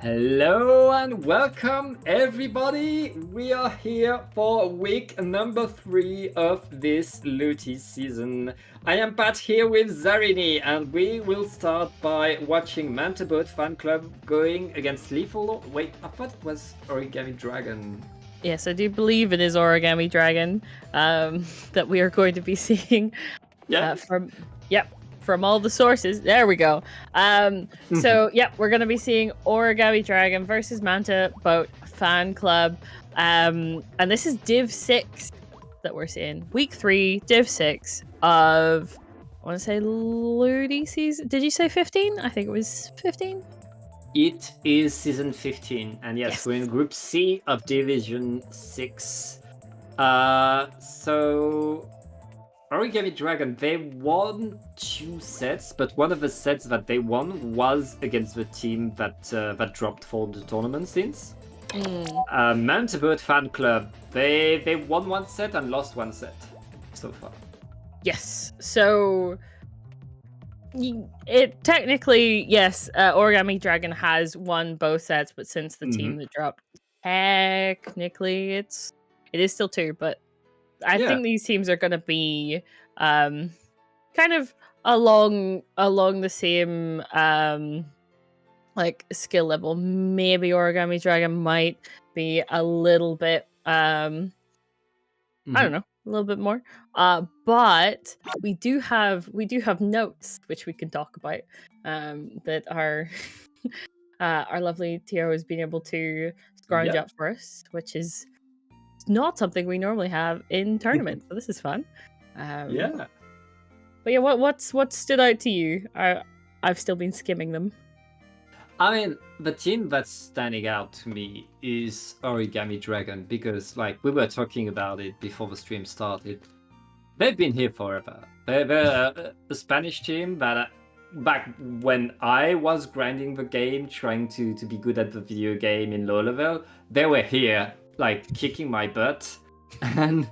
Hello and welcome everybody! We are here for week number 3 of this LUTI season. I am Pat here with Zarini and we will start by watching Mantabot Fan Club going against Lethal. Wait, I thought it was Origami Dragon. Yes, I do believe it is Origami Dragon that we are going to be seeing from all the sources. There we go. So we're going to be seeing Origami Dragon versus Manta Boat Fan Club. And this is Div 6 that we're seeing. Week 3, Div 6 of, I want to say LUTI season. Did you say 15? I think it was 15. It is season 15, and yes, we're in Group C of Division 6. So Origami Dragon, they won 2 sets, but one of the sets that they won was against the team that dropped for the tournament since. Mantabot Fan Club, they won 1 set and lost 1 set so far. Yes, so it technically, yes, Origami Dragon has won both sets, but since the team that dropped, technically it is still 2, but I think these teams are going to be kind of along the same like skill level. Maybe Origami Dragon might be a little bit I don't know, a little bit more. But we do have notes which we can talk about that our lovely Tio has been able to scrounge up for us, which is not something we normally have in tournaments. So this is fun. But yeah, what stood out to you? I've still been skimming them. I mean, the team that's standing out to me is Origami Dragon because, like, we were talking about it before the stream started. They've been here forever. They're a Spanish team that, back when I was grinding the game, trying to be good at the video game in low level, they were here, like, kicking my butt, and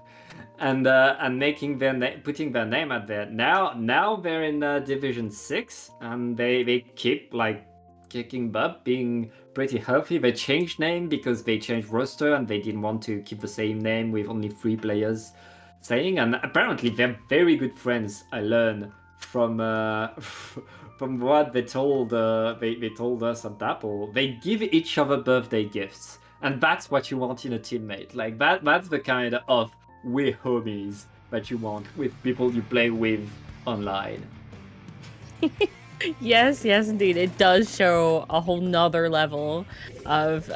making putting their name out there. Now they're in Division 6, and they keep like kicking butt, being pretty healthy. They changed name because they changed roster and they didn't want to keep the same name with only 3 players saying. And apparently they're very good friends. I learned from from what they told they told us at Apple. They give each other birthday gifts, and that's what you want in a teammate. Like that's the kind of we're homies that you want with people you play with online. Yes, indeed. It does show a whole nother level of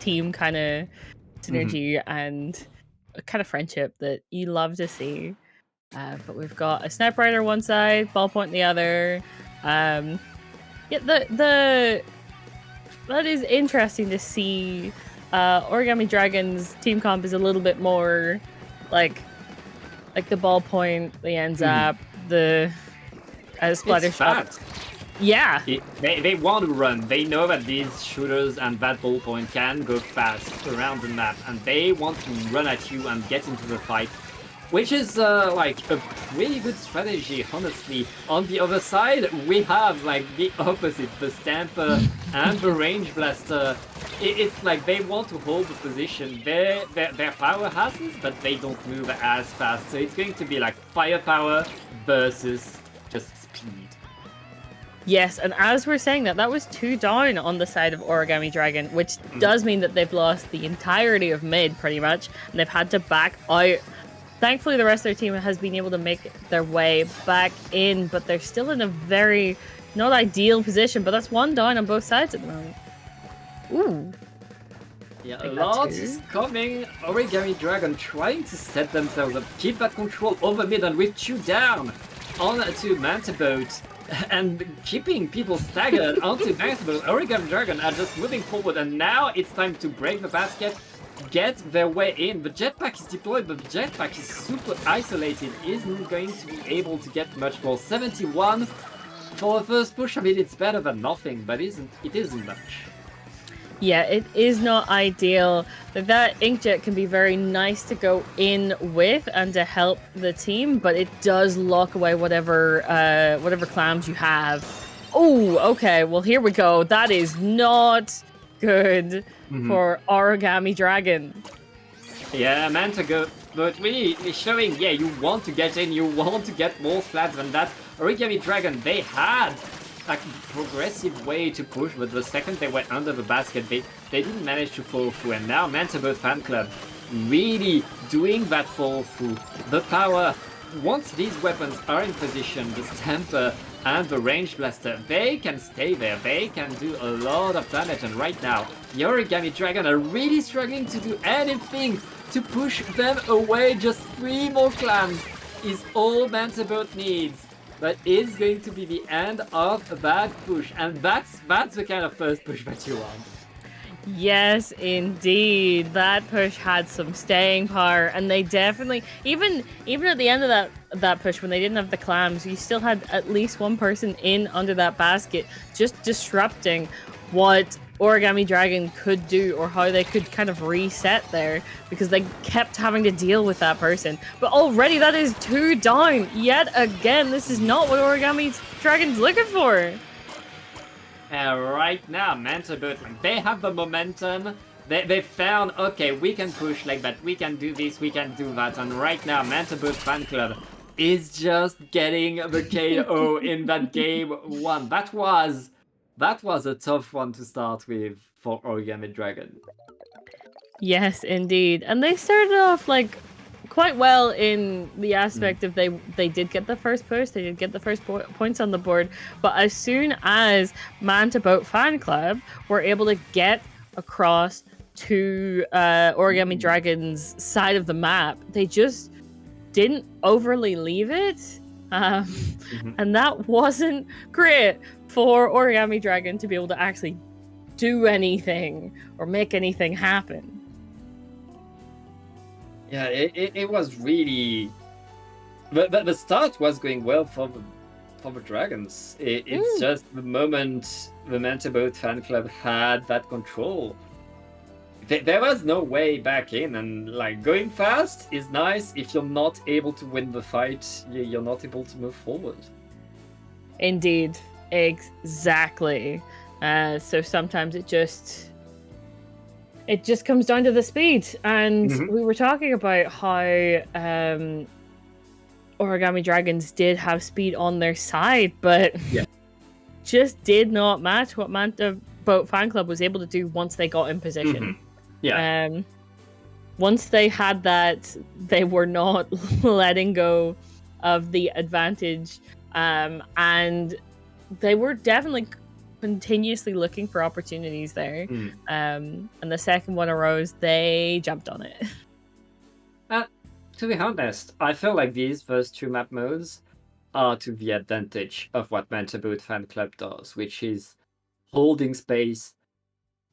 team kind of synergy and kind of friendship that you love to see. But we've got a Sniper Rider one side, Ballpoint the other. Yeah, that is interesting to see. Origami Dragon's team comp is a little bit more like the Ballpoint, the NZAP, the splatter shot. Yeah. They want to run. They know that these shooters and that Ballpoint can go fast around the map, and they want to run at you and get into the fight, which is like a pretty good strategy, honestly. On the other side, we have like the opposite, the Stamper and the Range Blaster. It's like they want to hold the position. They're powerhouses, but they don't move as fast. So it's going to be like firepower versus just speed. Yes, and as we're saying that was 2 down on the side of Origami Dragon, which does mean that they've lost the entirety of mid, pretty much, and they've had to back out. Thankfully, the rest of their team has been able to make their way back in, but they're still in a very not ideal position, but that's 1 down on both sides at the moment. Ooh. Yeah, a lot is coming. Origami Dragon trying to set themselves up, keep that control over mid, and with 2 down onto Manta Boat, and keeping people staggered onto Manta Boat. Origami Dragon are just moving forward, and now it's time to break the basket, get their way in. The jetpack is deployed, but the jetpack is super isolated, isn't going to be able to get much more. 71 for the first push. I mean, it's better than nothing, but it isn't much. Yeah, it is not ideal. That inkjet can be very nice to go in with and to help the team, but it does lock away whatever clams you have. Oh, okay. Well, here we go. That is not good for Origami Dragon. Yeah, Manta go, but really showing, yeah, you want to get in, you want to get more splats than that. Origami Dragon, they had like progressive way to push, but the second they went under the basket, they didn't manage to fall through. And now Manta Boat Fan Club really doing that fall through. The power, once these weapons are in position, the Stamper and the Range Blaster, they can stay there, they can do a lot of damage. And right now, the Origami Dragon are really struggling to do anything to push them away. Just 3 more clams is all Manta Boat needs. But it's going to be the end of that push, and that's the kind of first push that you want. Yes, indeed. That push had some staying power, and they definitely, even at the end of that push, when they didn't have the clams, you still had at least 1 person in under that basket, just disrupting what Origami Dragon could do, or how they could kind of reset there, because they kept having to deal with that person. But already that is 2 down yet again. This is not what Origami Dragon's looking for. Right now, Manta Boat, they have the momentum. They found, okay, we can push like that, we can do this, we can do that. And right now, Manta Boat Fan Club is just getting the KO in that game 1. That was a tough one to start with for Origami Dragon. Yes, indeed. And they started off like quite well in the aspect of they did get the first push, they did get the first points on the board, but as soon as Manta Boat Fan Club were able to get across to Origami Dragon's side of the map, they just didn't overly leave it. And that wasn't great for Origami Dragon to be able to actually do anything or make anything happen. Yeah, it was really... The start was going well for the Dragons. It's just the moment the Mantaboat fan club had that control, there was no way back in, and like going fast is nice. If you're not able to win the fight, you're not able to move forward. Indeed, exactly. So sometimes it just comes down to the speed, and we were talking about how Origami Dragons did have speed on their side, but just did not match what Mantaboat fan club was able to do once they got in position. Yeah. Once they had that, they were not letting go of the advantage, and they were definitely continuously looking for opportunities there. And the second one arose, they jumped on it. To be honest, I feel like these first two map modes are to the advantage of what Mantaboat fan club does, which is holding space,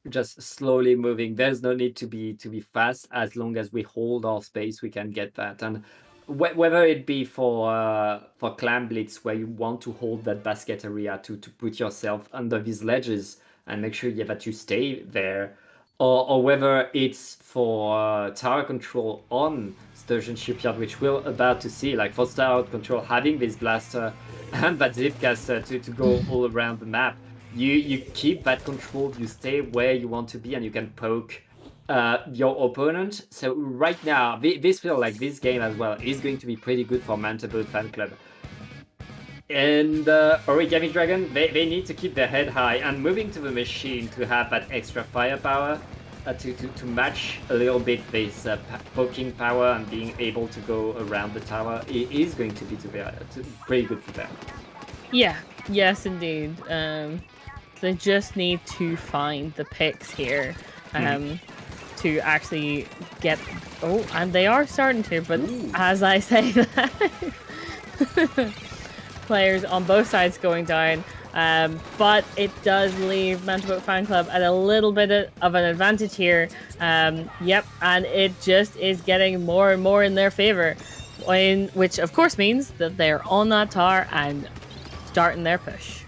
just slowly moving. There's no need to be fast. As long as we hold our space, we can get that. And whether it be for clam blitz, where you want to hold that basket area to put yourself under these ledges and make sure that you stay there, or whether it's for tower control on Sturgeon Shipyard, which we're about to see, like for tower control, having this blaster and that zipcaster to go all around the map. You keep that control, you stay where you want to be, and you can poke your opponent. So right now, this feels like this game as well is going to be pretty good for Mantaboat fan club. And Origami Dragon, they need to keep their head high, and moving to the machine to have that extra firepower to match a little bit this poking power and being able to go around the tower is going to be pretty good for them. Yeah, yes indeed. They just need to find the picks here to actually get... Oh, and they are starting to, but as I say that, players on both sides going down, but it does leave Mantaboat fan club at a little bit of an advantage here. Yep, and it just is getting more and more in their favor, which of course means that they're on that tower and starting their push.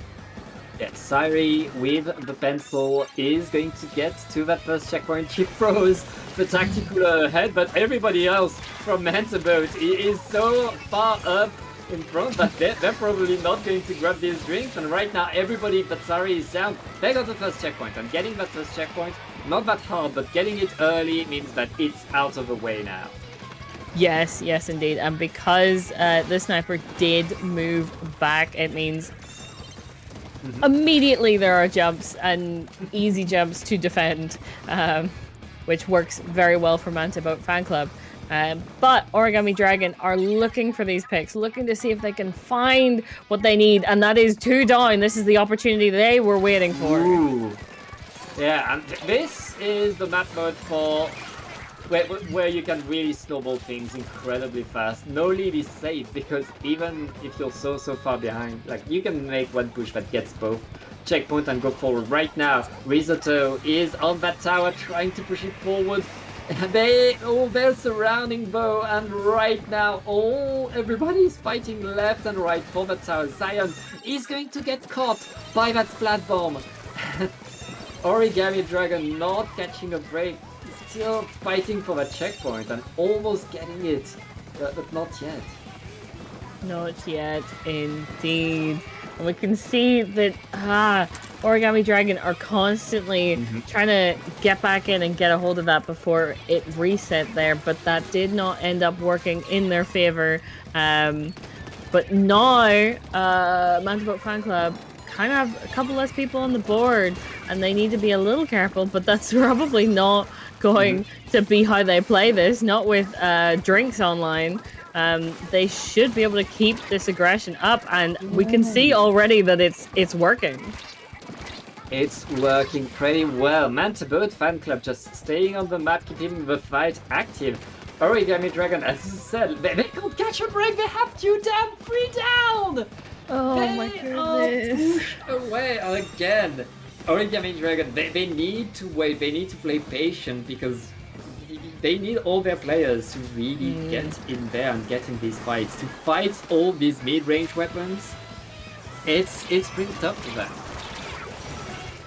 Yeah, Sairi with the pencil is going to get to that first checkpoint. She throws the tactical ahead, but everybody else from Mantaboat is so far up in front that they're probably not going to grab these drinks. And right now, everybody but Sairi is down. They got the first checkpoint, and getting that first checkpoint, not that hard, but getting it early means that it's out of the way now. Yes, yes indeed. And because the sniper did move back, it means immediately there are jumps and easy jumps to defend, which works very well for Mantaboat fan club. But Origami Dragon are looking for these picks, looking to see if they can find what they need, and that is 2 down. This is the opportunity they were waiting for. Ooh. Yeah, and this is the map mode for where you can really snowball things incredibly fast. No lead is safe, because even if you're so far behind, like, you can make one push that gets both checkpoint and go forward. Right now, Risotto is on that tower trying to push it forward. They're surrounding Bo, and right now everybody is fighting left and right for the tower. Zion is going to get caught by that splat bomb. Origami Dragon not catching a break, still fighting for that checkpoint and almost getting it, but not yet. Not yet, indeed. And we can see that Origami Dragon are constantly trying to get back in and get a hold of that before it reset there, but that did not end up working in their favor. But now, Mantaboat fan club kind of have a couple less people on the board, and they need to be a little careful, but that's probably not going to be how they play this, not with drinks online. They should be able to keep this aggression up, and we can see already that it's working. It's working pretty well. Mantaboat fan club just staying on the map, keeping the fight active. Origami Dragon, as you said, they can't catch a break. They have 2 down, 3 down. Oh they my goodness! Are pushed away again. Origami Dragon, they need to wait, they need to play patient because they need all their players to really get in there and get in these fights. To fight all these mid-range weapons, it's pretty tough for them.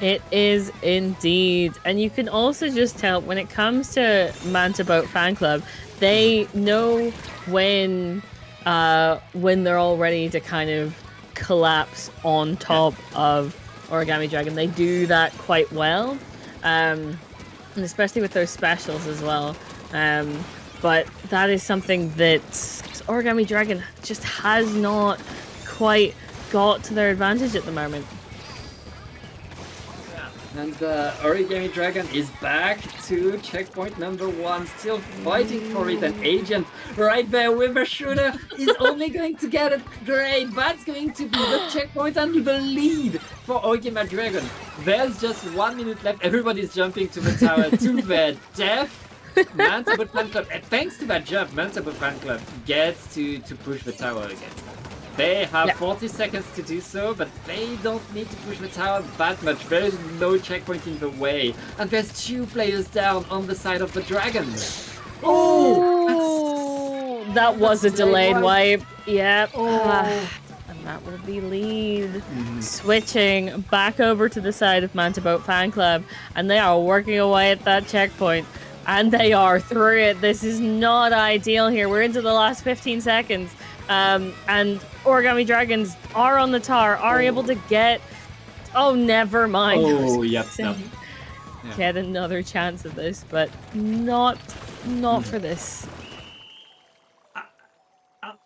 It is indeed. And you can also just tell when it comes to Manta Boat Fan Club, they know when they're all ready to kind of collapse on top of Origami Dragon. They do that quite well. And especially with those specials as well. But that is something that Origami Dragon just has not quite got to their advantage at the moment. And Origami Dragon is back to checkpoint number 1, still fighting for it. An agent right there with a shooter is only going to get it. Great, that's going to be the checkpoint and the lead for Origami Dragon. There's just 1 minute left. Everybody's jumping to the tower to their death. Manta Boat Fan Club, thanks to that jump, Manta Boat Fan Club gets to push the tower again. They have 40 seconds to do so, but they don't need to push the tower that much. There is no checkpoint in the way. And there's 2 players down on the side of the dragon. Oh! That was a delayed wipe. Yep. Oh. And that will be lead. Switching back over to the side of Manta Boat Fan Club. And they are working away at that checkpoint. And they are through it. This is not ideal here. We're into the last 15 seconds. And Origami Dragons are on the tower, are able to get... Oh, never mind. Oh, yep. Get another chance at this, but not for this.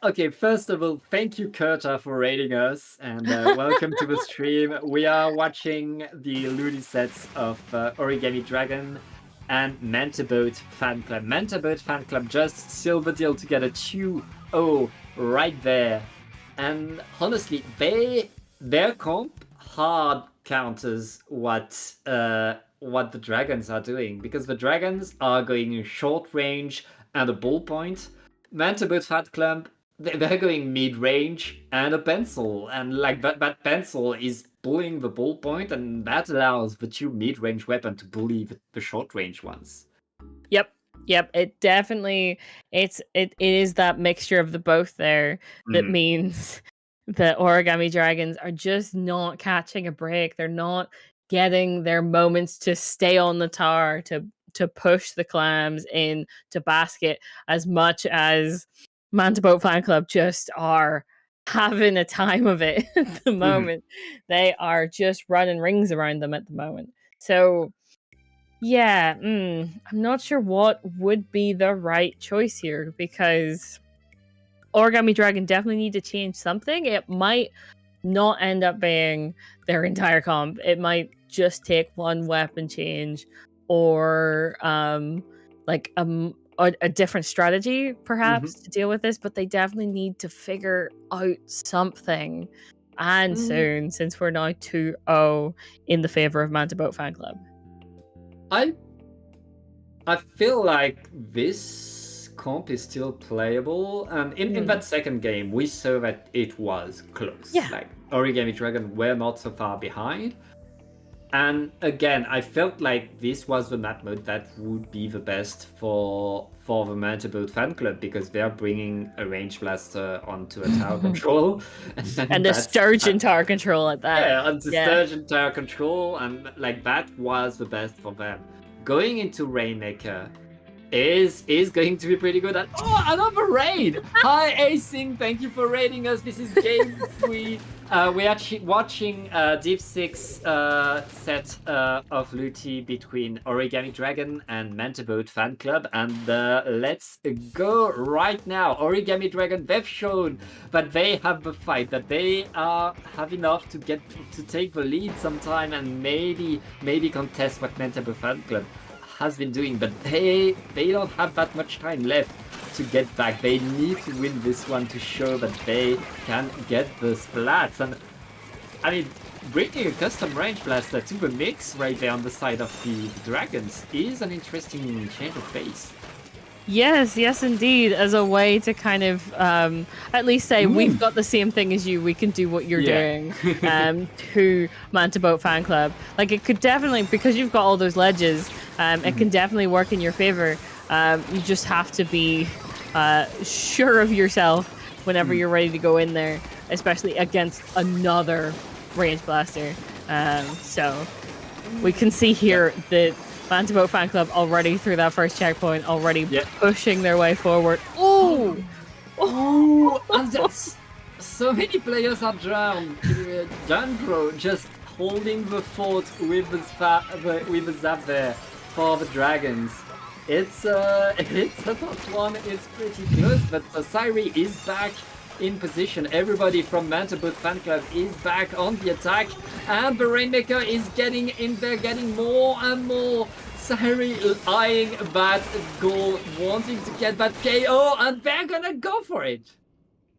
Okay, first of all, thank you, Kurta, for rating us, and welcome to the stream. We are watching the LUTI sets of Origami Dragon and Manta Boat Fan Club. Manta Boat Fan Club just sealed the deal to get a 2-0 right there. And honestly, their comp hard counters what the Dragons are doing, because the Dragons are going in short range and a ballpoint. Manta Boat Fan Club, they're going mid range and a pencil, and like that pencil is bullying the ballpoint, and that allows the 2 mid range weapons to bully the short range ones. Yep, it definitely it is that mixture of the both there that means the Origami Dragons are just not catching a break. They're not getting their moments to stay on the tower, to push the clams in to basket, as much as Manta Boat Fan Club just are having a time of it at the moment. They are just running rings around them at the moment. So yeah, I'm not sure what would be the right choice here, because Origami Dragon definitely need to change something. It might not end up being their entire comp. It might just take one weapon change, or like a different strategy perhaps to deal with this, but they definitely need to figure out something, and soon, since we're now 2-0 in the favor of Manta Boat Fan Club. I feel like this comp is still playable, and in that second game we saw that it was close. Like Origami Dragon were not so far behind, and again I felt like this was the map mode that would be the best for the Manta Boat Fan Club, because they're bringing a range blaster onto a tower control, and a sturgeon tower control at that. Yeah, and the sturgeon tower control, and like that was the best for them. Going into Rainmaker is going to be pretty good. And another raid! Hi Acing, thank you for raiding us. This is game 3. We're actually watching Div 6 set of LUTI between Origami Dragon and Manta Boat Fan Club, and let's go right now. Origami Dragon, they've shown that they have the fight, that they have enough to take the lead sometime, and maybe contest what Manta Boat Fan Club has been doing, but they don't have that much time left to get back. They need to win this one to show that they can get the splats. And I mean, bringing a custom range blaster to the mix right there on the side of the Dragons is an interesting change of pace. Yes, yes, indeed. As a way to kind of at least say we've got the same thing as you. We can do what you're Yeah. doing. To Manta Boat Fan Club, like it could definitely, because you've got all those ledges. It can definitely work in your favor. You just have to be sure of yourself whenever you're ready to go in there, especially against another range blaster. So we can see here that Manta Boat Fan Club already through that first checkpoint, already pushing their way forward. Ooh! Ooh! And that's so many players are drowned. Jandro just holding the fort with the zap there for the dragons. It's a tough one. It's pretty close, but Syri is back in position. Everybody from Manta Boat Fan Club is back on the attack, and the Rainmaker is getting in there, getting more and more. Syri eyeing that goal, wanting to get that KO, and they're gonna go for it.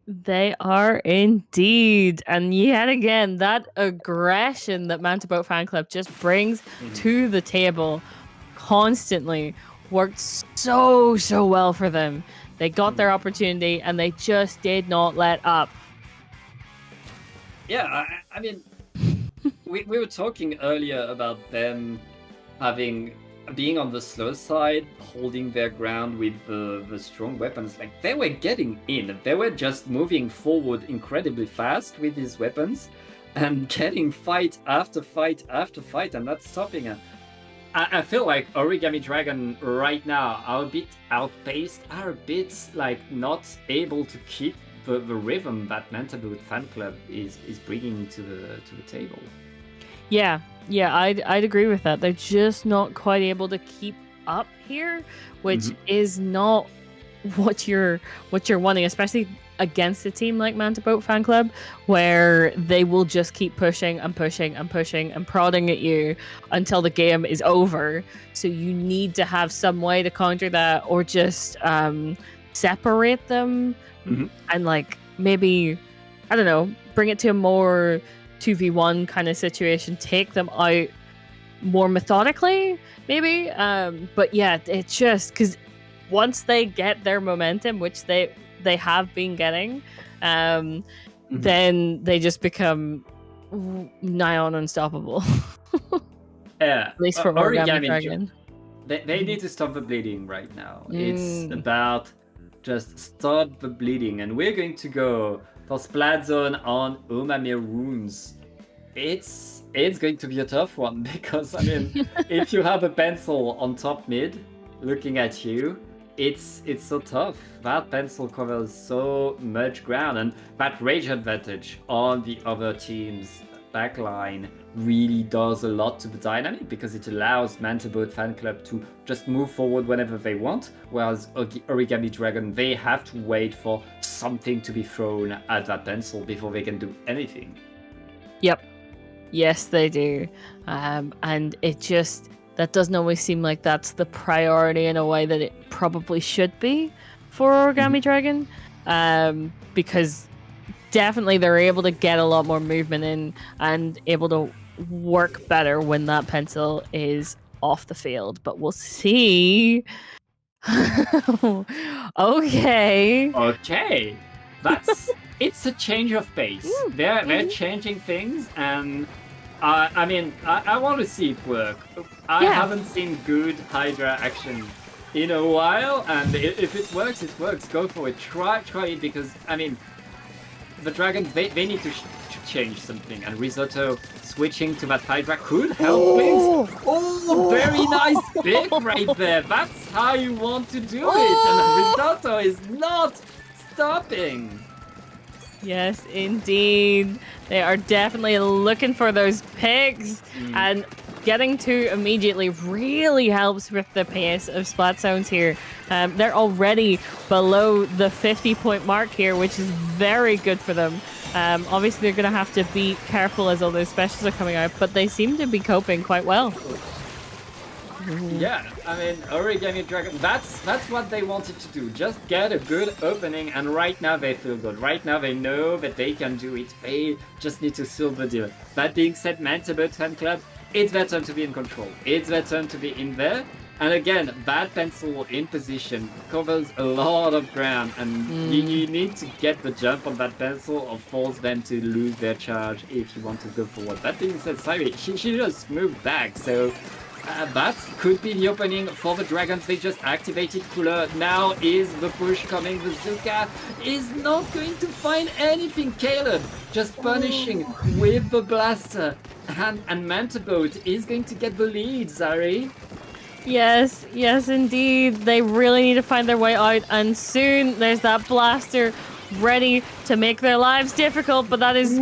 They are indeed. And yet again, that aggression that Manta Boat Fan Club just brings to the table constantly worked so well for them. They got their opportunity and they just did not let up. Yeah, I mean, we were talking earlier about them being on the slow side, holding their ground with the strong weapons. Like, they were getting in. They were just moving forward incredibly fast with these weapons and getting fight after fight after fight and not stopping it. I feel like Origami Dragon right now are a bit outpaced, are a bit like not able to keep the rhythm that Manta Boat Fan Club is bringing to the table. Yeah, I'd agree with that. They're just not quite able to keep up here, which is not what you're wanting, especially against a team like Manta Boat Fan Club, where they will just keep pushing and pushing and pushing and prodding at you until the game is over. So you need to have some way to counter that, or just separate them and like maybe, I don't know, bring it to a more 2v1 kind of situation, take them out more methodically, maybe. But yeah, it's just because once they get their momentum, which they have been getting, then they just become nigh on unstoppable. Yeah, At least for Origami Dragon. They need to stop the bleeding right now. It's about just stop the bleeding, and we're going to go for Splat Zone on Umami Runes. It's going to be a tough one, because I mean, if you have a pencil on top mid looking at you, it's so tough. That pencil covers so much ground, and that rage advantage on the other team's backline really does a lot to the dynamic, because it allows Manta Boat Fan Club to just move forward whenever they want, whereas Origami Dragon, they have to wait for something to be thrown at that pencil before they can do anything. Yep. Yes, they do. And it just, that doesn't always seem like that's the priority in a way that it probably should be for Origami Dragon. Because definitely they're able to get a lot more movement in and able to work better when that pencil is off the field. But we'll see. Okay. That's it's a change of pace. They're changing things, and I mean, I want to see it work. I haven't seen good Hydra action in a while, and if it works, it works. Go for it. Try it, because I mean, the dragons, they need to change something, and Risotto switching to that Hydra could help things. Oh, very nice pick right there. That's how you want to do it, and Risotto is not stopping. Yes, indeed. They are definitely looking for those picks, and getting to immediately really helps with the pace of Splat Zones here. They're already below the 50-point mark here, which is very good for them. Obviously, they're going to have to be careful as all those specials are coming out, but they seem to be coping quite well. Yeah, I mean, Origami Dragon, that's what they wanted to do. Just get a good opening, and right now they feel good. Right now they know that they can do it. They just need to seal the deal. That being said, Manta Boat Fan Club, it's their turn to be in control. It's their turn to be in there, And again, bad pencil in position covers a lot of ground, and you need to get the jump on that pencil or force them to lose their charge if you want to go forward. That being said, Sari, she just moved back, so that could be the opening for the Dragons. They just activated Cooler. Now is the push coming. The Zuka is not going to find anything. Caleb just punishing with the blaster. And Mantaboat is going to get the lead, Zari. Yes, yes, indeed. They really need to find their way out, and soon there's that blaster ready to make their lives difficult. But that's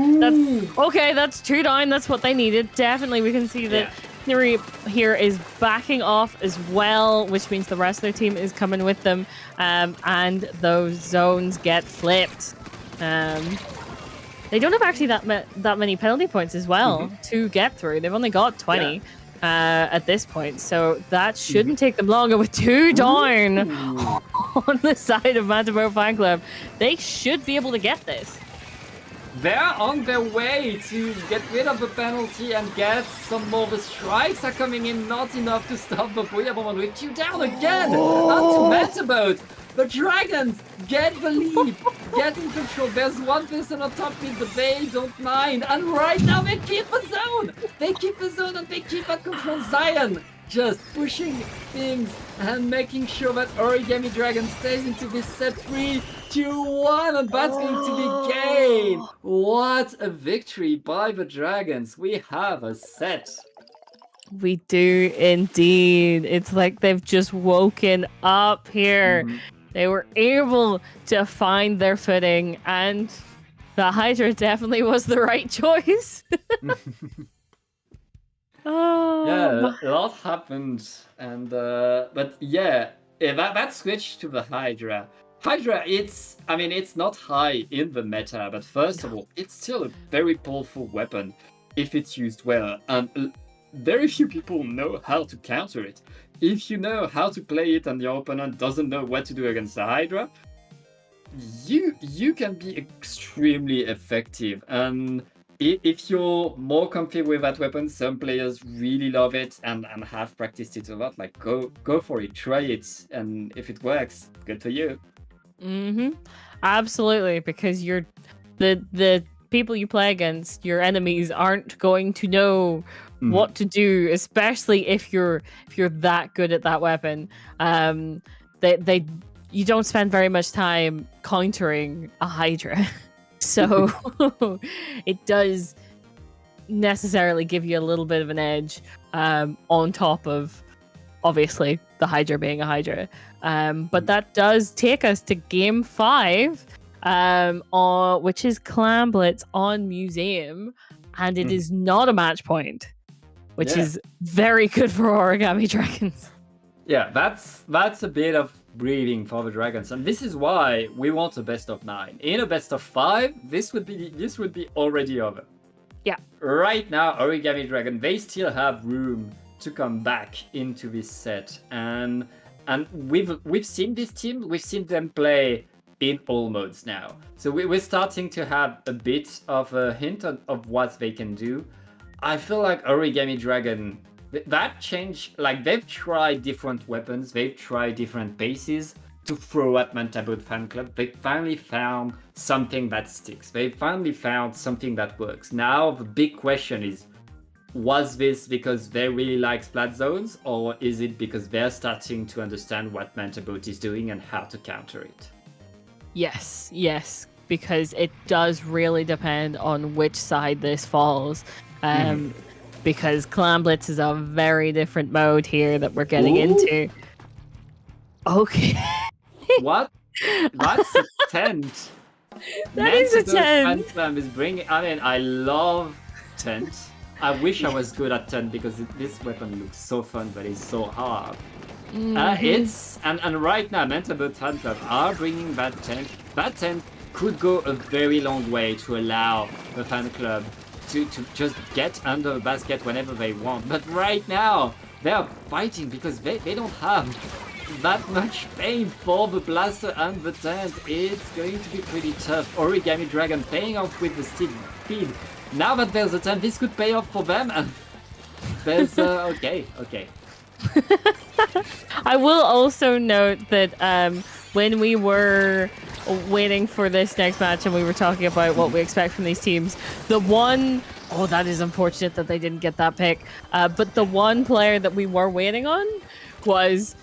okay. That's 2 down. That's what they needed. Definitely, we can see that Theory here is backing off as well, which means the rest of their team is coming with them, and those zones get flipped. They don't have actually that many penalty points as well to get through. They've only got 20. At this point, so that shouldn't take them long. And with 2 down on the side of Mantaboat Fan Club, they should be able to get this. They're on their way to get rid of the penalty and get some more. The strikes are coming in, not enough to stop the Booyah Bomb. With 2 down again, onto Mantaboat. The Dragons get the lead, get in control. There's one person on top mid, but they don't mind. And right now they keep the zone. They keep the zone and they keep that control. Zion just pushing things and making sure that Origami Dragon stays into this set 3-2-1, and that's going to be game. What a victory by the Dragons. We have a set. We do indeed. It's like they've just woken up here. They were able to find their footing, and the Hydra definitely was the right choice. Yeah, a lot happened, and but yeah, that switch to the Hydra. Hydra, it's not high in the meta, but first of all, it's still a very powerful weapon if it's used well, and very few people know how to counter it. If you know how to play it and your opponent doesn't know what to do against the Hydra, you can be extremely effective. And if you're more comfy with that weapon, some players really love it and have practiced it a lot. Like go for it, try it, and if it works, good for you. Absolutely, because you're the people you play against, your enemies aren't going to know what to do, especially if you're that good at that weapon. You don't spend very much time countering a Hydra. So it does necessarily give you a little bit of an edge, on top of obviously the Hydra being a Hydra. But that does take us to game 5, which is Clan Blitz on Museum, and it is not a match point, which is very good for Origami Dragons. Yeah, that's a bit of breathing for the Dragons, and this is why we want a best of 9. In a best of 5, this would be already over. Yeah. Right now, Origami Dragon, they still have room to come back into this set, and we've seen this team, we've seen them play in all modes now, so we're starting to have a bit of a hint of what they can do. I feel like Origami Dragon, that change, like they've tried different weapons, they've tried different paces to throw at Mantaboat Fan Club. They finally found something that sticks. They finally found something that works. Now the big question is, was this because they really like splat zones, or is it because they're starting to understand what Mantaboat is doing and how to counter it? Yes, because it does really depend on which side this falls. Because Clan Blitz is a very different mode here that we're getting into. Okay. What? That's a tent. That is a tent. Is bringing. I mean, I love tent. I wish I was good at tent because this weapon looks so fun, but it's so hard. It's and right now, Mantaboat Fan Club are bringing that tent. That tent could go a very long way to allow the fan club to just get under the basket whenever they want. But right now, they are fighting because they don't have that much pain for the blaster and the tent. It's going to be pretty tough. Origami Dragon paying off with the speed. Now that there's a tent, this could pay off for them. And there's okay. I will also note that when we were waiting for this next match and we were talking about what we expect from these teams, the one... Oh, that is unfortunate that they didn't get that pick. But the one player that we were waiting on was...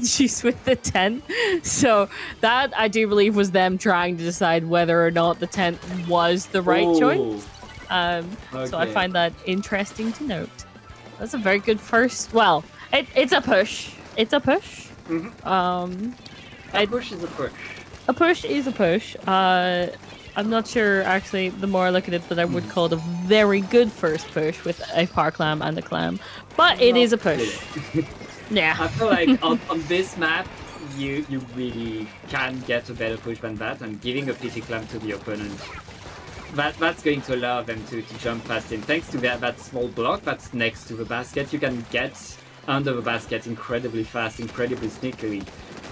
she's with the tent. So that, I do believe, was them trying to decide whether or not the tent was the right choice. So I find that interesting to note. That's a very good first... Well, it's a push. It's a push. A push is a push. A push is a push. I'm not sure, actually, the more I look at it, that I would call it a very good first push with a power clam and a clam. But it is a push. Yeah. I feel like on this map, you really can get a better push than that, and giving a PT clamp to the opponent, that's going to allow them to jump past him. Thanks to that small block that's next to the basket, you can get under the basket incredibly fast, incredibly sneakily.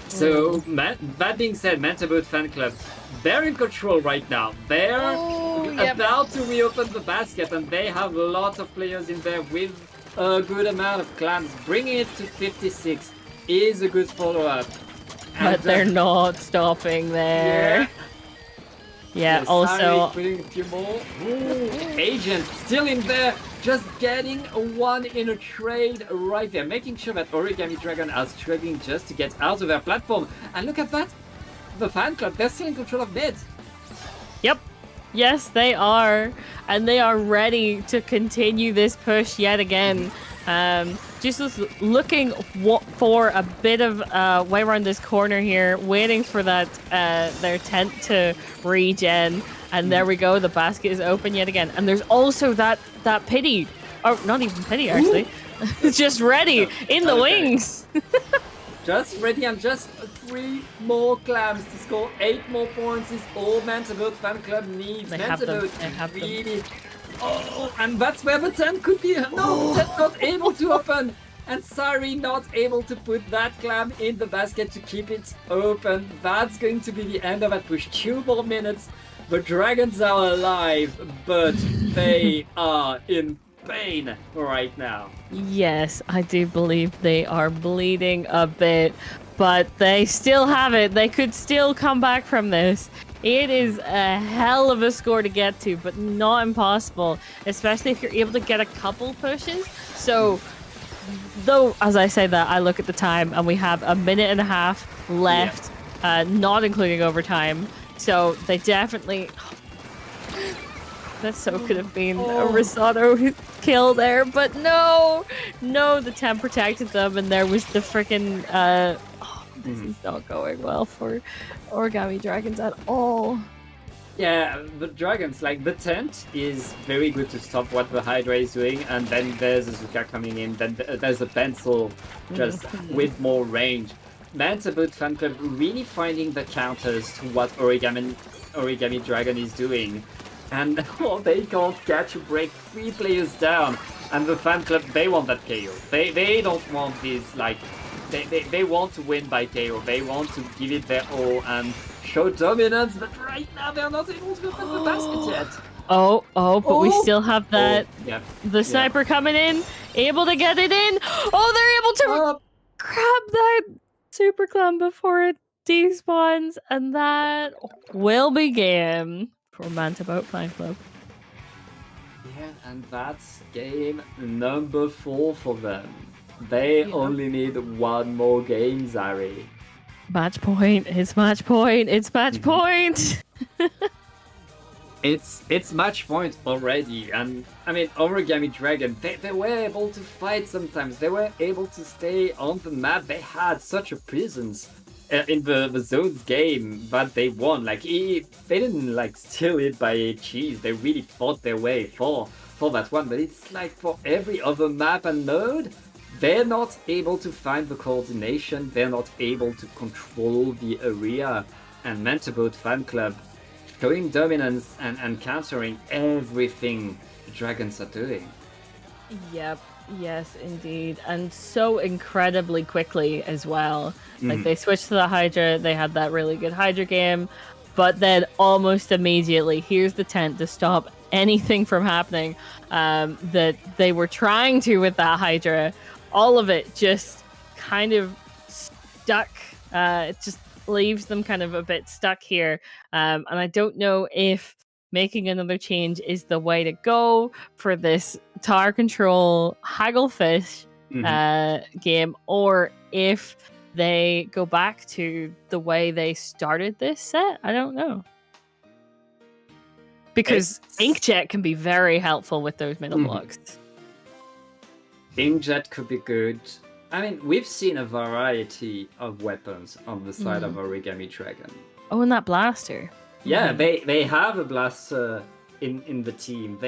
So, that being said, Mantaboat Fan Club, they're in control right now. They're about to reopen the basket, and they have lots of players in there with a good amount of clams. Bringing it to 56 is a good follow-up. But they're not stopping there. Yeah, also... putting a few more. Ooh, Agent still in there, just getting one in a trade right there, making sure that Origami Dragon are struggling just to get out of their platform. And look at that! The fan club, they're still in control of mid. Yep. Yes, they are. And they are ready to continue this push yet again. Just looking for a bit of way around this corner here, waiting for that their tent to regen. And there we go, the basket is open yet again. And there's also that pity, or not even pity actually, just ready in the wings. Just ready, and just 3 more clams to score 8 more points is all Mantaboat Fan Club needs. Mantaboat really... Oh, and that's where the tent could be. No, the tent not able to open. And Sari not able to put that clam in the basket to keep it open. That's going to be the end of that push. 2 more minutes. The dragons are alive, but they are in pain right now. Yes, I do believe they are bleeding a bit, but they still have it. They could still come back from this. It is a hell of a score to get to, but not impossible, especially if you're able to get a couple pushes. So, though, as I say that, I look at the time and we have a minute and a half left, not including overtime. So they definitely... That so could have been a risotto kill there, but no, the temp protected them, and there was the freaking. This is not going well for Origami Dragons at all. Yeah, the dragons, like the tent is very good to stop what the Hydra is doing, and then there's a Zuka coming in, then there's a pencil just with more range. Mantaboat Fan Club really finding the counters to what Origami Dragon is doing. And they can't catch a break, 3 players down. And the fan club, they want that KO. They don't want this, like, they want to win by KO. They want to give it their all and show dominance, but right now they're not able to open the basket yet. But we still have that. The sniper coming in, able to get it in. Oh, they're able to grab that super clam before it despawns, and that will be game for Mantaboat Fan Club. Yeah, and that's game number 4 for them. They only need 1 more game, Zari. Match point. It's match point. It's match point. It's match point already, and I mean Origami Dragon, they were able to fight sometimes. They were able to stay on the map. They had such a presence in the zones game, but they won. Like they didn't like steal it by cheese. They really fought their way for that one. But it's like for every other map and node, they're not able to find the coordination. They're not able to control the area. And Mantaboat Fan Club showing dominance and countering everything the dragons are doing. Yep. Yes, indeed. And so incredibly quickly as well. Like, they switched to the Hydra, they had that really good Hydra game, but then almost immediately, here's the tent to stop anything from happening that they were trying to with that Hydra. All of it just kind of stuck. It just leaves them kind of a bit stuck here. And I don't know if making another change is the way to go for this tower control Hagglefish game, or if they go back to the way they started this set. I don't know. Because Inkjet can be very helpful with those middle blocks. Inkjet could be good. I mean, we've seen a variety of weapons on the side of Origami Dragon. Oh, and that blaster. Yeah, they have a blaster in the team.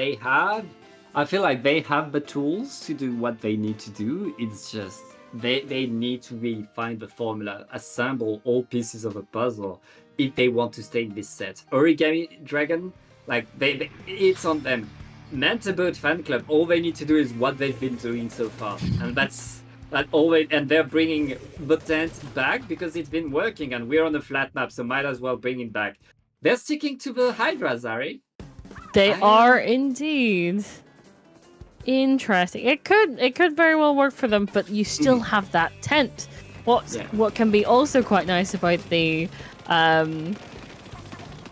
I feel like they have the tools to do what they need to do. It's just they need to really find the formula, assemble all pieces of a puzzle if they want to stay in this set. Origami Dragon, like it's on them. Mantaboat Fan Club, all they need to do is what they've been doing so far, and that's always. And they're bringing the tent back because it's been working, and we're on a flat map, so might as well bring it back. They're sticking to the Hydra, Zari. They are indeed. Interesting. It could very well work for them, but you still have that tent. What can be also quite nice about the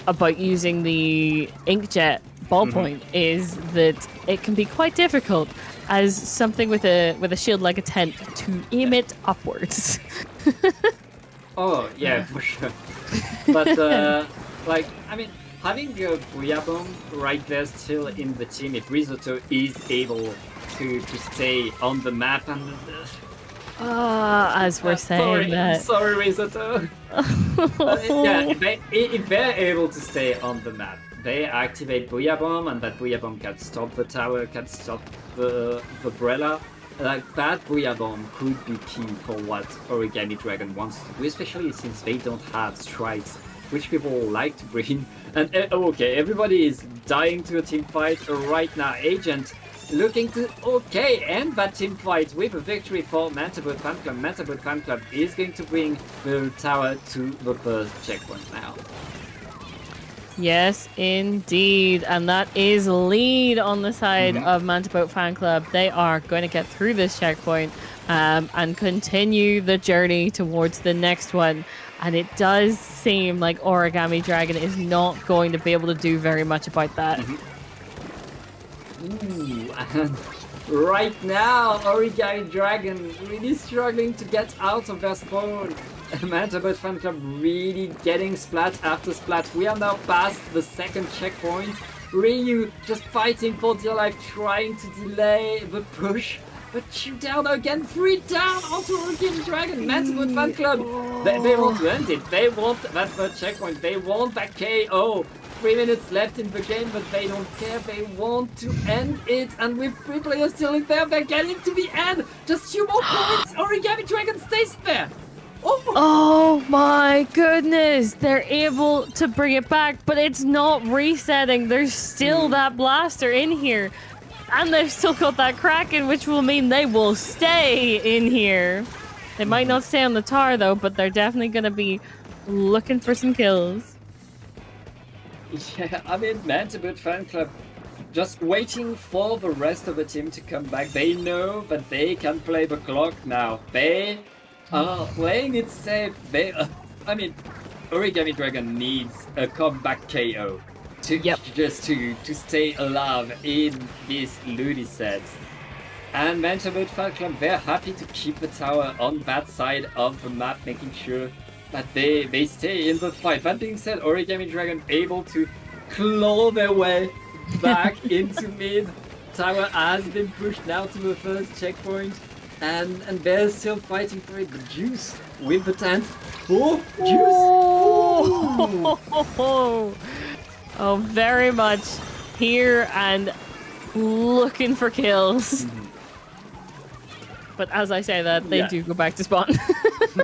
about using the Inkjet ballpoint is that it can be quite difficult as something with a shield like a tent to aim it upwards. Oh yeah, for sure. But like, I mean, having a Booyah Bomb right there still in the team, if Risotto is able to stay on the map and as we're saying sorry Risotto. Yeah, if they're able to stay on the map, they activate Booyah Bomb, and that Booyah Bomb can stop the tower, can stop the Brella. Like, that Booyah Bomb could be key for what Origami Dragon wants to do, especially since they don't have strikes, which people like to bring. And okay, everybody is dying to a team fight right now. Agent looking to end that team fight with a victory for Mantaboat Fan Club. Mantaboat Fan Club is going to bring the tower to the first checkpoint now. Yes, indeed. And that is lead on the side of Mantaboat Fan Club. They are going to get through this checkpoint and continue the journey towards the next one. And it does seem like Origami Dragon is not going to be able to do very much about that. Ooh, and right now, Origami Dragon really struggling to get out of their spawn. Mantaboat Fan Club really getting splat after splat. We are now past the second checkpoint. Ryu just fighting for dear life, trying to delay the push. But shoot down again, 3 down onto Origami Dragon. Mantaboat Fan Club, they want to end it. They want that third checkpoint. They want that KO. 3 minutes left in the game, but they don't care. They want to end it. And with 3 players still in there, they're getting to the end. Just 2 more points. Origami Dragon stays there. Oh my goodness, they're able to bring it back, but it's not resetting. There's still that blaster in here, and they've still got that Kraken, which will mean they will stay in here. They might not stay on the tower though, but they're definitely going to be looking for some kills. Yeah, I mean, Mantaboat Fan Club just waiting for the rest of the team to come back. They know that they can play the clock now. They playing it safe. I mean, Origami Dragon needs a comeback KO to stay alive in this LUTI set. And Mantaboat Fan Club, they're happy to keep the tower on that side of the map, making sure that they stay in the fight. That being said, Origami Dragon able to claw their way back into mid. Tower has been pushed now to the first checkpoint. And they're still fighting for it. But Juice with the tent. Oh, Juice! Oh, very much here and looking for kills. But as I say that, they do go back to spawn. I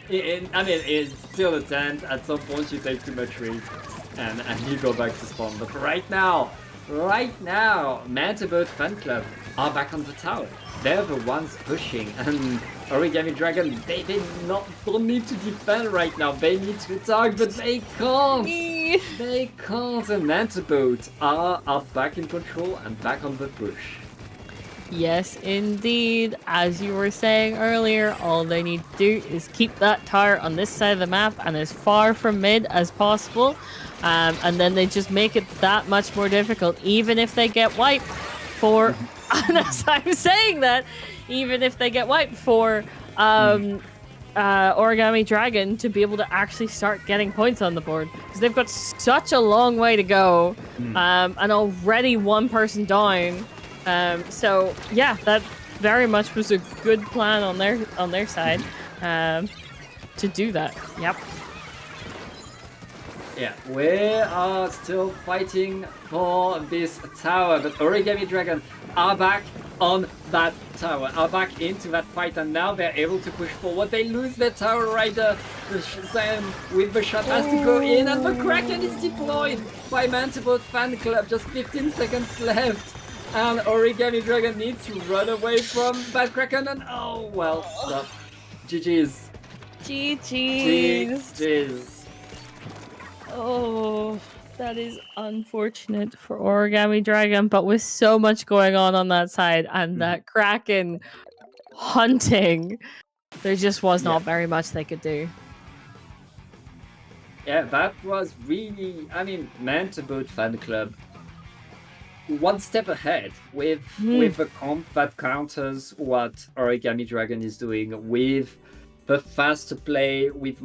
mean, it's still a tent. At some point, you take too much risk and you go back to spawn. But right now, Mantaboat Fan Club are back on the tower. They're the ones pushing, and Origami Dragon, they don't need to defend right now. They need to attack, but they can't. They can't. And Mantaboat are back in control and back on the push. Yes, indeed. As you were saying earlier, all they need to do is keep that tower on this side of the map and as far from mid as possible. And then they just make it that much more difficult, even if they get wiped for. And as I'm saying that, even if they get wiped for Origami Dragon to be able to actually start getting points on the board, because they've got such a long way to go, and already one person down. So yeah, that very much was a good plan on their side, to do that. Yep. Yeah, we are still fighting for this tower, but Origami Dragon are back on that tower, are back into that fight, and now they're able to push forward. They lose their tower rider. Then with the shot has to go in, and the Kraken is deployed by Mantiboat Fan Club. Just 15 seconds left. And Origami Dragon needs to run away from that Kraken, and oh well, stop. GG's. GG's. Oh, that is unfortunate for Origami Dragon, but with so much going on that side and that Kraken hunting, there just was not very much they could do. Yeah, that was really, I mean, Mantiboat Fan Club one step ahead with a comp that counters what Origami Dragon is doing, with the faster play, with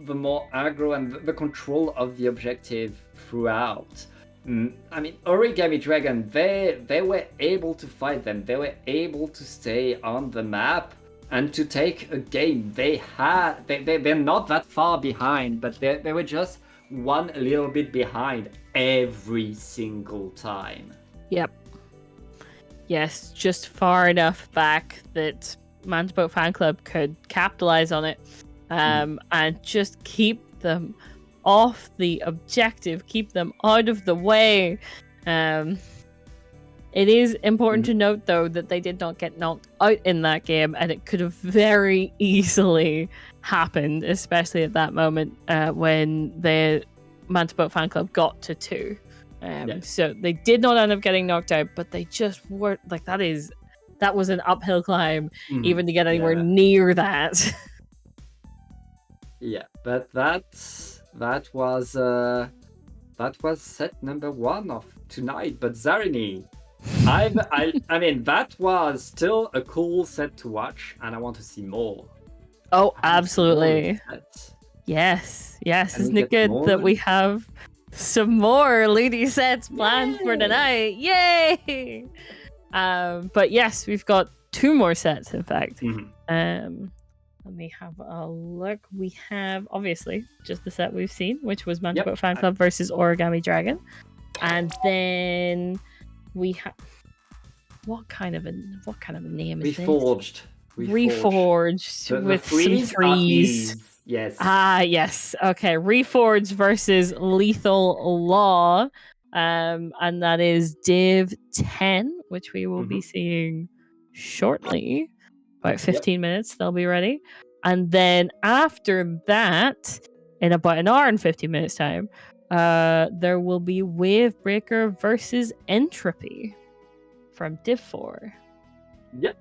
the more aggro and the control of the objective throughout. I mean, Origami Dragon, they were able to fight them. They were able to stay on the map and to take a game. They're not that far behind, but they were just one little bit behind every single time. Yep. Yes, just far enough back that Mantiboat Fan Club could capitalize on it, and just keep them off the objective, keep them out of the way. It is important to note, though, that they did not get knocked out in that game, and it could have very easily happened, especially at that moment when the Mantiboat Fan Club got to 2. So they did not end up getting knocked out, but they just weren't like that was an uphill climb even to get anywhere near that. Yeah, but that was set number 1 of tonight. But Zarini, I mean, that was still a cool set to watch, and I want to see more. Oh, absolutely. Yes. Isn't it good that we have some more LUTI sets planned for tonight? Yay! But yes, we've got 2 more sets, in fact. Let me have a look. We have, obviously, just the set we've seen, which was Mantiboat Fan Club versus Origami Dragon. And then we have... What kind of a name is this? Reforged with some freeze. Yes. Yes. Okay. Reforged versus Lethal Law. And that is Div 10, which we will be seeing shortly. About 15 minutes, they'll be ready. And then after that, in about an hour and 15 minutes time, there will be Wavebreaker versus Entropy from Div 4. Yep.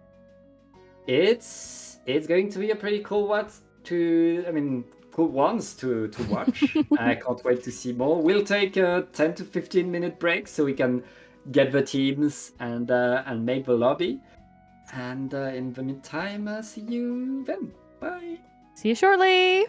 It's going to be a pretty cool cool ones to watch. I can't wait to see more. We'll take a 10 to 15 minute break so we can get the teams and make the lobby. And in the meantime, see you then. Bye. See you shortly.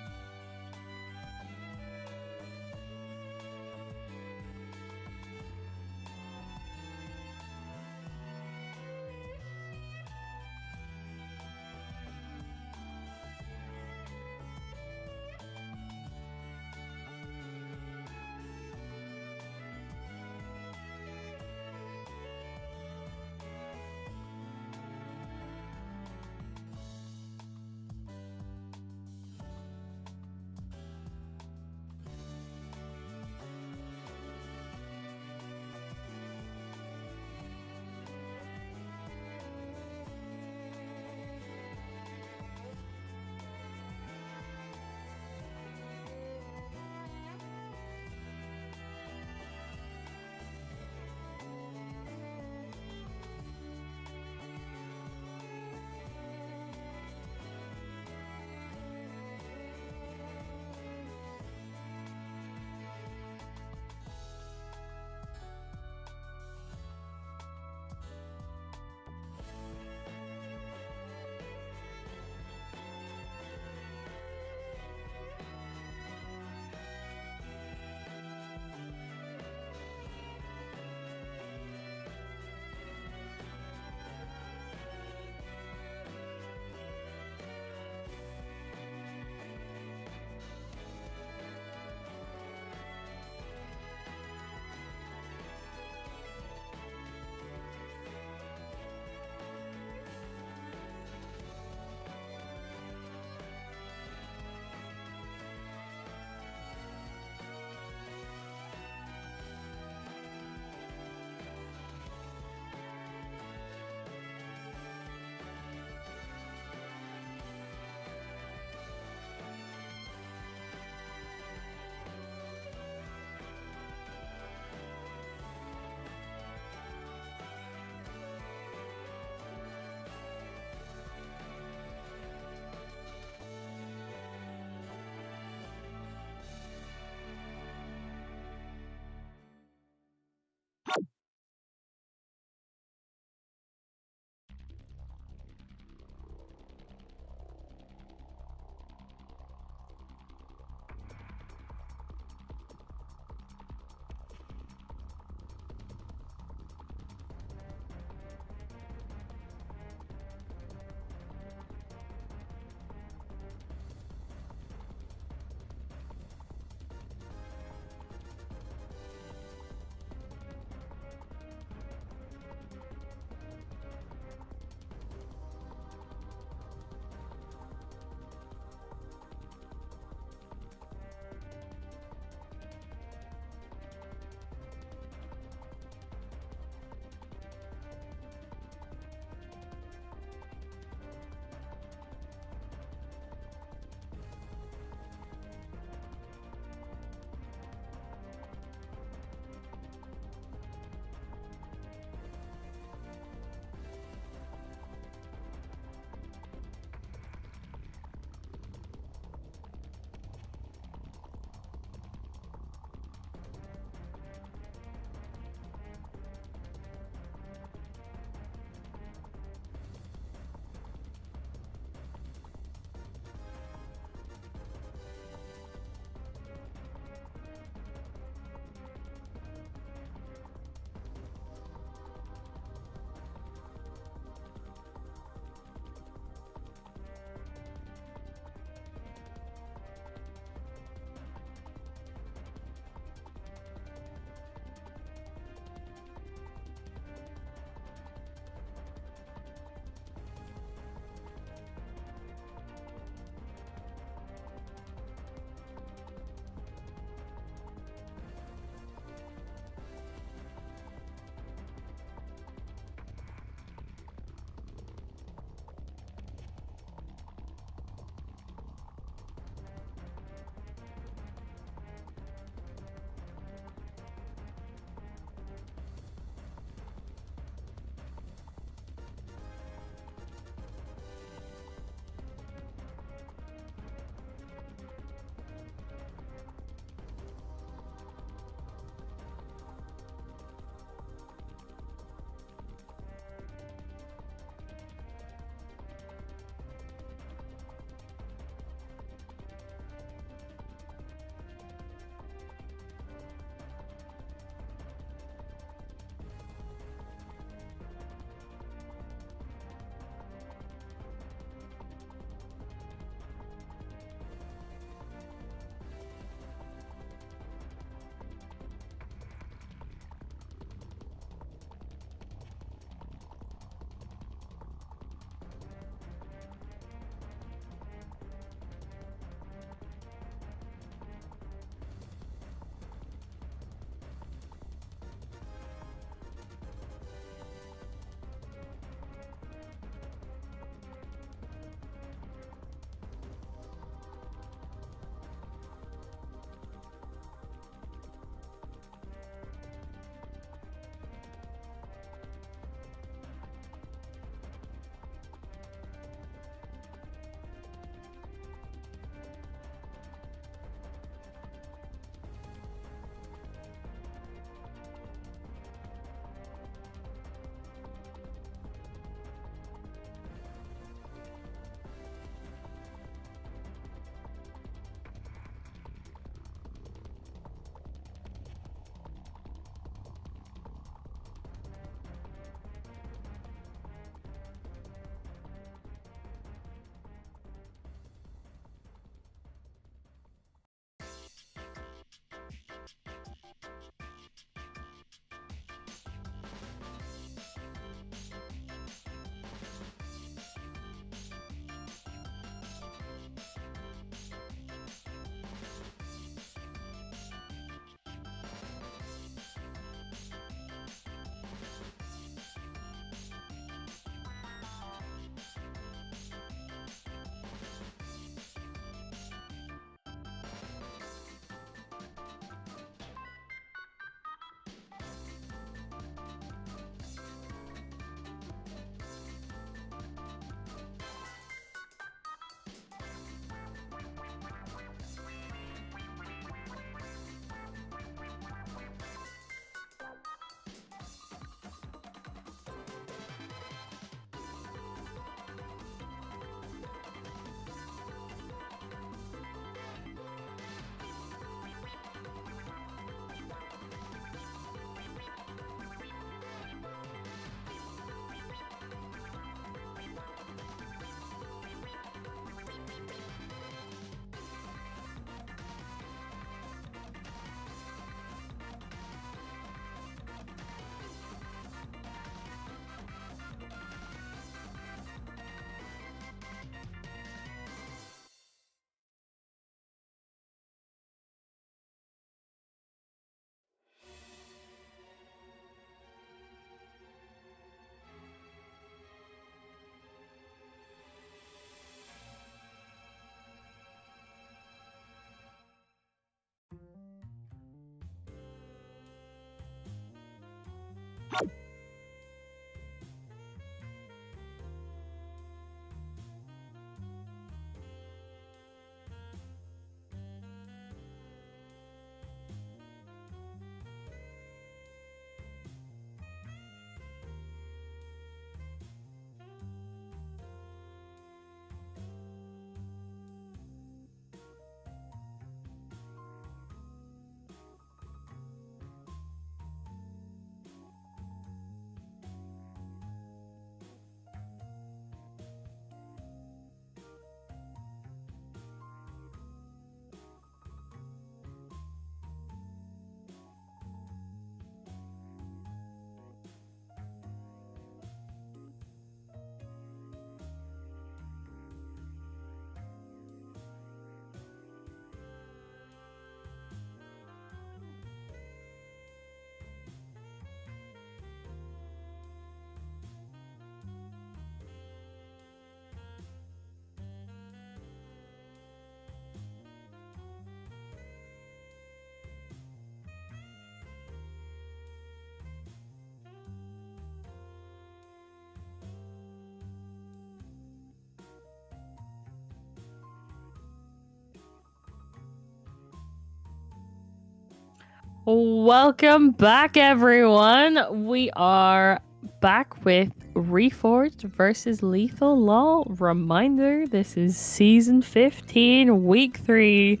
Welcome back, everyone. We are back with Reforged versus Lethal Law. Reminder, this is season 15, week 3,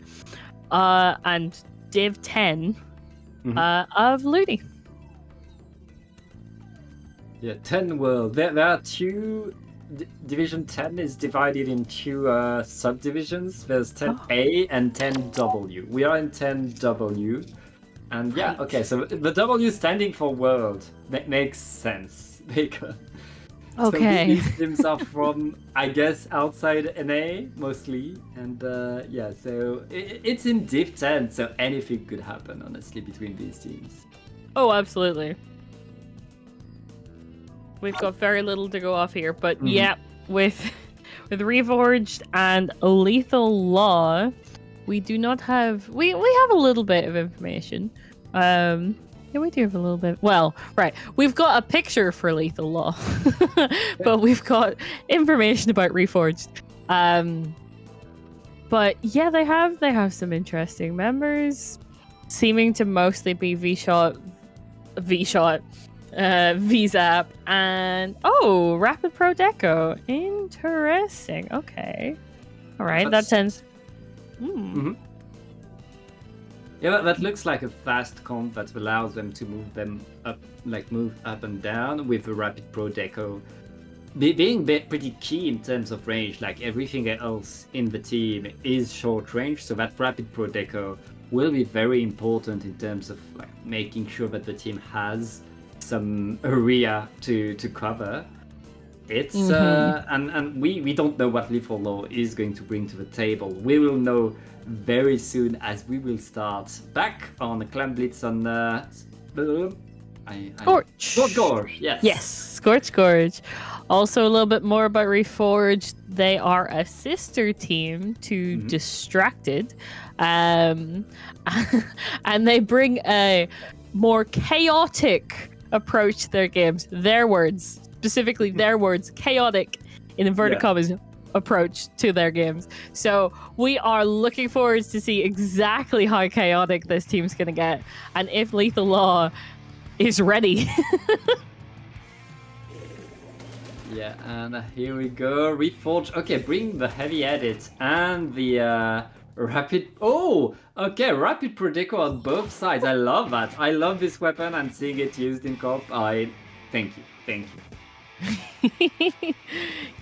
and div 10 of LUTI. Yeah, 10 world. There are two. Division 10 is divided in two subdivisions. There's 10A and 10W. We are in 10W. And yeah, Right. okay, so the W standing for world. That makes sense. Because Okay. so these teams are from, I guess, outside NA mostly. And yeah, so it's in Div 10, so anything could happen, honestly, between these teams. Oh, absolutely. We've got very little to go off here, but yeah, with Reforged and Lethal Law, we do not have we have a little bit of information. Yeah, we do have a little bit. Well, right, we've got a picture for Lethal Law, but we've got information about Reforged. But yeah, they have some interesting members, seeming to mostly be V-Shot, VZAP, and Rapid Pro Deco. Interesting. Okay. All right, that tends. Yeah, that looks like a fast comp that allows them to move up and down with the Rapid Pro Deco. Being pretty key in terms of range, like everything else in the team is short range, so that Rapid Pro Deco will be very important in terms of like making sure that the team has some area to cover. It's and we don't know what Lethal Law is going to bring to the table. We will know very soon as we will start back on the Clan Blitz on Scorch. Gorge, yes. Yes, Scorch Gorge. Also, a little bit more about Reforged. They are a sister team to Distracted, and they bring a more chaotic approach to their games. Their words, specifically their words, chaotic in inverted commas approach to their games. So we are looking forward to see exactly how chaotic this team's going to get, and if Lethal Law is ready. Yeah, and here we go. Reforge. Okay, bring the heavy edit and the rapid. Oh, okay, Rapid Pro Deco on both sides. I love that. I love this weapon and seeing it used in comp. Thank you.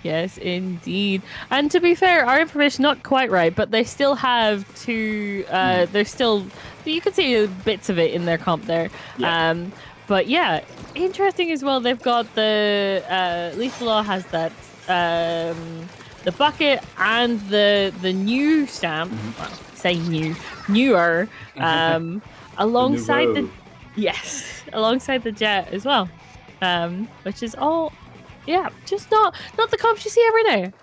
Yes, indeed. And to be fair, our information not quite right, but they still have two. There's still, you can see bits of it in their comp there. Yeah. But yeah, interesting as well. They've got the Lethal Law has that the bucket and the new stamp. Well, say newer alongside the alongside the jet as well, which is all just not the comps you see every day.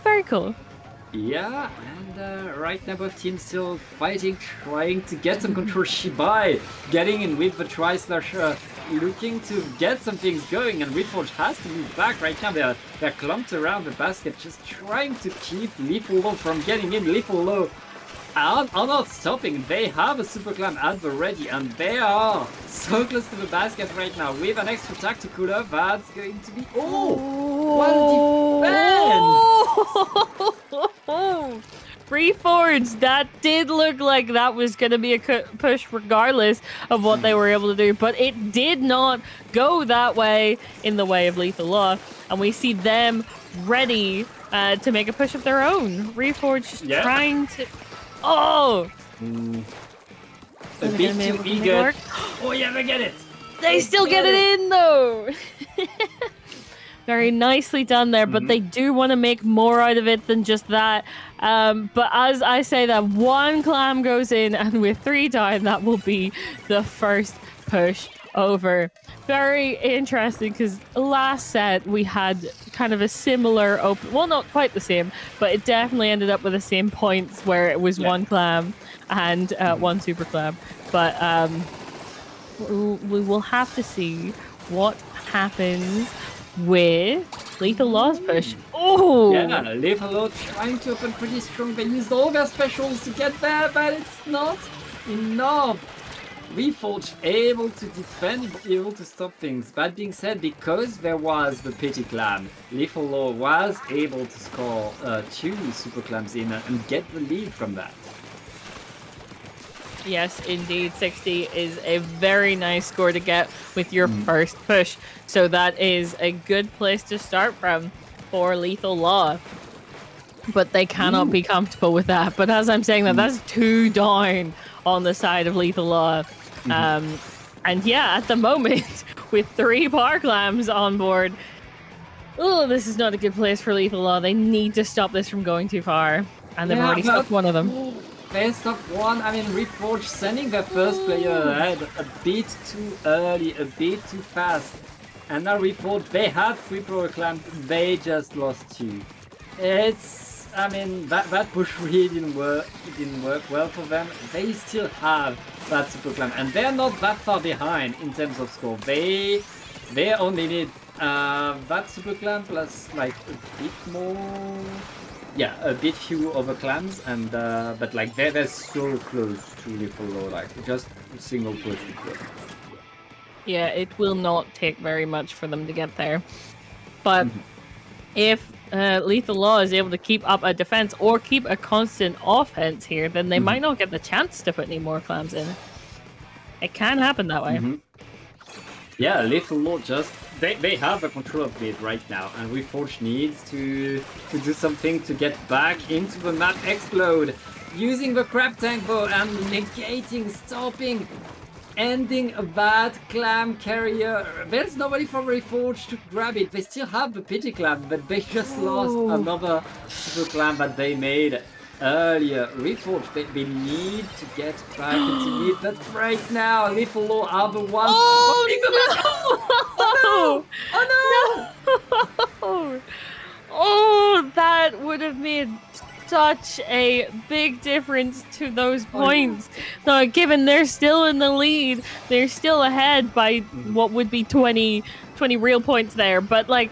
Very cool. Yeah, and right now both teams still fighting, trying to get some control. Shibai getting in with the tri-slash looking to get some things going, and Reforge has to move back right now. They're clumped around the basket, just trying to keep Lethal Low from getting in. Lethal Low are not stopping. They have a Super Clam at the ready, and they are so close to the basket right now with an extra tactical that's going to be... Oh! Reforged, that did look like that was going to be a push regardless of what they were able to do, but it did not go that way in the way of Lethal Law, and we see them ready to make a push of their own. Reforged just trying to... Oh! A bit too eager. Oh yeah, they get it! They still get it in though! Very nicely done there, but they do want to make more out of it than just that. But as I say that, one clam goes in, and with 3 down, that will be the first push over. Very interesting, because last set we had kind of a similar open, well, not quite the same, but it definitely ended up with the same points where it was 1 clam and 1 super clam. But we will have to see what happens with Lethal Law's push. Oh! Yeah, Lethal Law trying to open pretty strong. They used all their specials to get there, but it's not enough. Reforge able to defend, able to stop things. That being said, because there was the Pity Clam, Lethal Law was able to score 2 Super Clams in and get the lead from that. Yes, indeed. 60 is a very nice score to get with your first push. So that is a good place to start from for Lethal Law. But they cannot be comfortable with that. But as I'm saying that, that's 2 down on the side of Lethal Law. And yeah, at the moment, with 3 Power Clams on board, oh, this is not a good place for Lethal Law. They need to stop this from going too far. And they've already stopped one of them. They stopped one. I mean, Reforge sending their first player ahead a bit too early, a bit too fast. And now Reforge, they had 3 Power Clams, they just lost 2. It's, I mean, that push really didn't work well for them. They still have that Super Clam, and they're not that far behind in terms of score. They only need that Super Clam plus like a bit more... Yeah, a bit few other clams, and but like they're so close to Lethal Law, like just a single push. Yeah, it will not take very much for them to get there. But if Lethal Law is able to keep up a defense or keep a constant offense here, then they might not get the chance to put any more clams in. It can happen that way. Yeah, Lethal Law just... They have a control of it right now, and Reforge needs to do something to get back into the map explode. Using the crab tank bow and negating, stopping, ending a bad clam carrier. There's nobody from Reforge to grab it. They still have the Pity Clam, but they just lost another Super Clam that they made earlier. Reforge, they need to get back into lead, but right now, Lethal Law are the ones. Oh no! Oh, that would have made such a big difference to those points. So given they're still in the lead, they're still ahead by what would be 20 real points there, but like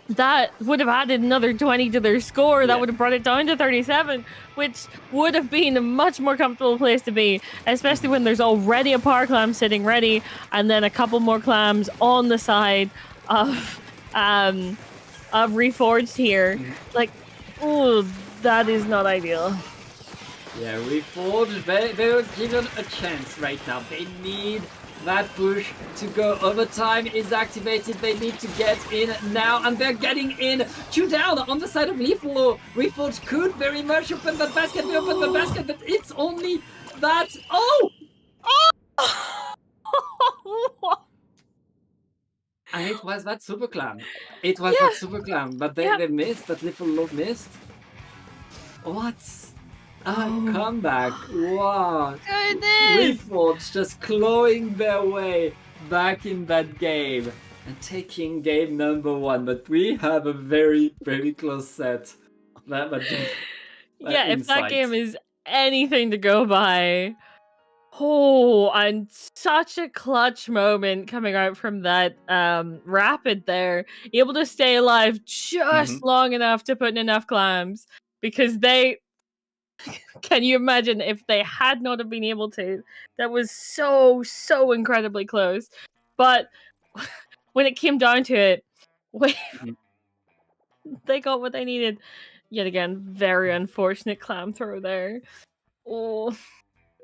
that would have added another 20 to their score. That would have brought it down to 37, which would have been a much more comfortable place to be, especially when there's already a Power Clam sitting ready, and then a couple more clams on the side of Reforged here. Like, oh, that is not ideal. Yeah, Reforged, they were given a chance right now. They need that push to go. Overtime is activated. They need to get in now, and they're getting in. 2 down on the side of Lethal Law. Reforged could very much open the basket. They open the basket, but it's only that. And it was that Super Clam. It was that Super Clam, but they missed. That Lethal Law missed. What? Comeback. Wow. Reforged just clawing their way back in that game and taking game number 1. But we have a very, very close set. If that game is anything to go by, Oh, and such a clutch moment coming out from that rapid there. Able to stay alive just long enough to put in enough clams because they can you imagine if they had not have been able to? That was so incredibly close. But when it came down to it, they got what they needed. Yet again, very unfortunate clam throw there. Oh.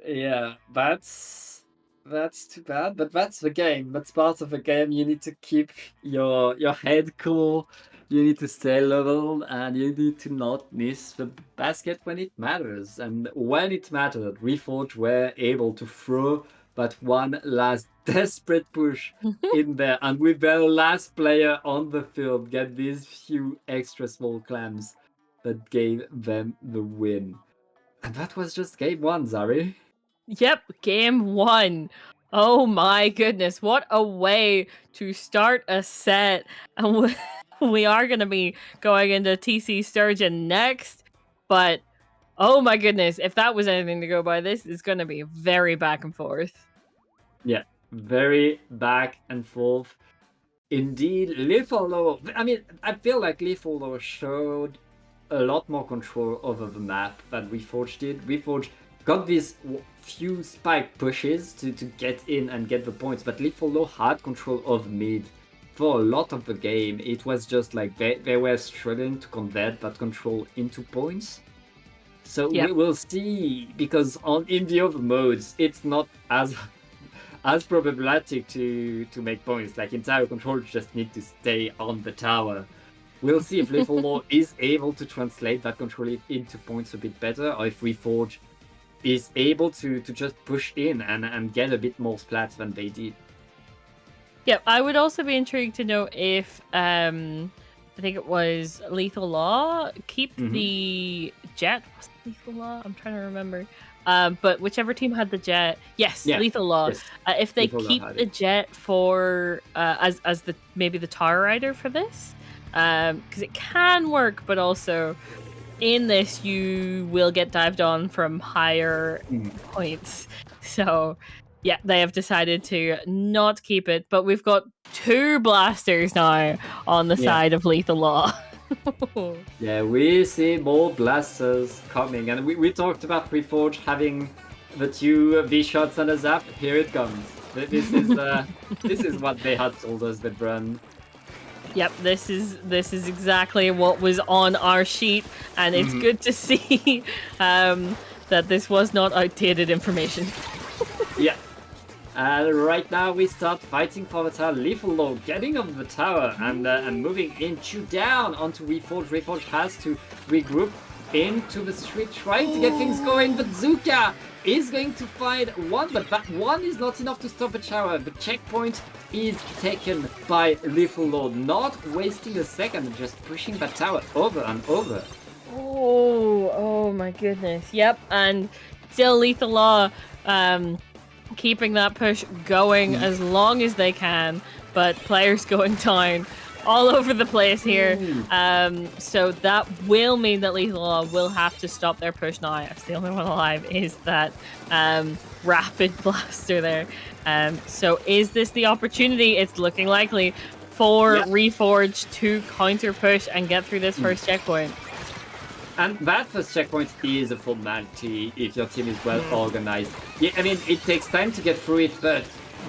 Yeah, that's too bad, but that's the game. That's part of the game. You need to keep your head cool. You need to stay level, and you need to not miss the basket when it matters. And when it mattered, Reforge were able to throw that one last desperate push in there, and with their last player on the field, get these few extra small clams that gave them the win. And that was just game one, Zari. Yep, game one. Oh my goodness, what a way to start a set. And we are going to be going into TC Sturgeon next. But oh my goodness, if that was anything to go by, this is going to be very back and forth. Yeah, very back and forth. Indeed, Lethal, I mean, I feel like Lethal showed a lot more control over the map than Reforged did. Reforged got these few spike pushes to get in and get the points, but Lethal had control of mid for a lot of the game. It was just like they were struggling to convert that control into points. So we will see, because in the other modes, it's not as problematic to make points. Like in tower control, you just need to stay on the tower. We'll see if Lethal is able to translate that control into points a bit better, or if Reforge is able to just push in and get a bit more splats than they did. Yep, I would also be intrigued to know if I think it was Lethal Law keep the jet. Was it Lethal Law? I'm trying to remember. But whichever team had the jet, Lethal Law. Yes. If they Lethal keep the jet for as the maybe the Tower Rider for this, because it can work, but also in this you will get dived on from higher points. So yeah, they have decided to not keep it, but we've got 2 blasters now on the side of Lethal Law. Yeah, we see more blasters coming, and we talked about Reforge having the 2 V-shots and a zap. Here it comes. This is this is what they had told us they'd run. Yep, this is exactly what was on our sheet, and it's good to see that this was not outdated information. Yeah. Right now we start fighting for the tower. Lethal getting on the tower and moving into down onto Reforge. Reforge has to regroup into the street, trying to get things going, but Zuka is going to find one, but that one is not enough to stop the tower. The checkpoint is taken by Lethal, not wasting a second, just pushing that tower over and over. Oh my goodness. Yep, and still Lethal Law keeping that push going as long as they can, but players going down all over the place here. So that will mean that Lethal Law will have to stop their push now. That's the only one alive is that rapid blaster there. So is this the opportunity? It's looking likely for Reforge to counter push and get through this first checkpoint. And that first checkpoint is a formality if your team is well organized. Yeah, I mean, it takes time to get through it, but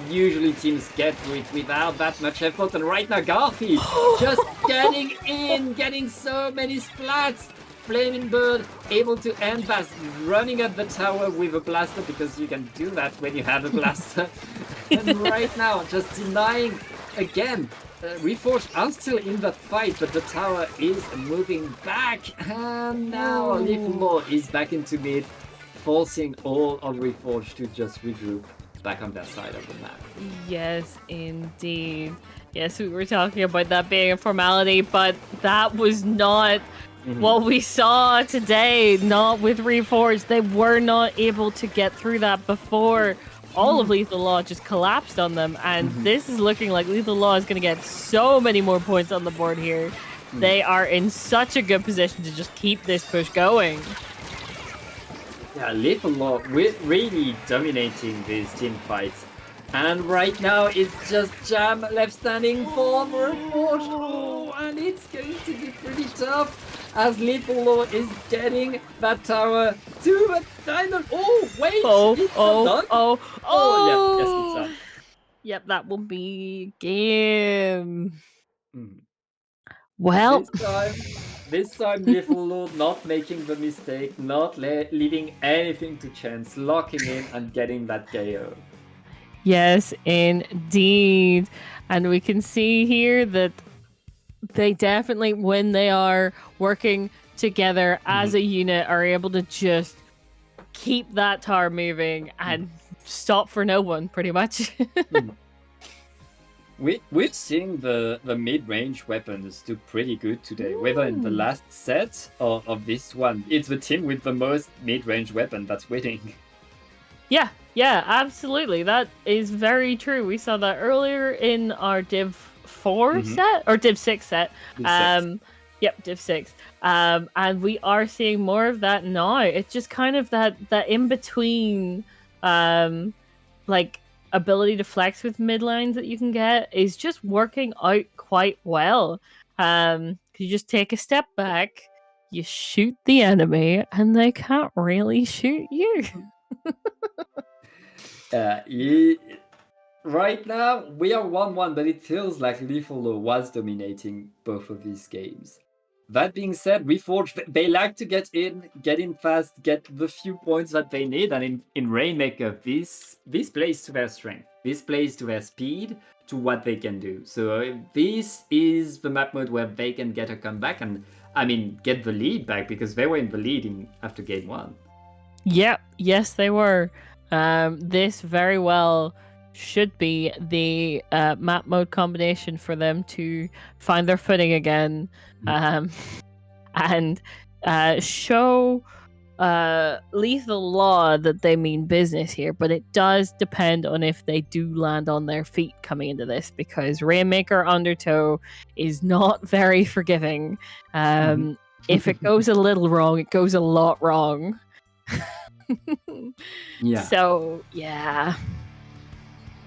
usually teams get through it without that much effort. And right now, Garfi just getting in, getting so many splats. Flaming Bird able to end pass, running at the tower with a blaster, because you can do that when you have a blaster. And right now, just denying again. Reforged are still in that fight, but the tower is moving back, and now Lethal is back into mid, forcing all of Reforged to just regroup back on their side of the map. Yes, indeed. Yes, we were talking about that being a formality, but that was not what we saw today, not with Reforged. They were not able to get through that before. All of Lethal Law just collapsed on them, and this is looking like Lethal Law is going to get so many more points on the board here. They are in such a good position to just keep this push going. Yeah, Little Law, we're really dominating these team fights. And right now it's just Jam left standing for Reforge. Oh, and it's going to be pretty tough as Little Law is getting that tower to the diamond. Oh, wait, it's not done. Yes, it's done. Yep, that will be game. Mm. Well, this time Little Law not making the mistake, not leaving anything to chance, locking in and getting that KO. yes, indeed. And we can see here that they definitely, when they are working together as a unit, are able to just keep that tower moving and stop for no one, pretty much. We've seen the mid-range weapons do pretty good today, whether in the last set or of this one. It's the team with the most mid-range weapon that's winning. Yeah, absolutely. That is very true. We saw that earlier in our Div 4 set, or Div 6 set. Yep, Div 6. And we are seeing more of that now. It's just kind of that in-between, like, ability to flex with mid lanes that you can get is just working out quite well. You just take a step back, you shoot the enemy, and they can't really shoot you. Right now we are 1-1, but it feels like Lethal was dominating both of these games. That being said, Reforge, they like to get in fast, get the few points that they need, and in Rainmaker, this plays to their strength. This plays to their speed, to what they can do. So this is the map mode where they can get a comeback and, I mean, get the lead back, because they were in the lead after game 1. Yep, yes they were. This very well should be the map mode combination for them to find their footing again, and show Lethal Law that they mean business here. But it does depend on if they do land on their feet coming into this, because Rainmaker Undertow is not very forgiving. If it goes a little wrong, it goes a lot wrong. Yeah. So, yeah.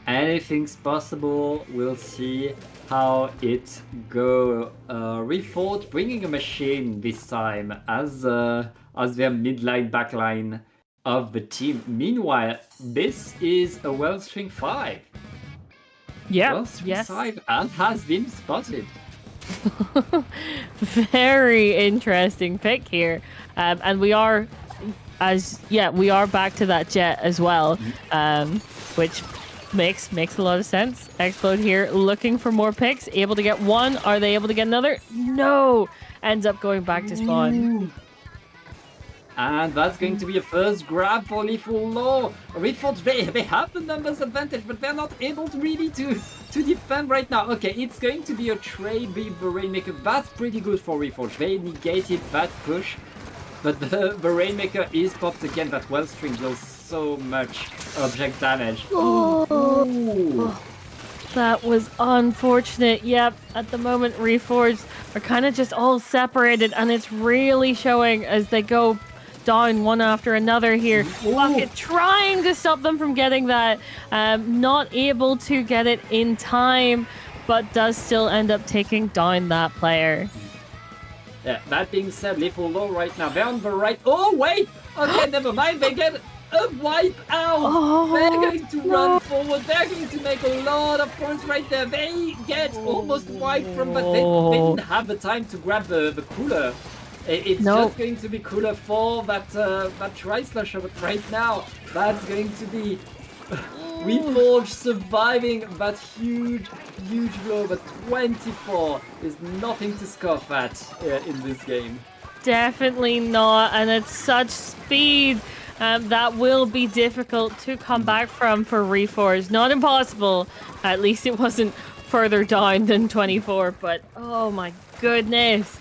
Anything's possible. We'll see how it go. Reforge bringing a machine this time as their midline backline of the team. Meanwhile, this is a Wellstring 5. Yeah. Wellstring 5 and has been spotted. Very interesting pick here. And we are back to that jet as well, which makes a lot of sense. Explode here looking for more picks, able to get one. Are they able to get another? No, ends up going back to spawn. And that's going to be a first grab for Lethal Law. Reforge, they have the numbers advantage, but they're not able to really to defend right now. Okay, it's going to be a trade with the Rainmaker. That's pretty good for Reforge. They negated that push. But the Rainmaker is popped again. That Wellstring deals so much object damage. Oh, that was unfortunate. Yep, at the moment Reforged are kind of just all separated, and it's really showing as they go down one after another here. Bucket trying to stop them from getting that. Not able to get it in time, but does still end up taking down that player. Yeah, that being said, Lethal Law right now, they're on the right. Oh, wait! Okay, never mind. They get a wipe out. They're going to run forward. They're going to make a lot of points right there. They get almost wiped from, but they didn't have the time to grab the cooler. It's just going to be cooler for that Tri-Slasher, but right now, that's going to be Reforge surviving that huge blow, but 24 is nothing to scoff at in this game. Definitely not, and at such speed, that will be difficult to come back from for Reforge. Not impossible, at least it wasn't further down than 24, but oh my goodness.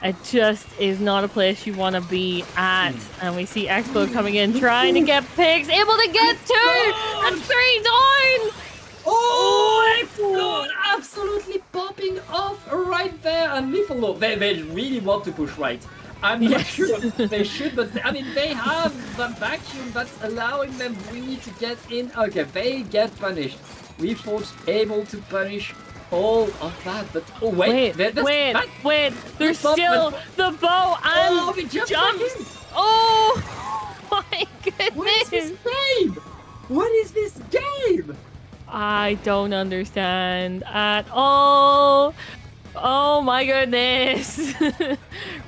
It just is not a place you want to be at. And we see Explode coming in, trying to get picks, able to get 2 and 3 down. Oh, Explode absolutely popping off right there. And Lethal Law, they really want to push right. I'm not sure they should, but I mean, they have the vacuum that's allowing them really to get in. Okay, they get punished. Reforged able to punish all of that, but oh wait, wait, there's still the bow and we jumps. Oh my goodness! What is this game? What is this game? I don't understand at all. Oh my goodness.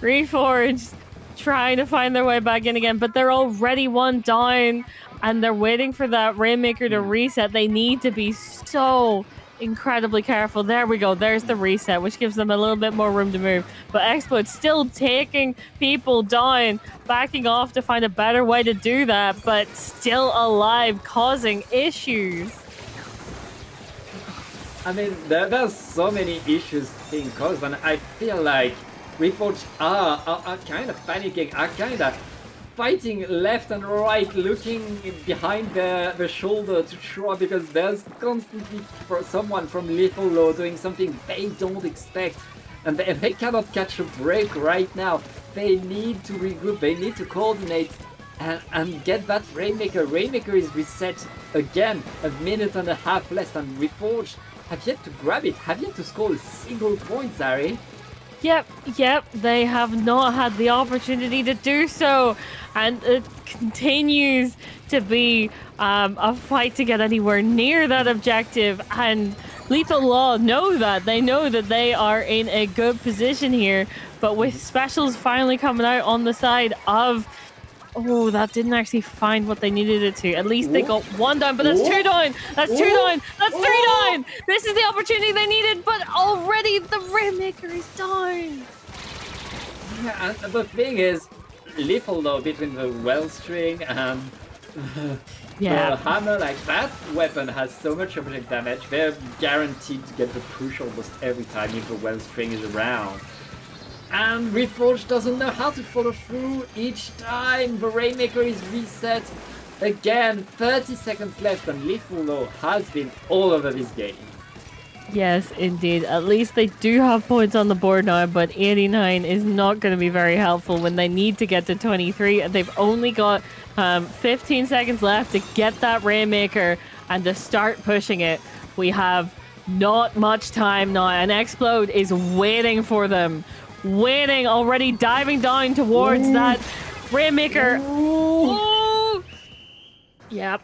Reforged trying to find their way back in again, but they're already one down and they're waiting for that Rainmaker to reset. They need to be so incredibly careful. There we go. There's the reset, which gives them a little bit more room to move. But Exploit's still taking people down, backing off to find a better way to do that, but still alive, causing issues. I mean, there's so many issues being caused, and I feel like Reforged are kind of panicking, are kind of fighting left and right, looking behind the shoulder to try, because there's constantly someone from Lethal Law doing something they don't expect, and they cannot catch a break right now. They need to regroup, they need to coordinate and get that Rainmaker. Rainmaker is reset again, a minute and a half less, and Reforged have yet to grab it, have yet to score a single point, Zari. Yep, they have not had the opportunity to do so, and it continues to be a fight to get anywhere near that objective, and Lethal Law know that. They know that they are in a good position here, but with specials finally coming out on the side of... Oh, that didn't actually find what they needed it to. At least they got one down, but that's two down. That's two down. That's three down. This is the opportunity they needed, but already the Rainmaker is down. Yeah, and the thing is, Lethal though, between the wellstring and the hammer, like that weapon has so much object damage. They're guaranteed to get the push almost every time if the wellstring is around. And Reforged doesn't know how to follow through each time. The Rainmaker is reset again. 30 seconds left, and Lethal Law has been all over this game. Yes, indeed. At least they do have points on the board now, but 89 is not going to be very helpful when they need to get to 23. And they've only got 15 seconds left to get that Rainmaker and to start pushing it. We have not much time now, and Explode is waiting for them. Waiting, already diving down towards that Rainmaker. Ooh. Yep.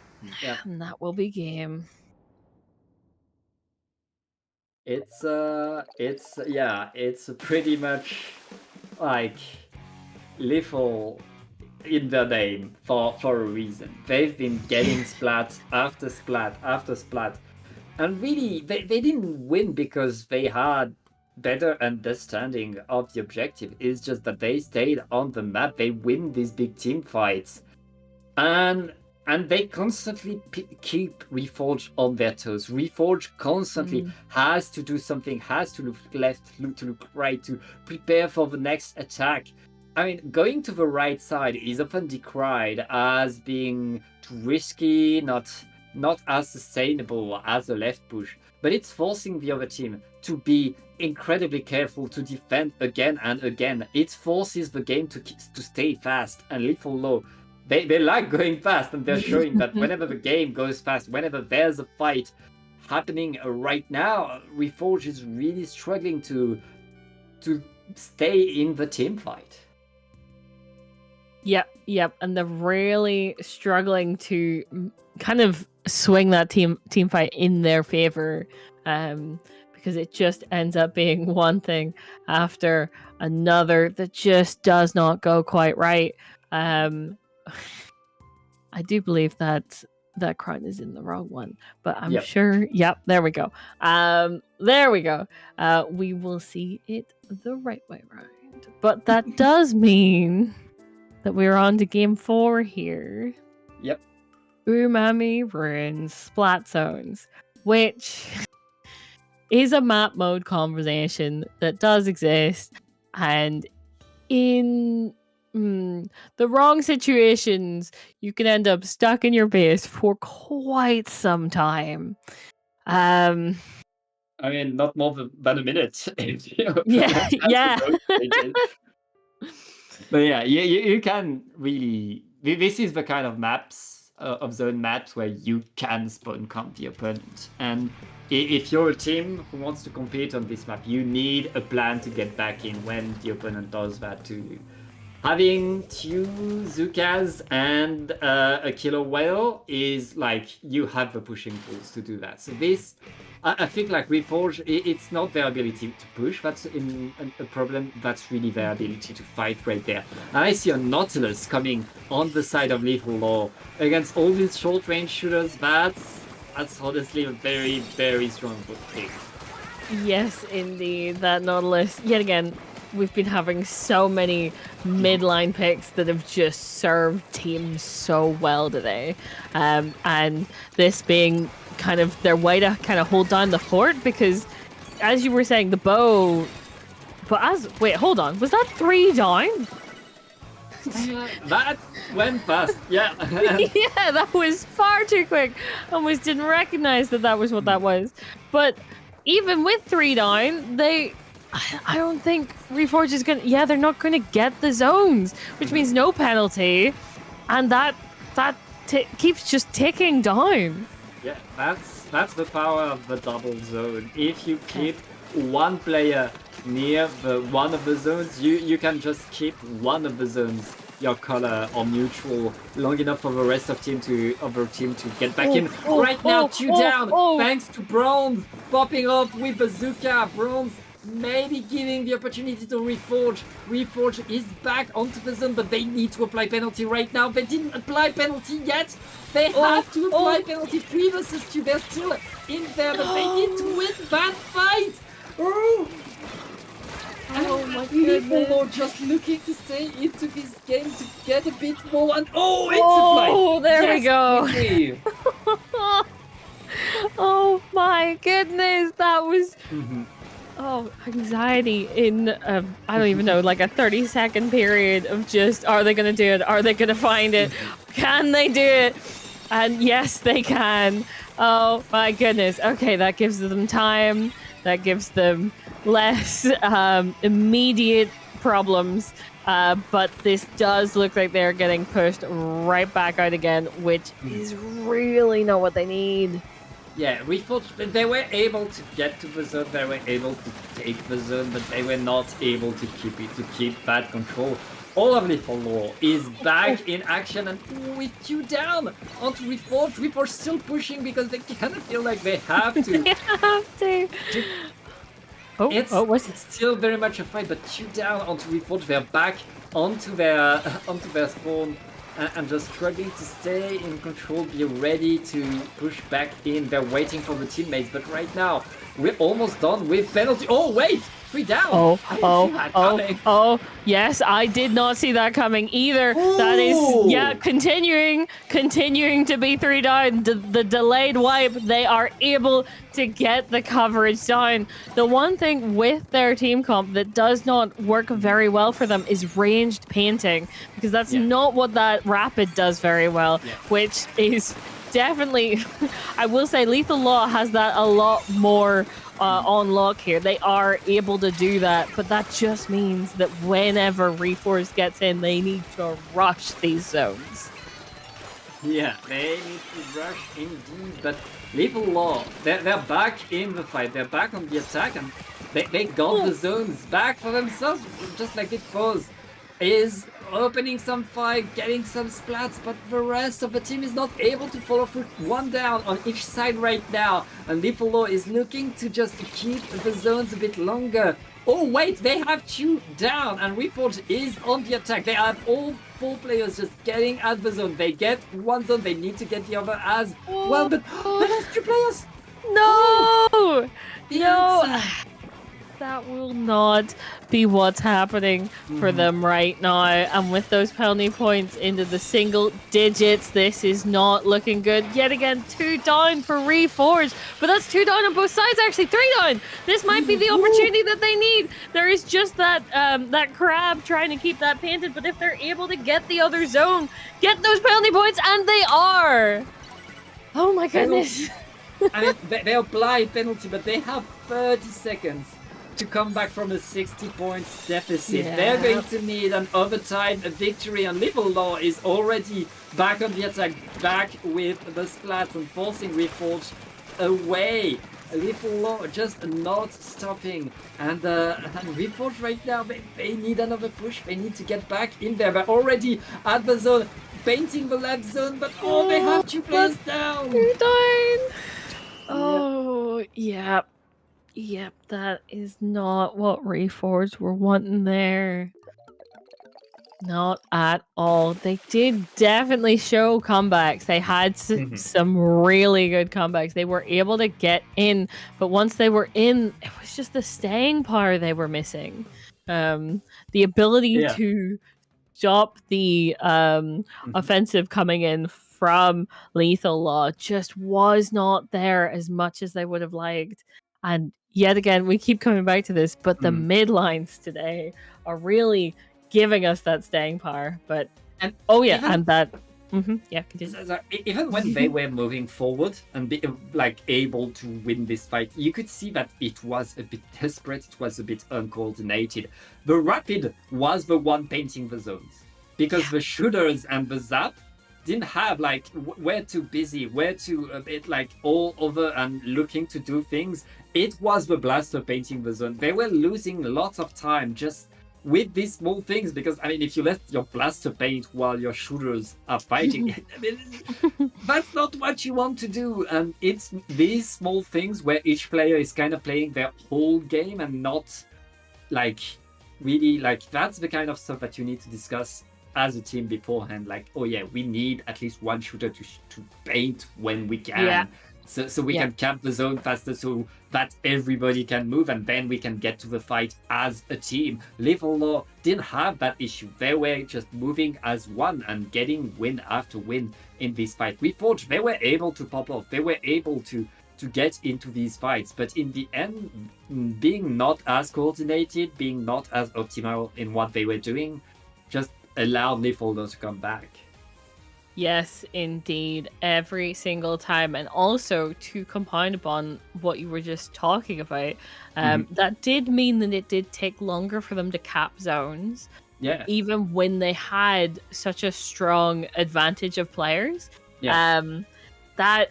And that will be game. It's pretty much like Lethal in their name for a reason. They've been getting splat after splat after splat, and really they didn't win because they had better understanding of the objective. Is just that they stayed on the map. They win these big team fights, and they constantly keep Reforged on their toes. Reforged constantly has to do something, has to look left, to look right, to prepare for the next attack. I mean, going to the right side is often decried as being too risky, not as sustainable as the left push, but it's forcing the other team to be incredibly careful, to defend again and again. It forces the game to stay fast, and Lethal Law, they like going fast, and they're showing that whenever the game goes fast, whenever there's a fight happening right now, Reforged is really struggling to stay in the team fight. Yep, and they're really struggling to kind of swing that team fight in their favor, because it just ends up being one thing after another that just does not go quite right. I do believe that crown is in the wrong one, but I'm sure. Yep, there we go. There we go. We will see it the right way around. But that does mean that we're on to game 4 here. Yep. Umami Ruins Splat Zones, which is a map mode conversation that does exist, and in the wrong situations, you can end up stuck in your base for quite some time. I mean, not more than a minute. Yeah. But yeah, you can really. This is the kind of maps of zone maps where you can spawn camp the opponent, and if you're a team who wants to compete on this map, you need a plan to get back in when the opponent does that to you. Having 2 Zukas and a killer whale is like you have the pushing tools to do that. So this, I think, like Reforge, it's not their ability to push that's a problem. That's really their ability to fight right there. And I see a Nautilus coming on the side of Lethal Law against all these short range shooters. That's honestly a very, very strong pick. Yes, indeed. That Nautilus, yet again, we've been having so many midline picks that have just served teams so well today. And this being kind of their way to kind of hold down the fort, because as you were saying, the bow. Wait, hold on. Was that 3 down? That went fast. Yeah. Yeah, that was far too quick. Almost didn't recognize that was what that was. But even with 3 down, I don't think Reforge is gonna. Yeah, they're not gonna get the zones, which means no penalty, and that keeps just ticking down. Yeah, that's the power of the double zone. If you keep one player near one of the zones, you can just keep one of the zones your color or neutral long enough for the rest of team to get back in. Right now, 2 down, thanks to Bronze popping off with Bazooka. Bronze maybe giving the opportunity to Reforge. Reforge is back onto the zone, but they need to apply penalty right now. They didn't apply penalty yet. They have to apply penalty 3 versus 2. They're still in there, but they need to win that fight. Oh my goodness. Lethal just looking to stay into this game to get a bit more. And it's applied. Oh, there we go. Oh my goodness, that was. Oh, anxiety in, I don't even know, like a 30-second period of just, are they going to do it? Are they going to find it? Can they do it? And yes, they can. Oh my goodness. Okay, that gives them time. That gives them less immediate problems. But this does look like they're getting pushed right back out again, which is really not what they need. Yeah, we thought they were able to get to the zone, they were able to take the zone, but they were not able to keep that control. All of Lethal Law is back in action, and with 2 down onto Reforge. Reforge still pushing because they kind of feel like they have to. They have to. It's still very much a fight, but 2 down onto Reforge. They're back onto their spawn. And just struggling to stay in control, be ready to push back in. They're waiting for the teammates, but right now, we're almost done with penalty. Oh, wait! 3 down! Yes, I did not see that coming either. That is, continuing to be 3 down. The delayed wipe, they are able to get the coverage down. The one thing with their team comp that does not work very well for them is ranged painting, because that's not what that rapid does very well, which is definitely, I will say Lethal Law has that a lot more on lock here. They are able to do that, but that just means that whenever Reforce gets in, they need to rush these zones. Yeah, they need to rush indeed, but Lethal Law, they're back in the fight, they're back on the attack, and they got the zones back for themselves, just like it was. Is opening some fight, getting some splats, but the rest of the team is not able to follow through. 1 down on each side right now, and Lethal Law is looking to just keep the zones a bit longer. Oh wait, they have 2 down, and Reforge is on the attack. They have all 4 players just getting at the zone. They get 1 zone, they need to get the other as well, but there's 2 players! No! No! That will not be what's happening for them right now. And with those penalty points into the single digits, this is not looking good. Yet again, 2 down for Reforge. But that's 2 down on both sides, actually. 3 down. This might be the opportunity that they need. There is just that that crab trying to keep that painted. But if they're able to get the other zone, get those penalty points, and they are. Oh my goodness. I mean, they apply penalty, but they have 30 seconds to come back from a 60 points deficit. Yeah. They're going to need an overtime victory, and Little Law is already back on the attack, back with the splats and forcing Reforged away. Little Law just not stopping, and Reforged right now, they need another push. They need to get back in there. They're already at the zone, painting the left zone, but they have 2 players down. You're dying. Oh, yeah. Yep, that is not what Reforged were wanting there. Not at all. They did definitely show comebacks. They had some really good comebacks. They were able to get in, but once they were in, it was just the staying power they were missing. The ability to stop the offensive coming in from Lethal Law just was not there as much as they would have liked. And yet again, we keep coming back to this, but the mid lines today are really giving us that staying power. But even when they were moving forward and able to win this fight, you could see that it was a bit desperate, it was a bit uncoordinated. The Rapid was the one painting the zones because the shooters and the Zap didn't have we're too busy, we're too a bit all over and looking to do things. It was the Blaster painting the zone. They were losing lots of time just with these small things, because if you let your Blaster paint while your shooters are fighting, that's not what you want to do. And it's these small things where each player is kind of playing their whole game and not really that's the kind of stuff that you need to discuss as a team beforehand. We need at least one shooter to paint when we can. So we can camp the zone faster so that everybody can move, and then we can get to the fight as a team. Little Law didn't have that issue. They were just moving as one and getting win after win in this fight. Reforged, they were able to pop off. They were able to get into these fights. But in the end, being not as coordinated, being not as optimal in what they were doing, just allowed Little Law to come back. Yes, indeed. Every single time. And also, to compound upon what you were just talking about, that did mean that it did take longer for them to cap zones. Yeah. Even when they had such a strong advantage of players. Yeah. That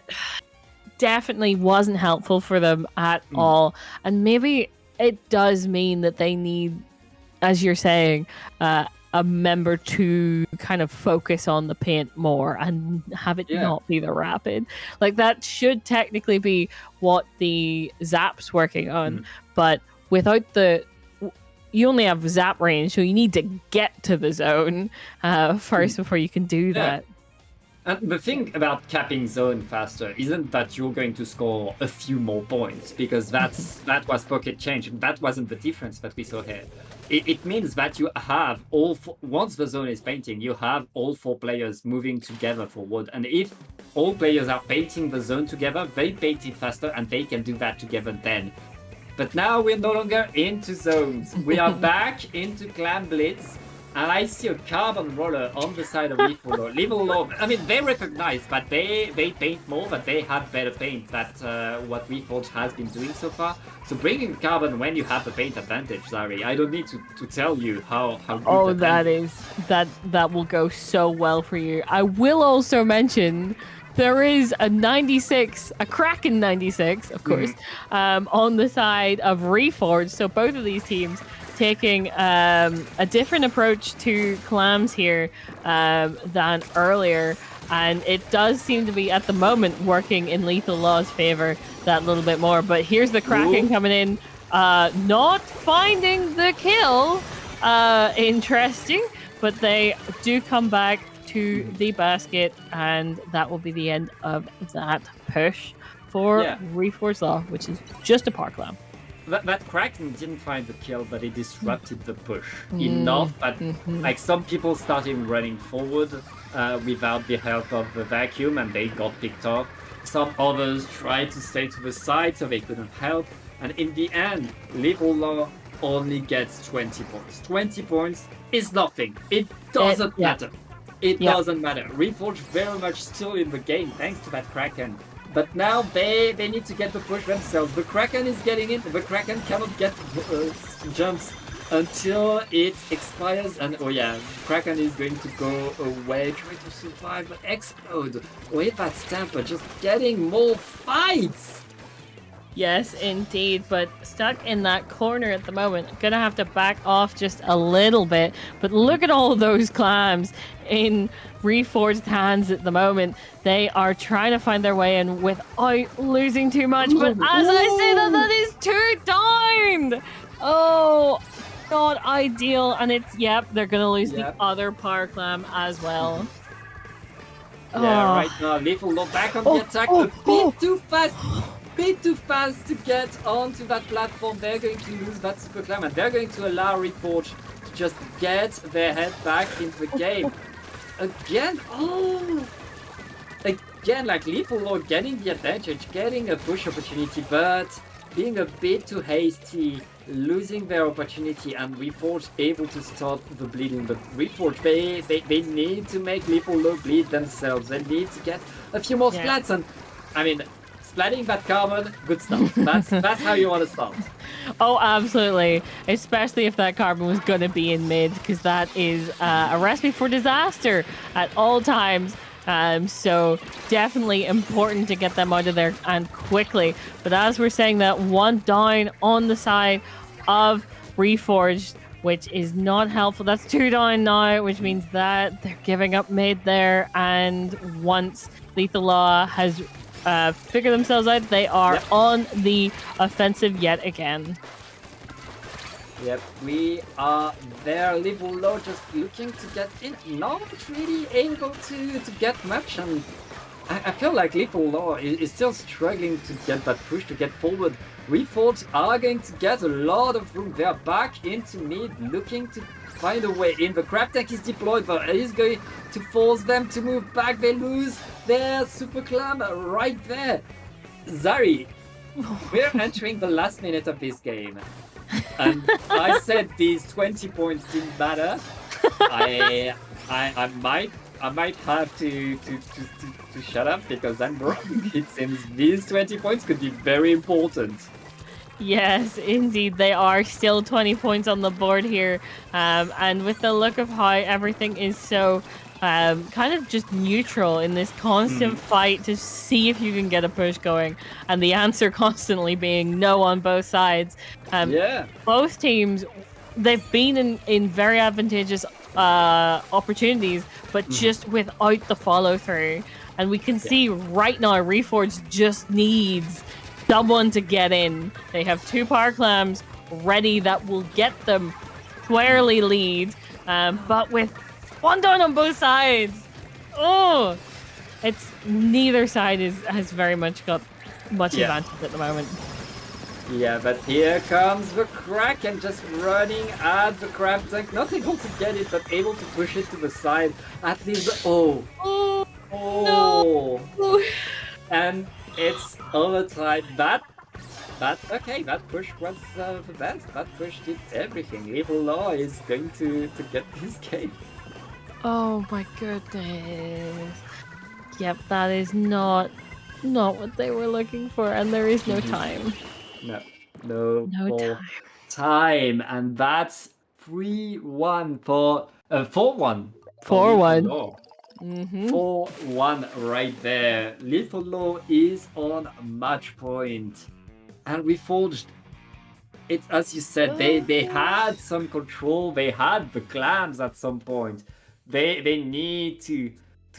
definitely wasn't helpful for them at all. And maybe it does mean that they need, as you're saying, a member to kind of focus on the paint more and have it not be the Rapid. That should technically be what the Zap's working on, but without you only have Zap range, so you need to get to the zone first before you can do that. And the thing about capping zone faster isn't that you're going to score a few more points, because that was pocket change, and that wasn't the difference that we saw here. It means that you have once the zone is painting, you have all 4 players moving together forward, and if all players are painting the zone together, they paint it faster and they can do that together then. But now we're no longer into zones. We are back into Clan Blitz. And I see a carbon roller on the side of Little Law. They recognize that they paint more, but they have better paint than what Reforged has been doing so far. So bringing carbon when you have the paint advantage, Zari, I don't need to tell you how good that will go so well for you. I will also mention there is a 96, a Kraken 96, of course, on the side of Reforged. So both of these teams taking a different approach to clams here than earlier, and it does seem to be at the moment working in Lethal Law's favor that little bit more. But here's the Kraken coming in, not finding the kill. Interesting, but they do come back to the basket, and that will be the end of that push for Reforged Law, which is just a park lamp. That Kraken didn't find the kill, but it disrupted the push enough that some people started running forward without the help of the vacuum, and they got picked off. Some others tried to stay to the side so they couldn't help, and in the end, Little Law only gets 20 points. 20 points is nothing. It doesn't matter. It doesn't matter. Reforged very much still in the game thanks to that Kraken. But now they need to get the push themselves. The Kraken is getting in. The Kraken cannot get jumps until it expires. And oh yeah, Kraken is going to go away, try to survive, but explode with that Stamper, just getting more fights. Yes, indeed, but stuck in that corner at the moment. Gonna have to back off just a little bit. But look at all those clams in Reforged hands at the moment. They are trying to find their way in without losing too much. But as I say that is 2 down! Oh, not ideal. And it's, yep, they're gonna lose the other power clam as well. Yeah, right now, Lethal Law back on the attack. A bit too fast. Bit too fast to get onto that platform. They're going to lose that super clam, and they're going to allow Reforge to just get their head back into the game. Again, again, like Lethal Law getting the advantage, getting a push opportunity, but being a bit too hasty, losing their opportunity, and Reforge able to stop the bleeding. But Reforge, they need to make Lethal Law bleed themselves. They need to get a few more splats, and I mean, splatting that carbon, good stuff. That's how you want to start. Oh, absolutely. Especially if that carbon was going to be in mid, because that is a recipe for disaster at all times. So definitely important to get them out of there and quickly. But as we're saying, that 1 down on the side of Reforged, which is not helpful. That's 2 down now, which means that they're giving up mid there. And once Lethal Law has figure themselves out, they are on the offensive yet again. Yep, we are there. Lethal Law just looking to get in, not really able to get much, and I feel like Lethal Law is still struggling to get that push to get forward. Reforge are going to get a lot of room. They are back into mid, looking to find a way in. The crab tank is deployed, but it is going to force them to move back. They lose their super clam right there. Zari, we're entering the last minute of this game. And I said these 20 points didn't matter. I might have to shut up because I'm wrong. It seems these 20 points could be very important. Yes, indeed. They are still 20 points on the board here. And with the look of how everything is so kind of just neutral in this constant fight to see if you can get a push going, and the answer constantly being no on both sides. Both teams, they've been in very advantageous opportunities, but just without the follow through. And we can see right now Reforge just needs someone to get in. They have 2 power clams ready that will get them squarely lead, but with 1 down on both sides. Oh, it's neither side has very much got much advantage at the moment. Yeah, but here comes the Kraken just running at the crab tank, not able to get it, but able to push it to the side. At least, no. And it's overtime. That push was the best. That push did everything. Lethal Law is going to get this game. Oh my goodness. Yep, that is not what they were looking for, and there is no time. No time. And that's 3-1 for 4-1. 4-1. 4-1 right there. Lethal Law is on match point. And Reforged, it's as you said, they had some control, they had the clams at some point. They need to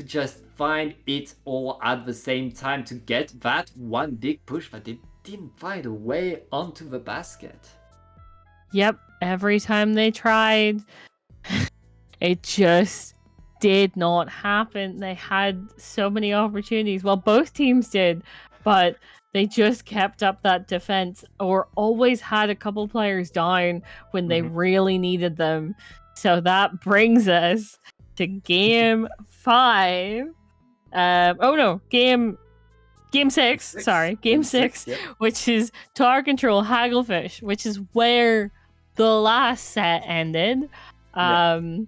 just find it all at the same time to get that one big push, but they didn't find a way onto the basket. Yep, every time they tried, it just did not happen. They had so many opportunities. Well, both teams did, but they just kept up that defense, or always had a couple players down when they really needed them. So that brings us to game 5. Game 6. Sorry, game 6, which is Tower Control Hagglefish, which is where the last set ended. The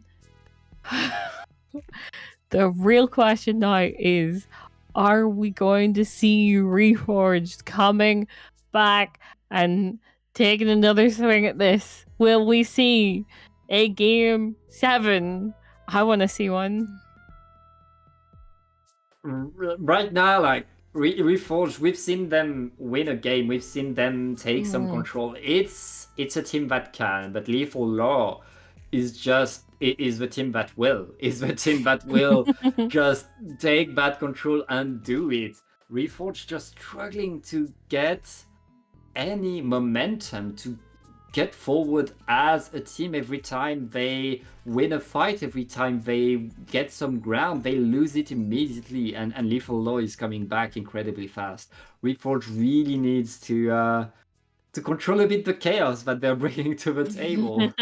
real question now is, are we going to see Reforged coming back and taking another swing at this? Will we see a game 7? I want to see one. Right now, like Reforged, we've seen them win a game. We've seen them take some control. It's a team that can, but Lethal Law is the team that will. Is the team that will just take that control and do it. Reforged just struggling to get any momentum to get forward as a team. Every time they win a fight, every time they get some ground, they lose it immediately, and Lethal Law is coming back incredibly fast. Reforge really needs to control a bit the chaos that they're bringing to the table.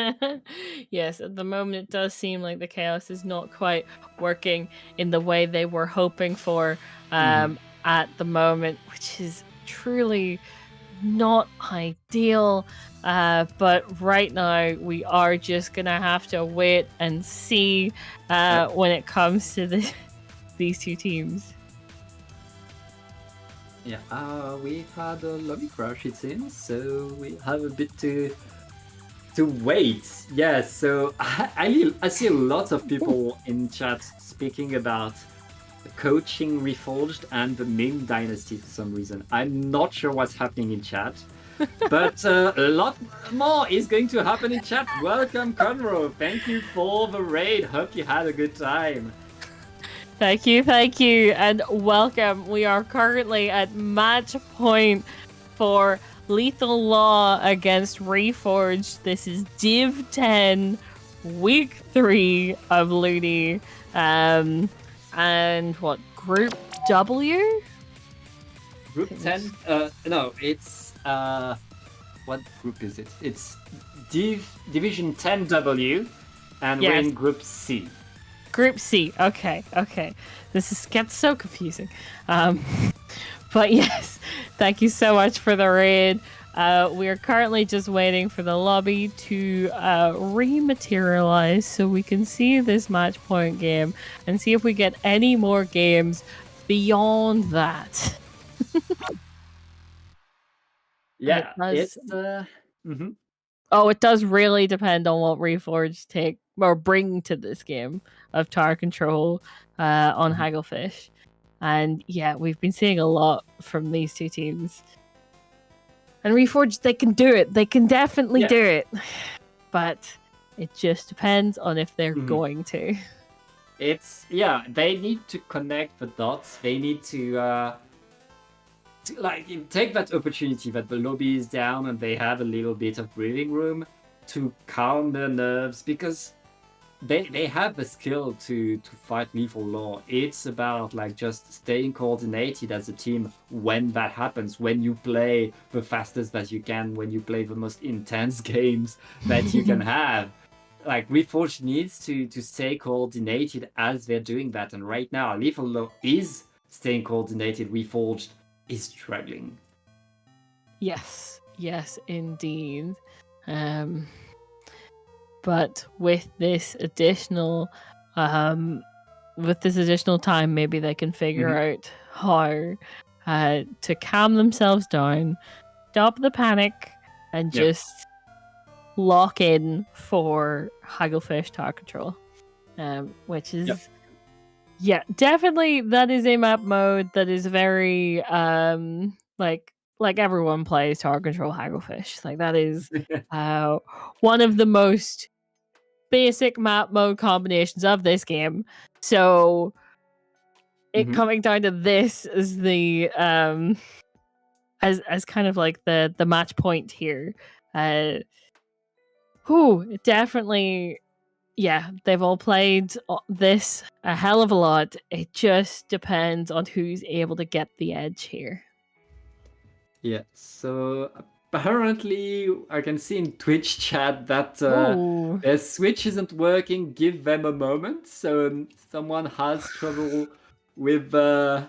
Yes, at the moment it does seem like the chaos is not quite working in the way they were hoping for at the moment, which is truly not ideal. But right now we are just gonna have to wait and see when it comes to these two teams. Yeah, we've had a lobby crash, it seems, so we have a bit to wait. Yeah, so I see a lot of people in chat speaking about coaching Reforged and the Ming Dynasty for some reason. I'm not sure what's happening in chat, but a lot more is going to happen in chat. Welcome, Conroe. Thank you for the raid. Hope you had a good time. Thank you, and welcome. We are currently at match point for Lethal Law against Reforged. This is Div 10, Week 3 of LUTI. And what, Group W? Group 10? No, it's... what group is it? It's Division 10W, and we're in Group C. Group C. Okay. This gets so confusing. But yes, thank you so much for the raid. We are currently just waiting for the lobby to rematerialize so we can see this match point game and see if we get any more games beyond that. Yeah, Oh, it does really depend on what Reforged take or bring to this game of tower control on Hagglefish. And yeah, we've been seeing a lot from these two teams. And Reforged, they can do it. They can definitely do it. But it just depends on if they're going to. They need to connect the dots. They need to take that opportunity that the lobby is down and they have a little bit of breathing room to calm their nerves, because they have the skill to fight Lethal Law. It's about just staying coordinated as a team when that happens, when you play the fastest that you can, when you play the most intense games that you can have. Reforged needs to stay coordinated as they're doing that, and right now Lethal Law is staying coordinated. Reforged is struggling. Yes, indeed. But with this additional time, maybe they can figure out how to calm themselves down, stop the panic, and just lock in for Hagglefish tower control. Which is definitely, that is a map mode that is very like everyone plays tower control Hagglefish. That is one of the most basic map mode combinations of this game. So it coming down to this is the as kind of like the match point here. Definitely. Yeah, they've all played this a hell of a lot. It just depends on who's able to get the edge here. Yeah, so apparently I can see in Twitch chat that their Switch isn't working. Give them a moment. So someone has trouble with a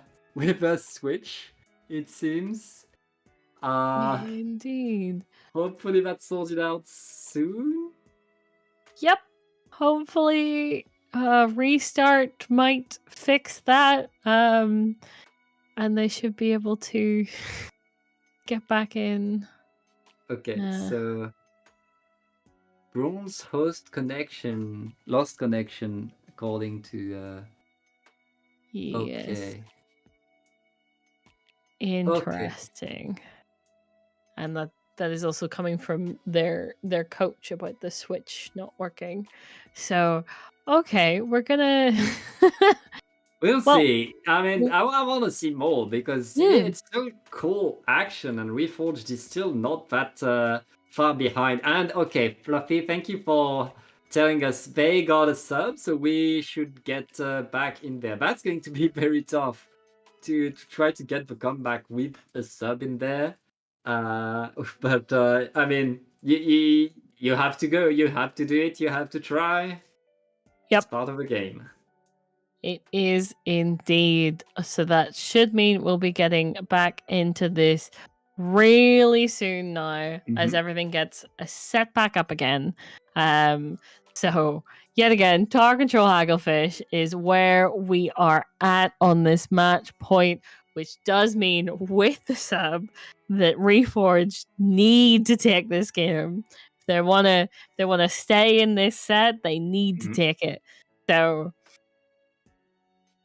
Switch, it seems. Indeed. Hopefully that's sorted out soon. Yep. Hopefully restart might fix that. and they should be able to get back in. Okay, so bronze host connection, lost connection, according to. Yes. Okay. Interesting. Okay. And that is also coming from their coach about the Switch not working. So, okay, we're gonna. We'll see. I mean, I want to see more because it's still cool action, and Reforged is still not that far behind. And okay, Fluffy, thank you for telling us they got a sub, so we should get back in there. That's going to be very tough to try to get the comeback with a sub in there. But I mean, you have to go. You have to do it. You have to try. Yep. It's part of the game. It is indeed. So that should mean we'll be getting back into this really soon now, as everything gets set back up again. So yet again, Tower Control Hagglefish is where we are at on this match point, which does mean with the sub that Reforged need to take this game. If they wanna stay in this set, they need to take it. So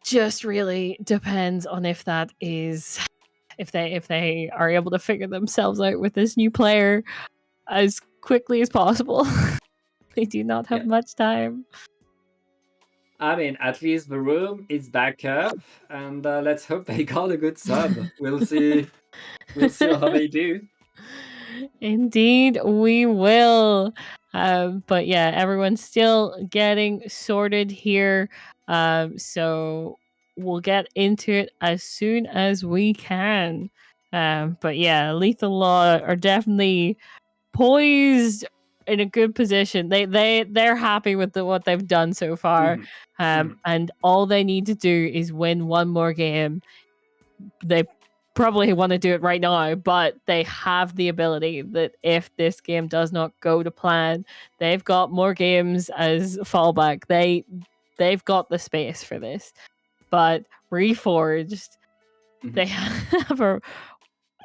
just really depends on if that is if they are able to figure themselves out with this new player as quickly as possible. They do not have much time. I mean, at least the room is back up, and let's hope they got a good sub. We'll see. We'll see how they do. Indeed, we will. But yeah, everyone's still getting sorted here. So we'll get into it as soon as we can. But yeah, Lethal Law are definitely poised in a good position. They're happy with what they've done so far. And all they need to do is win one more game. They probably want to do it right now, but they have the ability that if this game does not go to plan, they've got more games as fallback. They've got the space for this. But Reforged, they have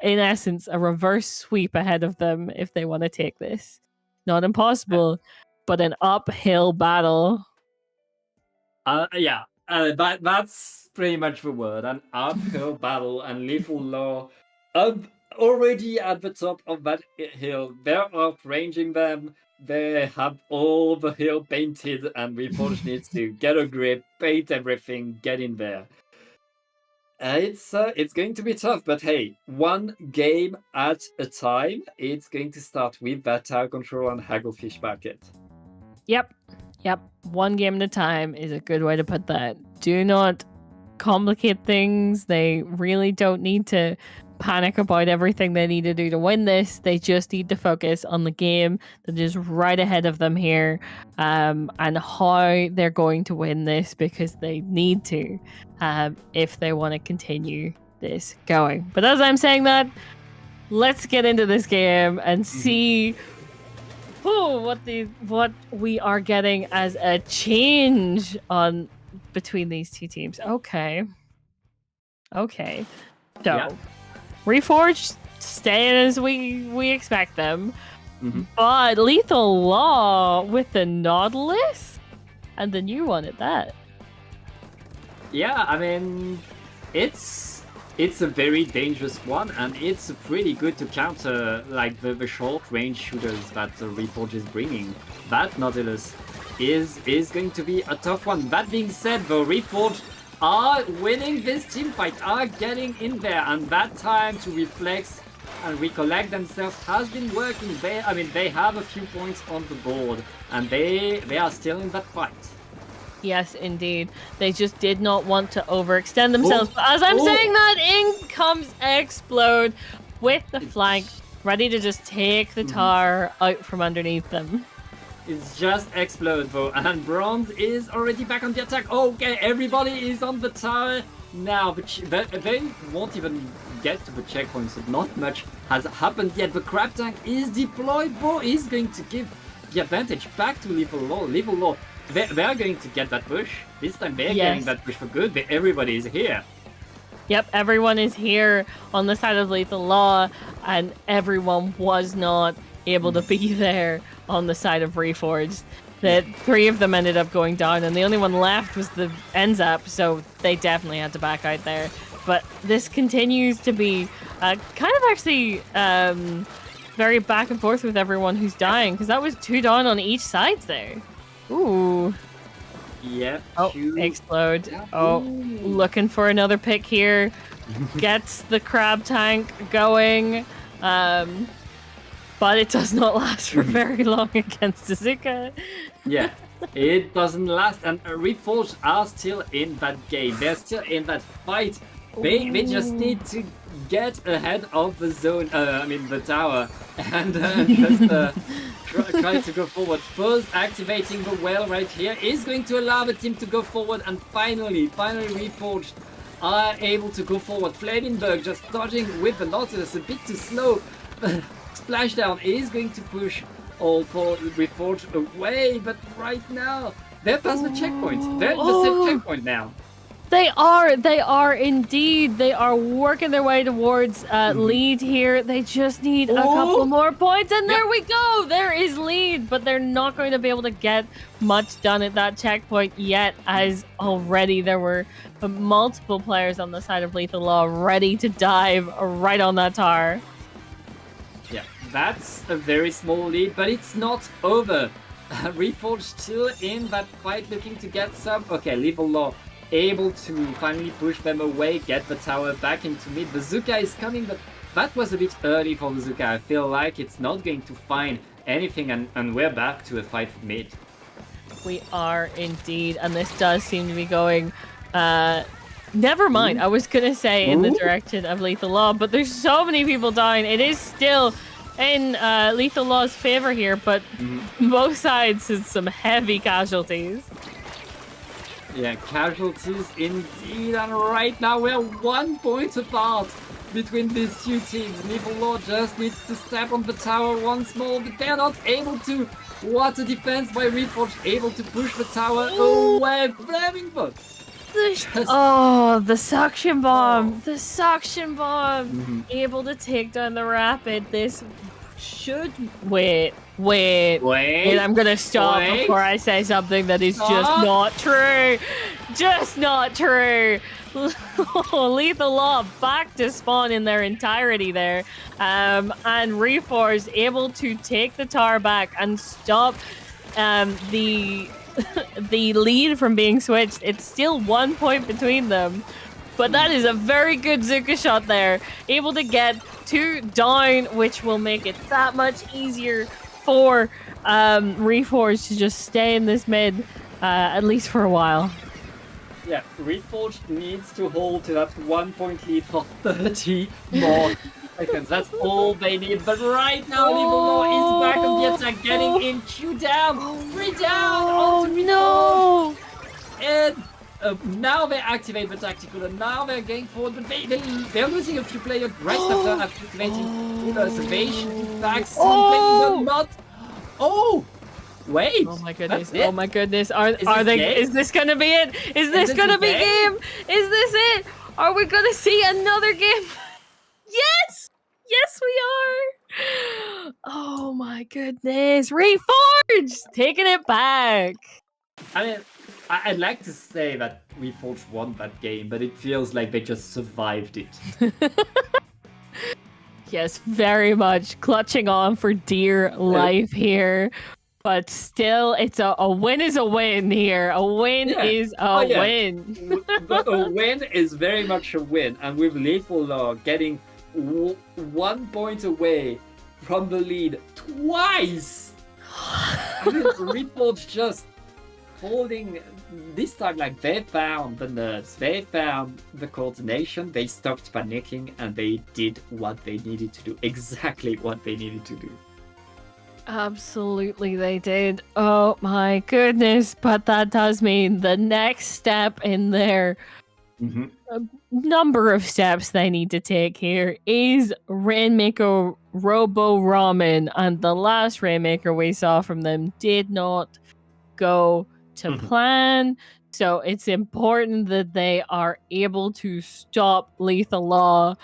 in essence a reverse sweep ahead of them if they want to take this. Not impossible, but an uphill battle. Yeah, that's pretty much the word. An uphill battle, and Lethal Law already at the top of that hill. They're outranging them. They have all the hill painted, and Reforged needs to get a grip, paint everything, get in there. It's going to be tough, but hey, one game at a time. It's going to start with that Tower Control and Hagglefish bucket. Yep. One game at a time is a good way to put that. Do not complicate things. They really don't need to panic about everything they need to do to win this. They just need to focus on the game that is right ahead of them here, and how they're going to win this, because they need to, if they want to continue this going. But as I'm saying that, let's get into this game and see what we are getting as a change on between these two teams. Okay. So Reforged staying as we expect them, but Lethal Law with the Nautilus and the new one at that. Yeah, I mean, it's a very dangerous one, and it's pretty good to counter like the short range shooters that Reforged is bringing. That Nautilus is going to be a tough one. That being said, though, Reforged are winning this team fight, are getting in there, and that time to reflex and recollect themselves has been working. They have a few points on the board, and they are still in that fight. Yes, indeed. They just did not want to overextend themselves. But as I'm saying that, in comes Explode with the flank, ready to just take the tower out from underneath them. It's just Explode though, and Bronze is already back on the attack. Okay, everybody is on the tower now, but they won't even get to the checkpoint, so not much has happened yet. The crab tank is deployed though, is going to give the advantage back to Lethal Law. Lethal Law, they are going to get that push. This time they're getting that push for good, but everybody is here. Yep, everyone is here on the side of Lethal Law, and everyone was not able to be there on the side of Reforged. That 3 of them ended up going down, and the only one left was the NZAP, so they definitely had to back out there. But this continues to be kind of actually very back and forth with everyone who's dying, because that was 2 down on each side there. Ooh. Yeah. Oh, explode. Yeah. Oh, looking for another pick here. Gets the crab tank going. But it does not last for very long against Azuka. Yeah, it doesn't last. And Reforged are still in that game. They're still in that fight. They just need to get ahead of the zone, the tower, and just try to go forward. First activating the well right here is going to allow the team to go forward, and finally Reforged are able to go forward. Flaminberg just dodging with the Nautilus, a bit too slow. Splashdown is going to push all for Reforged away, but right now they're past the checkpoint. They're in the safe checkpoint now. They are indeed. They are working their way towards lead here. They just need a couple more points, and there we go. There is lead, but they're not going to be able to get much done at that checkpoint yet, as already there were multiple players on the side of Lethal Law ready to dive right on that tower. Yeah, that's a very small lead, but it's not over. Reforged still in that fight, looking to get some. Okay, Lethal Law able to finally push them away, get the tower back into mid. The Zuka is coming, but that was a bit early for the Zuka. I feel like it's not going to find anything, and we're back to a fight mid. We are indeed, and this does seem to be going never mind. I was gonna say in the direction of Lethal Law, but there's so many people dying. It is still in Lethal Law's favor here, but both sides had some heavy casualties. Yeah, casualties indeed, and right now we're 1 point apart between these two teams. Lethal Law just needs to step on the tower once more, but they're not able to. What a defense by Reforged, able to push the tower away. Flaminberg. The suction bomb! The suction bomb! Able to take down the rapid. This should... Wait. I'm gonna stop before I say something that is just not true. Just not true. Lethal Law back to spawn in their entirety there. And Reforged able to take the tower back and stop the lead from being switched. It's still 1 point between them. But that is a very good Zuka shot there. Able to get 2 down, which will make it that much easier for Reforged to just stay in this mid, at least for a while. Yeah, Reforged needs to hold to that 1 point lead for 30 more seconds. That's all they need. But right now, Lethal Law is back on the attack, getting in 2 down, 3 down. Oh no! And now they activate the tactical, and now they're going forward, but they're losing a few players right after activating observation back. Not. Oh! Wait! Oh my goodness! Oh my goodness! Are they? Is this gonna be it? Is this gonna be game? Is this it? Are we gonna see another game? Yes! Yes, we are! Oh my goodness! Reforged! Taking it back! I mean, I'd like to say that Reforged won that game, but it feels like they just survived it. Yes, very much clutching on for dear life here. But still, it's a win is a win here. A win is a win. But a win is very much a win. And with Lethal Law getting 1 point away from the lead twice. I mean, Reforged just holding this time, like they found the nerves, they found the coordination, they stopped panicking, and they did what they needed to do. Exactly what they needed to do. Absolutely they did. Oh my goodness. But that does mean the next step in their number of steps they need to take here is Rainmaker Robo Ramen. And the last Rainmaker we saw from them did not go to plan. So it's important that they are able to stop Lethal Law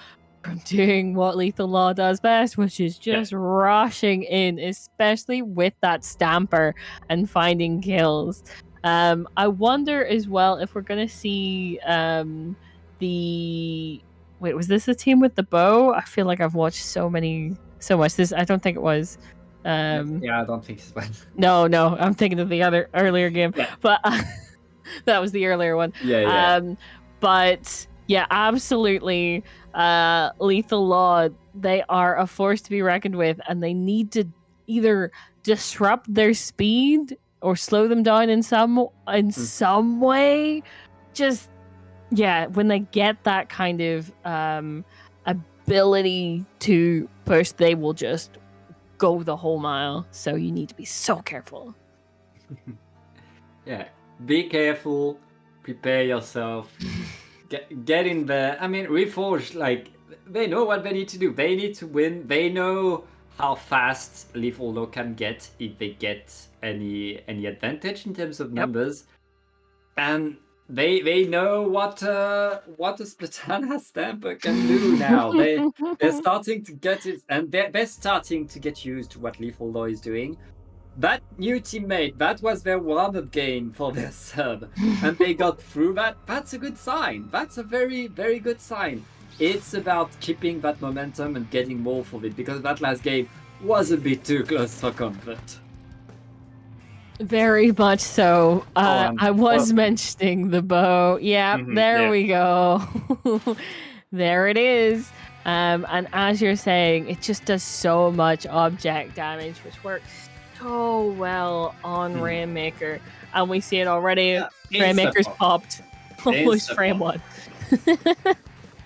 from doing what Lethal Law does best, which is just rushing in, especially with that Stamper and finding kills. I wonder as well if we're gonna see the wait, was this the team with the bow? I feel like I've watched so much. This I don't think it was. Yeah, I don't think so. No, I'm thinking of the other earlier game, but that was the earlier one. Yeah. But yeah, absolutely. Lethal Law, they are a force to be reckoned with, and they need to either disrupt their speed or slow them down in some way. Just when they get that kind of ability to push, they will just go the whole mile. So you need to be so careful. Yeah, be careful, prepare yourself, get in there. I mean, Reforged, like, they know what they need to do. They need to win. They know how fast Lethal Law can get if they get any advantage in terms of numbers, and they know what a Splatana Stamper can do now. They're starting to get it, and they're starting to get used to what Lethal Law is doing. That new teammate, that was their warm-up game for their sub, and they got through that. That's a good sign. That's a very, very good sign. It's about keeping that momentum and getting more of it, because that last game was a bit too close for comfort. Very much so. I was mentioning the bow. Yeah, there we go. There it is. And as you're saying, it just does so much object damage, which works so well on Rainmaker, and we see it already. Rainmaker's popped almost frame one.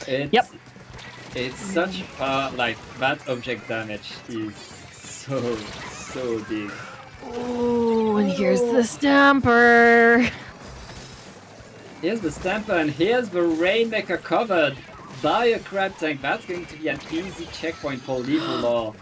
It's such like that object damage is so big. Oh, and here's the Stamper. Here's the Stamper, and here's the Rainmaker covered by a Crab Tank. That's going to be an easy checkpoint for Lethal Law.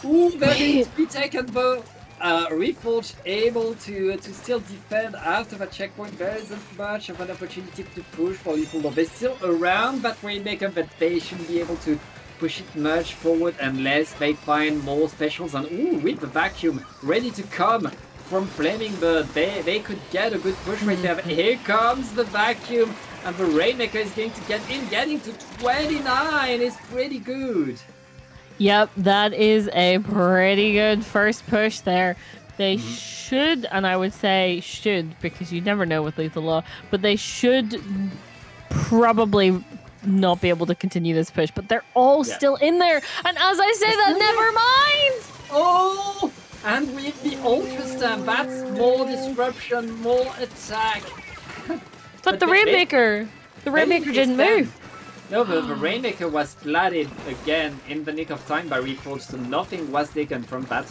Ooh, they're going to be taken, but Reforged able to still defend after the checkpoint. There isn't much of an opportunity to push for Lethal Law. They're still around that Rainmaker, but they shouldn't be able to push it much forward unless they find more specials. And ooh, with the vacuum ready to come from Flaming Bird, they could get a good push right there. But here comes the vacuum, and the Rainmaker is going to get in, getting to 29 is pretty good. Yep, that is a pretty good first push there. They should, and I would say should, because you never know with Lethal Law, but they should probably not be able to continue this push, but they're all still in there. And as I say that, never mind! Oh! And with the Ultra Stamp, that's more disruption, more attack. But the Rainmaker didn't move. No, the Rainmaker was splatted again in the nick of time by Reforged, so nothing was taken from that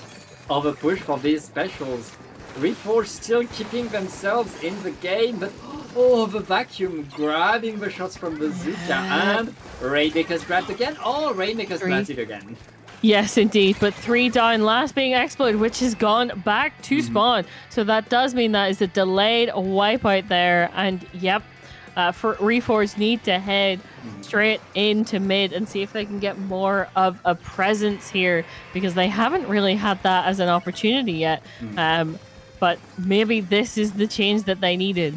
other push for these specials. Reforged still keeping themselves in the game, but the vacuum grabbing the shots from Bazooka, and Rainmaker's grabbed again. Oh, Rainmaker's splatted again. Yes, indeed, but 3 down, last being Exploit, which has gone back to spawn. So that does mean that is a delayed wipeout there, and yep, for Reforged need to head straight into mid and see if they can get more of a presence here, because they haven't really had that as an opportunity yet. But maybe this is the change that they needed.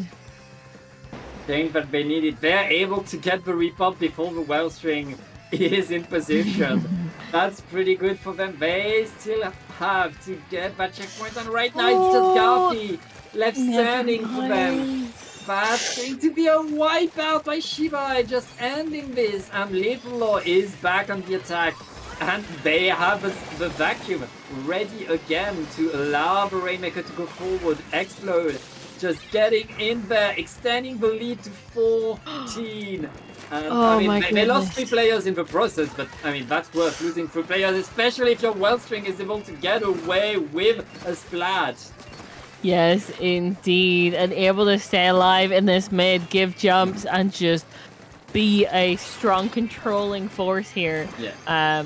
Thing that they needed. They're able to get the repop before the Wellstring is in position. That's pretty good for them. They still have to get that checkpoint, and right now it's just Garfi left standing for them. That's going to be a wipeout by Shibai, just ending this, and Lethal Law is back on the attack, and they have the vacuum ready again to allow the Rainmaker to go forward. Explode just getting in there, extending the lead to 14. And they lost 3 players in the process, but I mean, that's worth losing 3 players, especially if your Wellstring is able to get away with a splat. Yes, indeed. And able to stay alive in this mid, give jumps, and just be a strong controlling force here. Yeah.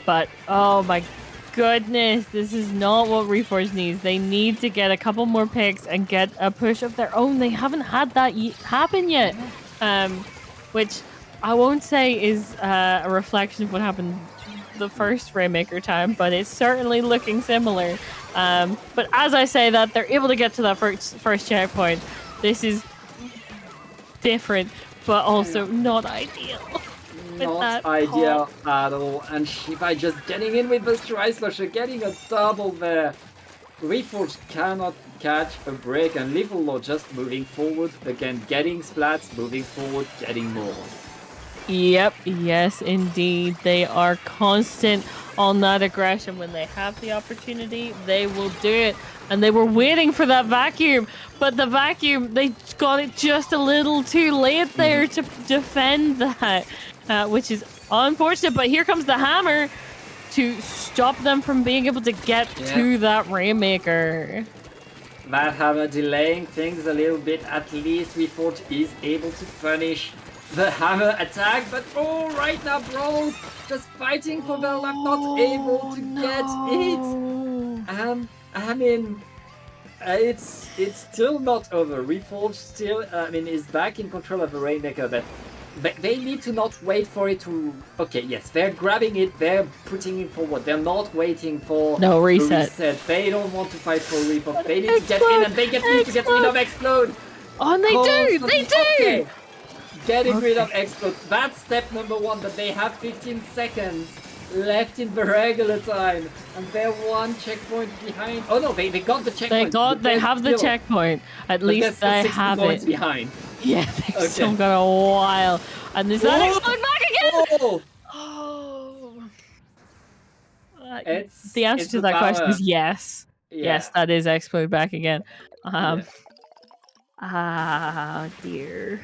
But oh my goodness, this is not what Reforged needs. They need to get a couple more picks and get a push of their own. They haven't had that happen yet, which I won't say is a reflection of what happened the first Rainmaker time, but it's certainly looking similar. But as I say that, they're able to get to that first checkpoint. This is different, but also not ideal. Not ideal at all. And Shiba just getting in with the Tri Slasher, getting a double there. Reforged cannot catch a break, and Little Law just moving forward. Again, getting splats, moving forward, getting more. Yep, yes, indeed. They are constant on that aggression. When they have the opportunity, they will do it. And they were waiting for that vacuum, but the vacuum, they got it just a little too late there to defend that, which is unfortunate. But here comes the hammer to stop them from being able to get to that Rainmaker. That hammer delaying things a little bit. At least Reforged is able to punish the hammer attack, but right now Brawls just fighting for their life, not able to get it. I mean, it's still not over. Reforged still, is back in control of the Rainmaker, but they need to not wait for it to... Okay, yes, they're grabbing it, they're putting it forward. They're not waiting for no reset. They don't want to fight for Reaper. They need to get in, and they need to get rid of Explode. Oh, and they do! They do! Okay. Getting rid of Explode. That's step number 1, but they have 15 seconds left in the regular time, and they're one checkpoint behind. Oh no, they got the checkpoint. They have the checkpoint. At least they have it. Behind. Yeah, they've still got a while. And is that Explode back again? The answer to that question is yes. Yeah. Yes, that is Explode back again. Dear.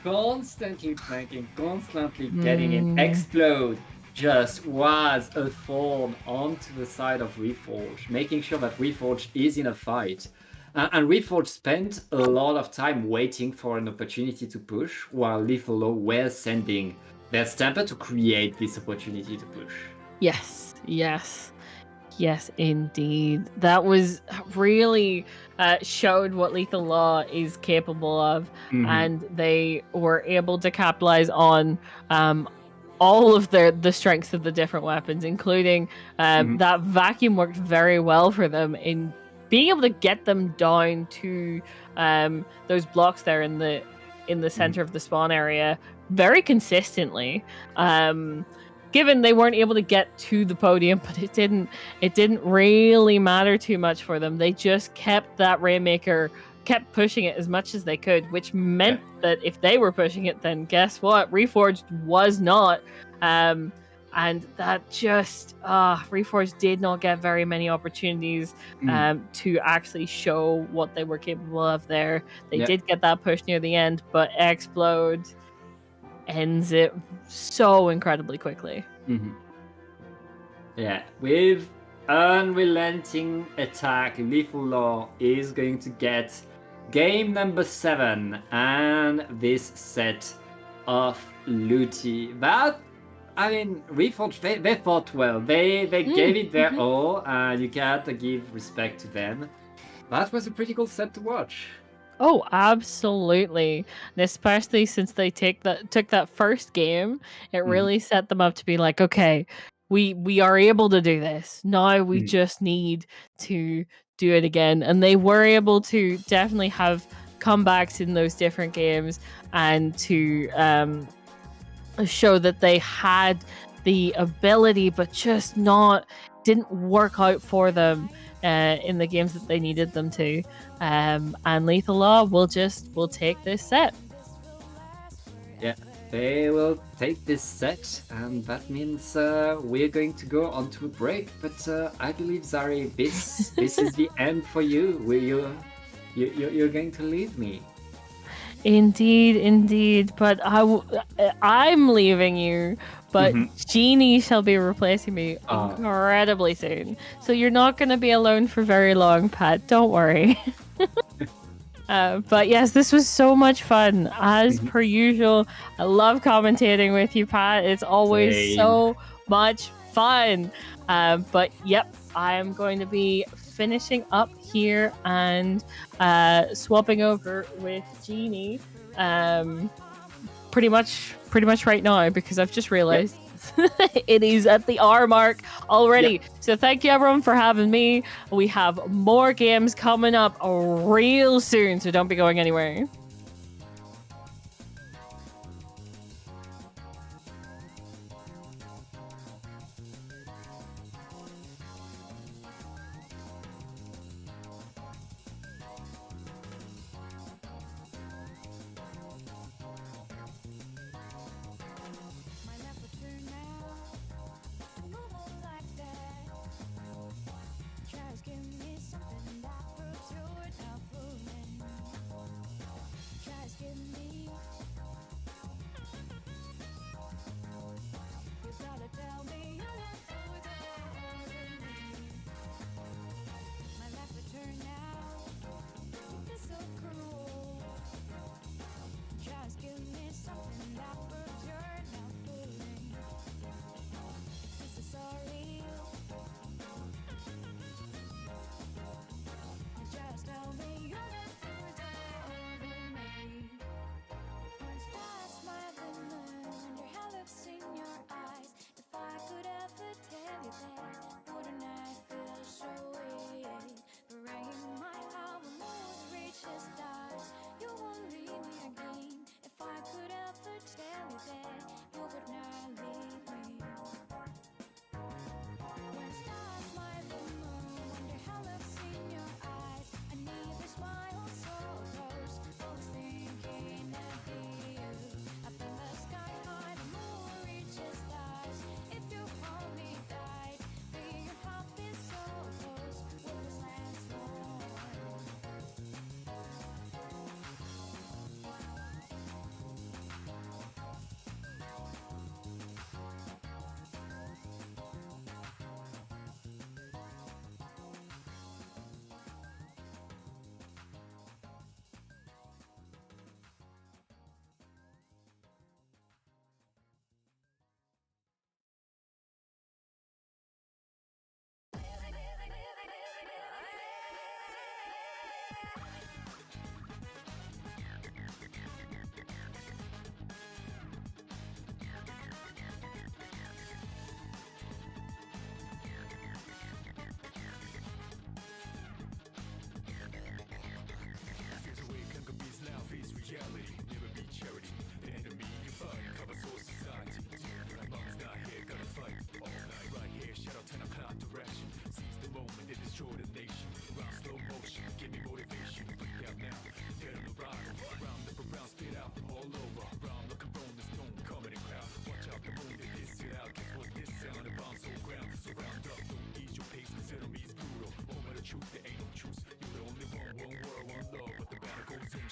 Constantly flanking, constantly getting in. Explode just was a thorn onto the side of Reforged, making sure that Reforged is in a fight. And Reforged spent a lot of time waiting for an opportunity to push, while Lethal Law were sending their Stamper to create this opportunity to push. Yes, indeed. That was really showed what Lethal Law is capable of, and they were able to capitalize on all of the strengths of the different weapons, including that vacuum worked very well for them in being able to get them down to those blocks there in the center of the spawn area very consistently. Given they weren't able to get to the podium, but it didn't really matter too much for them. They just kept that Rainmaker, kept pushing it as much as they could, which meant that if they were pushing it, then guess what? Reforged was not. And that just, Reforged did not get very many opportunities to actually show what they were capable of there. They did get that push near the end, but Explode ends it so incredibly quickly. Yeah, with unrelenting attack, Lethal Law is going to get game number 7 and this set of LUTI. That, Reforged, they fought well. They gave it their all, and you gotta give respect to them. That was a pretty cool set to watch. Oh, absolutely. And especially since they took that first game, it really set them up to be like, okay, we are able to do this. Now we just need to do it again. And they were able to definitely have comebacks in those different games and to show that they had the ability, but just didn't work out for them in the games that they needed them to. And Lethal Law will take this set. Yeah, they will take this set, and that means we're going to go on to a break. But I believe, Zari, this is the end for you. You're going to leave me. Indeed. But I'm leaving you. But Genie shall be replacing me incredibly soon. So you're not going to be alone for very long, Pat. Don't worry. But yes, this was so much fun. As per usual, I love commentating with you, Pat. It's always so much fun. But yep, I'm going to be finishing up here and swapping over with Jeannie. Pretty much right now, because I've just realized it is at the hour mark already. Yep. So thank you everyone for having me. We have more games coming up real soon, so don't be going anywhere.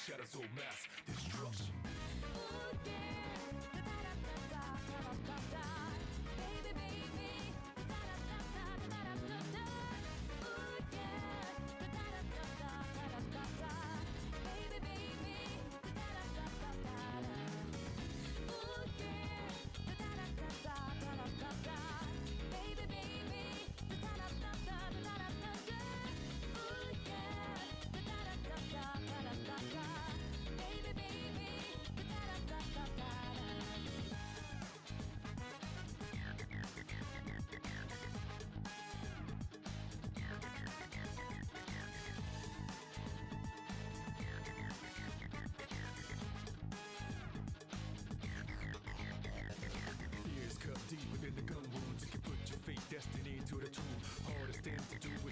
Shadows all mass destruction.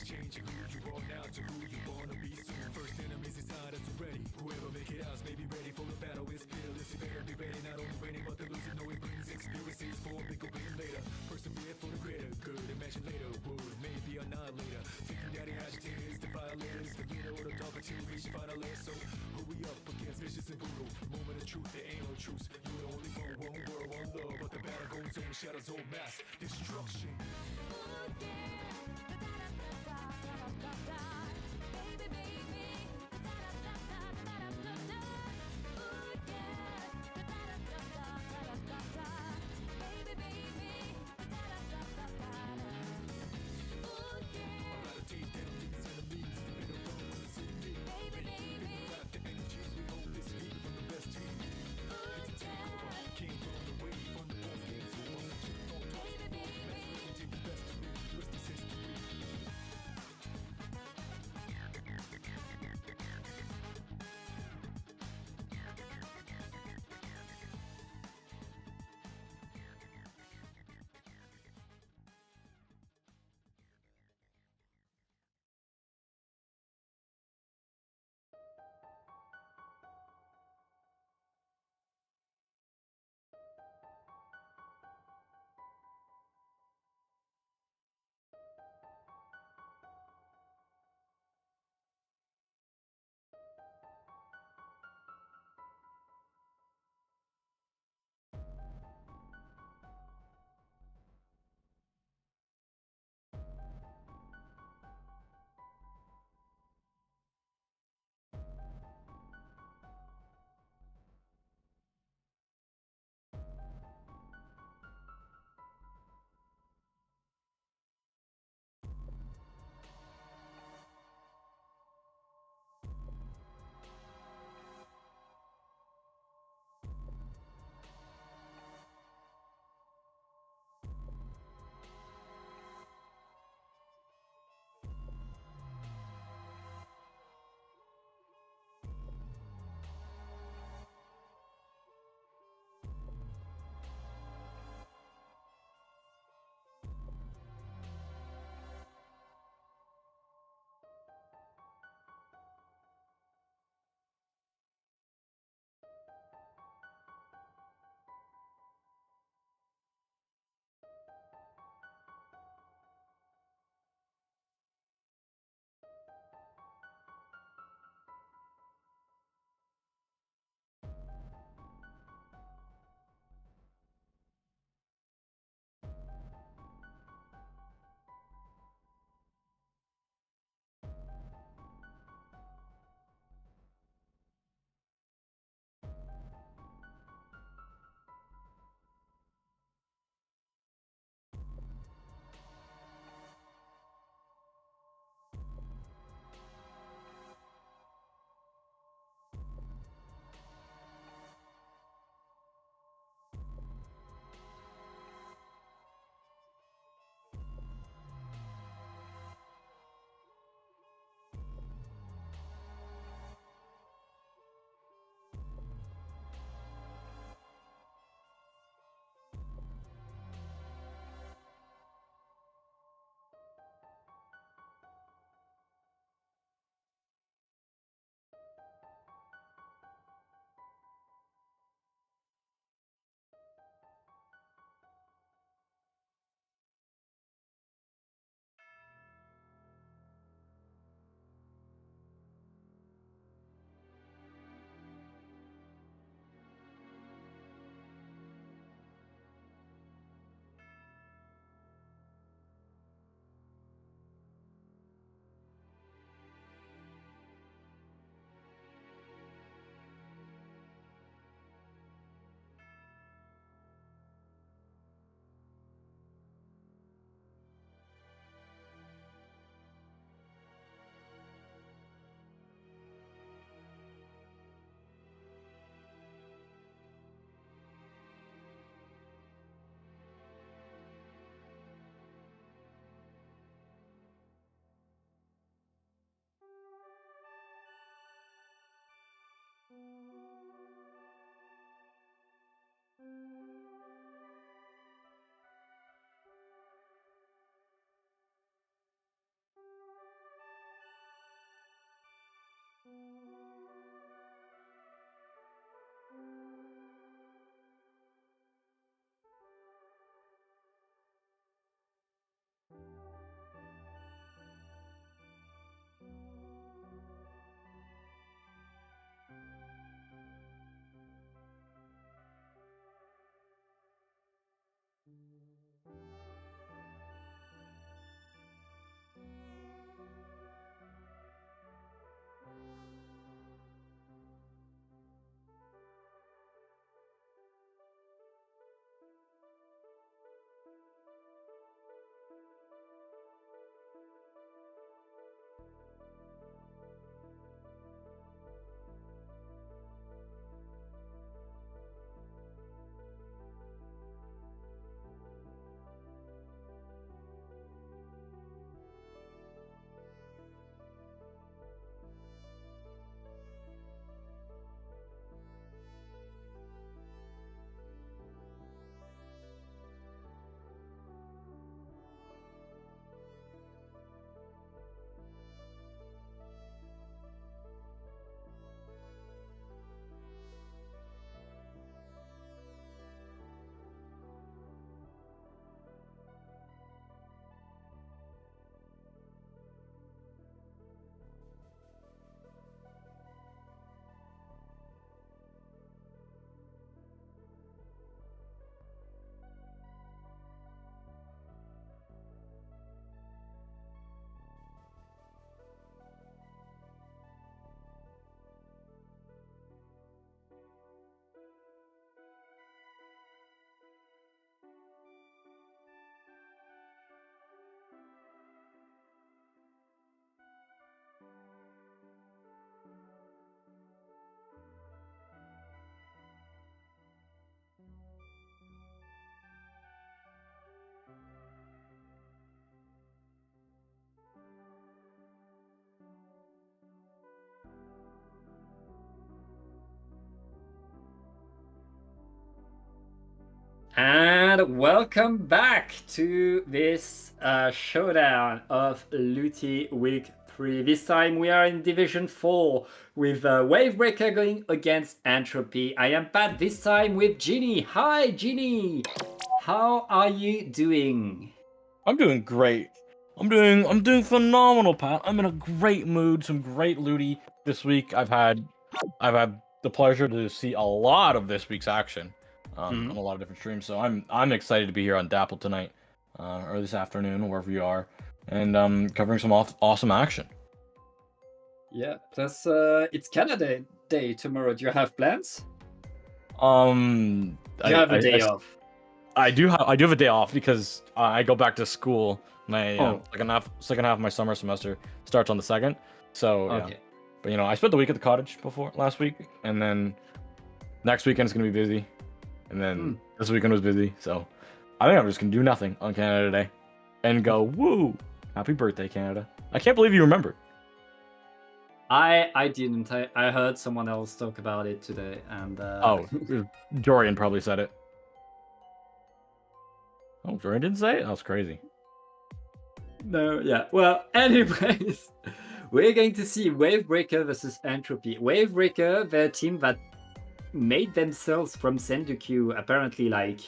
Changing who you are now to who you wanna be soon. First enemies inside us already. Whoever make it out may be ready for the battle. It's fearless, you better be ready. Not only winning, but the losing. Know it brings experiences for a bigger win later. Persevere for the greater good. Imagine later would maybe annihilator. Thinking that the agitators, the violators, the leader or the dog until we reach final layer. So who we up against? Vicious and brutal. Moment of truth, there ain't no truth. You're the only one world, one love. But the battle goes on, shadows all mass destruction. And welcome back to this showdown of LUTI Week 3. This time we are in Division 4 with Wavebreaker going against Entropy. I am Pat, this time with Ginny. Hi, Ginny. How are you doing? I'm doing great. I'm doing phenomenal, Pat. I'm in a great mood. Some great LUTI this week. I've had the pleasure to see a lot of this week's action. On a lot of different streams, so I'm excited to be here on Dapple tonight, or this afternoon, wherever you are, and covering some awesome action. Yeah, plus it's Canada Day tomorrow. Do you have plans? You have a day off. I do have a day off because I go back to school. My second half of my summer semester starts on the 2nd. So Okay. yeah. But I spent the week at the cottage last week, and then next weekend's gonna be busy. And then this weekend was busy, so I think I'm just gonna do nothing on Canada Day and go, woo! Happy birthday, Canada. I can't believe you remembered. I didn't. I heard someone else talk about it today, and Dorian probably said it. Oh, Dorian didn't say it? That was crazy. No, yeah. Well, anyways, we're going to see Wavebreaker versus Entropy. Wavebreaker, the team that made themselves from Sendoku apparently like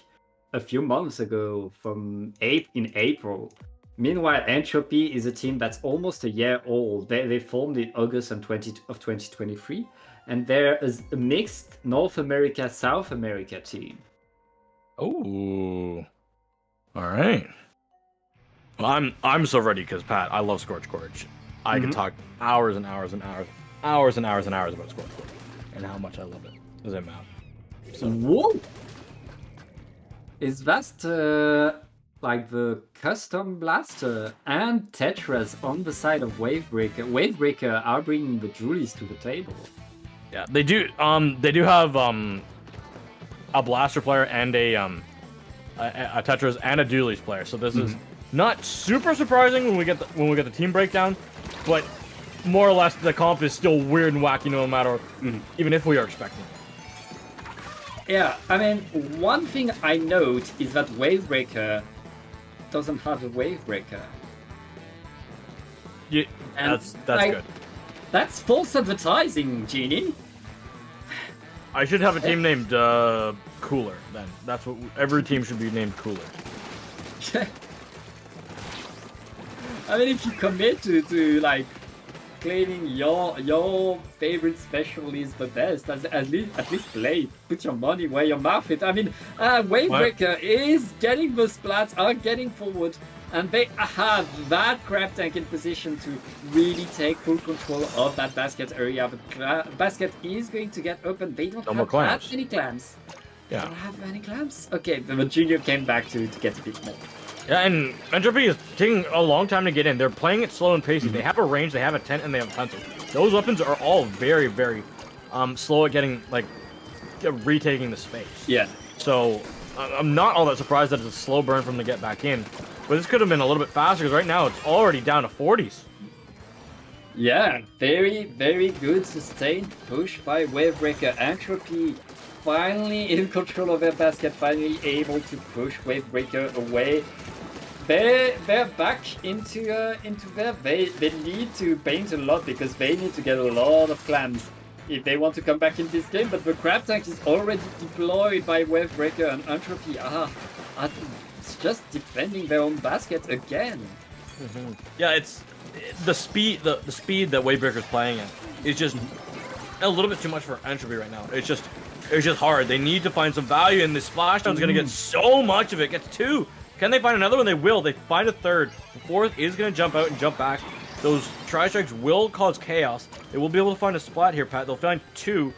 a few months ago in April. Meanwhile, Entropy is a team that's almost a year old. They formed in August of 2023, and they're a mixed North America, South America team. Oh, all right. Well, I'm so ready because Pat, I love Scorch Gorge. I could talk hours and hours and hours about Scorch Gorge and how much I love it. Does it matter? So. Whoa! Is that like the custom blaster and Tetras on the side of Wavebreaker? Wavebreaker are bringing the jewelries to the table. Yeah, they do. They do have a blaster player and a Tetras and a dualies player. So this is not super surprising when we get the team breakdown, but more or less the comp is still weird and wacky no matter even if we are expecting it. Yeah, I mean, one thing I note is that Wavebreaker doesn't have a Wavebreaker. Yeah, that's good. That's false advertising, Genie. I should have a team named Cooler. Then that's what every team should be named Cooler. I mean, if you commit to like claiming your favorite special is the best, at least play. Put your money where your mouth is. I mean, Wavebreaker is getting the splats, are getting forward, and they have that crab tank in position to really take full control of that basket area. The basket is going to get open. They don't have that many clams. Yeah. They don't have any clams. Okay, the junior came back to get a bit more. Yeah, and Entropy is taking a long time to get in. They're playing it slow and pacey. They have a range, they have a tent, and they have a pencil. Those weapons are all very, very slow at getting, like, retaking the space. Yeah. So, I'm not all that surprised that it's a slow burn for them to get back in. But this could have been a little bit faster, because right now it's already down to 40s. Yeah, very, very good sustained push by Wavebreaker. Entropy finally in control of their basket, finally able to push Wavebreaker away. They're back into there. They need to paint a lot because they need to get a lot of clams if they want to come back in this game. But the crab tank is already deployed by Wavebreaker, and Entropy are just defending their own basket again. Yeah, it's the speed that Wavebreaker's playing at is just a little bit too much for Entropy right now. It's just hard. They need to find some value, and the splashdown's gonna get so much of it. Gets 2. Can they find another one? They will. They find a 3rd. The 4th is gonna jump out and jump back. Those tri-strikes will cause chaos. They will be able to find a splat here, Pat. They'll find 2,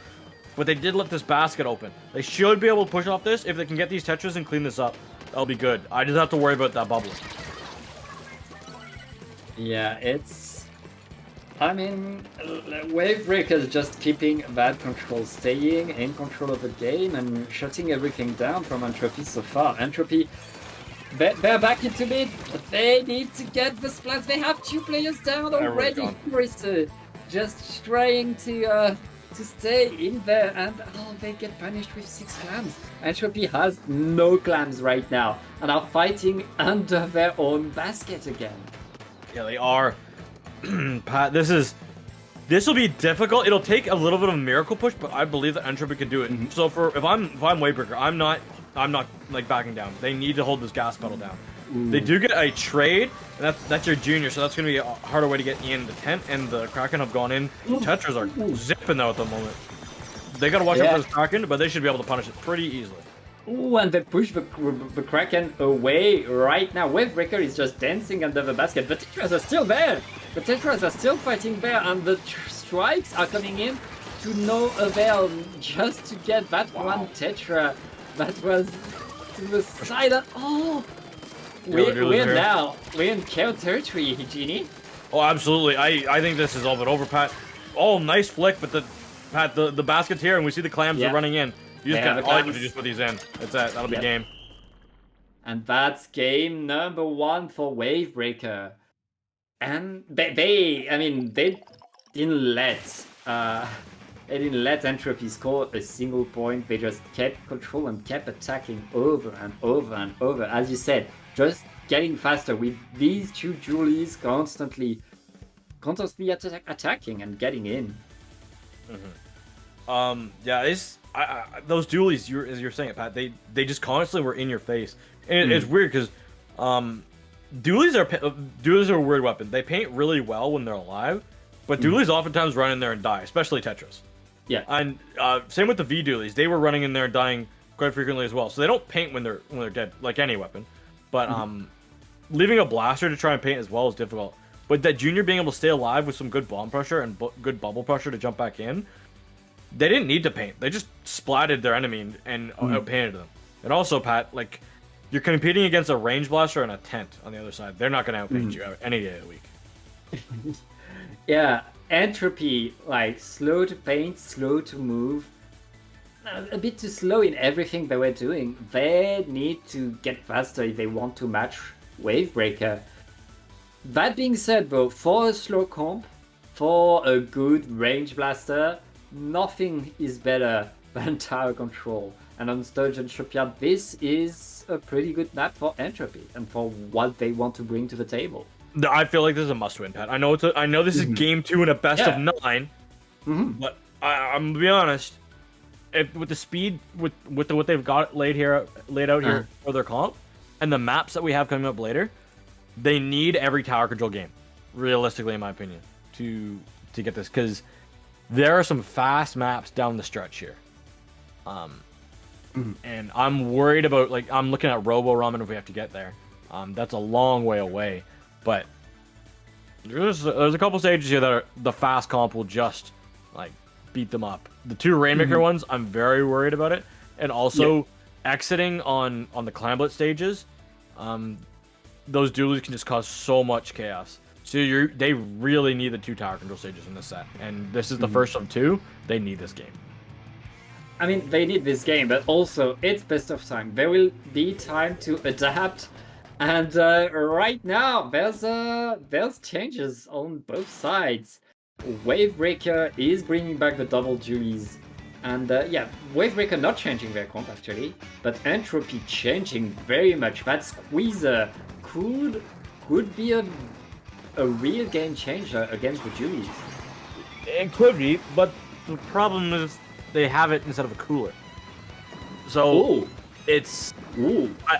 but they did let this basket open. They should be able to push off this. If they can get these Tetras and clean this up, that'll be good. I just have to worry about that bubble. Yeah, I mean, Wavebreaker is just keeping that control, staying in control of the game and shutting everything down from Entropy so far. Entropy, they're back into mid, but they need to get the splats. They have 2 players down already. Forrester just trying to to stay in there, and they get punished with 6 clams. Entropy has no clams right now, and are fighting under their own basket again. Yeah, they are. Pat, this will be difficult. It'll take a little bit of a miracle push, but I believe that Entropy can do it. Mm-hmm. So if I'm Wavebreaker, I'm not like backing down. They need to hold this gas pedal down. They do get a trade, and that's your junior, so that's gonna be a harder way to get in the tent. And the Kraken have gone in. Tetras are zipping though at the moment. They gotta watch out for this Kraken, but they should be able to punish it pretty easily. Ooh, and they push the Kraken away right now. Wavebreaker is just dancing under the basket. The Tetras are still there. The Tetras are still fighting there, and the strikes are coming in to no avail, just to get that one Tetra that was to the side. And, we're in KO territory, Genie. Oh, absolutely. I think this is all but over, Pat. Oh, nice flick, but the basket's here, and we see the clams are running in. You just got all you have to just put these in. That's it. That'll be game. And that's game number 1 for Wavebreaker. And they didn't let Entropy score a single point. They just kept control and kept attacking over and over and over. As you said, just getting faster with these 2 Julies constantly attacking and getting in. Those dualies, as you're saying it, Pat, they just constantly were in your face, and it's weird because dualies are a weird weapon. They paint really well when they're alive, but dualies oftentimes run in there and die, especially Tetras. Yeah, and same with the V dualies. They were running in there and dying quite frequently as well. So they don't paint when they're dead, like any weapon. But leaving a blaster to try and paint as well is difficult. But that junior being able to stay alive with some good bomb pressure and good bubble pressure to jump back in. They didn't need to paint. They just splatted their enemy and outpainted them. And also, Pat, like, you're competing against a range blaster and a tent on the other side. They're not going to outpaint you any day of the week. Yeah, Entropy, like, slow to paint, slow to move. A bit too slow in everything they were doing. They need to get faster if they want to match Wavebreaker. That being said, though, for a slow comp, for a good range blaster, nothing is better than tower control. And on Sturgeon Shipyard, this is a pretty good map for Entropy and for what they want to bring to the table. I feel like this is a must-win, Pat. I know this is game 2 in a best of 9, but I'm gonna be honest. With the speed, with what they've got laid out here for their comp, and the maps that we have coming up later, they need every tower control game, realistically, in my opinion, to get this, because there are some fast maps down the stretch here. And I'm worried about, like, I'm looking at Robo Ramen if we have to get there. That's a long way away, but there's a couple stages here that the fast comp will just, like, beat them up. The 2 Rainmaker ones, I'm very worried about it. And also, exiting on the Clamblett stages, those dualies can just cause so much chaos. So they really need the 2 tower control stages in this set. And this is the first of 2. They need this game. I mean, they need this game, but also, it's best of time. There will be time to adapt. And right now, there's changes on both sides. Wavebreaker is bringing back the double Julies. And Wavebreaker not changing their comp actually, but Entropy changing very much. That squeezer could be a real game changer against the Julies. It could be, but the problem is they have it instead of a cooler. So it's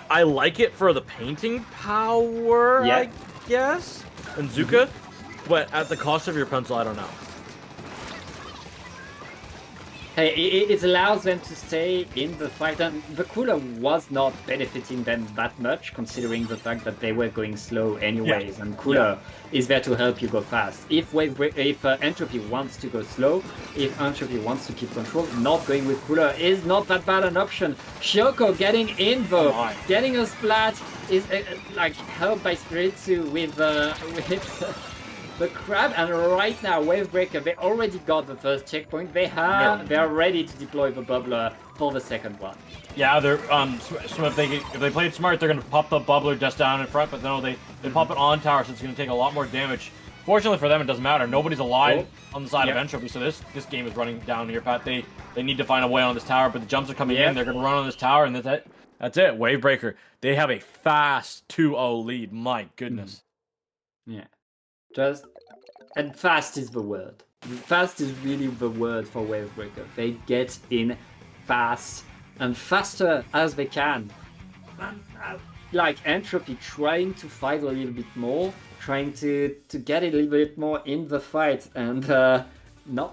I like it for the painting power, I guess, and Zuka. But at the cost of your pencil, I don't know. Hey, it allows them to stay in the fight, and the cooler was not benefiting them that much, considering the fact that they were going slow anyways, and cooler is there to help you go fast. If Entropy wants to go slow, if Entropy wants to keep control, not going with cooler is not that bad an option. Shoko getting in though, getting a splat is like helped by Spiritsu with the crab, and right now Wavebreaker, they already got the first checkpoint. They are ready to deploy the bubbler for the second one. Yeah, they're so if they play it smart, they're gonna pop the bubbler just down in front, but no, they pop it on tower, so it's gonna take a lot more damage Fortunately for them, it doesn't matter. Nobody's alive on the side Yep. of Entropy, so this game is running down here, Pat. They need to find a way on this tower, but the jumps are coming in. They're going to run on this tower, and that's it. That's it. Wavebreaker. They have a fast 2-0 lead. My goodness. Yeah. And fast is the word. Fast is really the word for Wavebreaker. They get in fast and faster as they can. And, like Entropy trying to fight a little bit more, trying to get a little bit more in the fight, and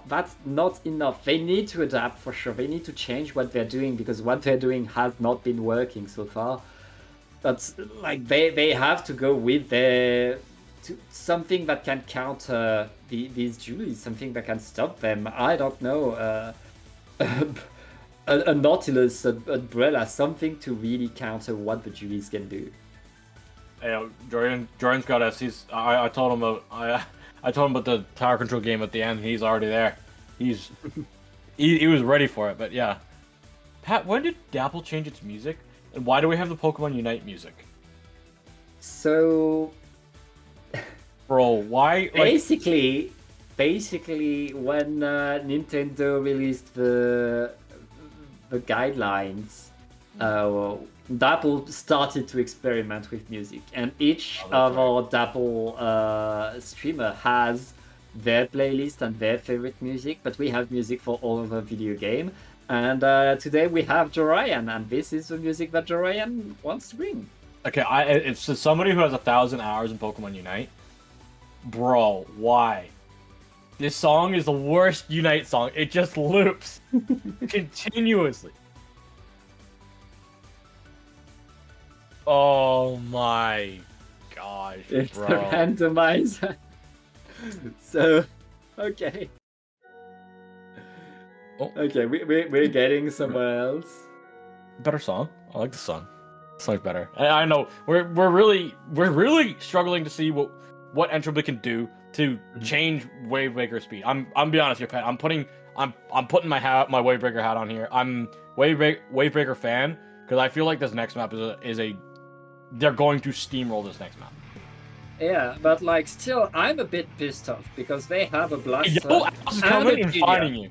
that's not enough. They need to adapt for sure. They need to change what they're doing because what they're doing has not been working so far. But like they have to go with something that can counter these Julies, something that can stop them. I don't know. A Nautilus, a Umbrella, something to really counter what the Julies can do. Hey, Jordan's got us. I told him I told him about the tower control game at the end. He's already there. He was ready for it. But yeah, Pat, when did Dapple change its music, and why do we have the Pokemon Unite music? So, bro, why? Basically, when Nintendo released the guidelines, Dapple started to experiment with music, and each of our Dapple streamer has their playlist and their favorite music, but we have music for all of the video game. And today we have Jorian, and this is the music that Jorian wants to bring. Okay, it's to somebody who has 1,000 hours in Pokemon Unite. Bro, why? This song is the worst Unite song. It just loops continuously. Oh my gosh, It's bro. a randomizer. So, okay. Oh. Okay, we're getting somewhere else. Better song. I like the song. The song's better. I know we're really struggling to see what Entropy can do to change Wavebreaker speed. I'm be honest here, Pat. I'm putting my Wavebreaker hat on here. I'm Wavebreaker fan because I feel like this next map is a they're going to steamroll this next map. Yeah, but like still, I'm a bit pissed off because they have a blaster Yo, Alice is coming and finding you.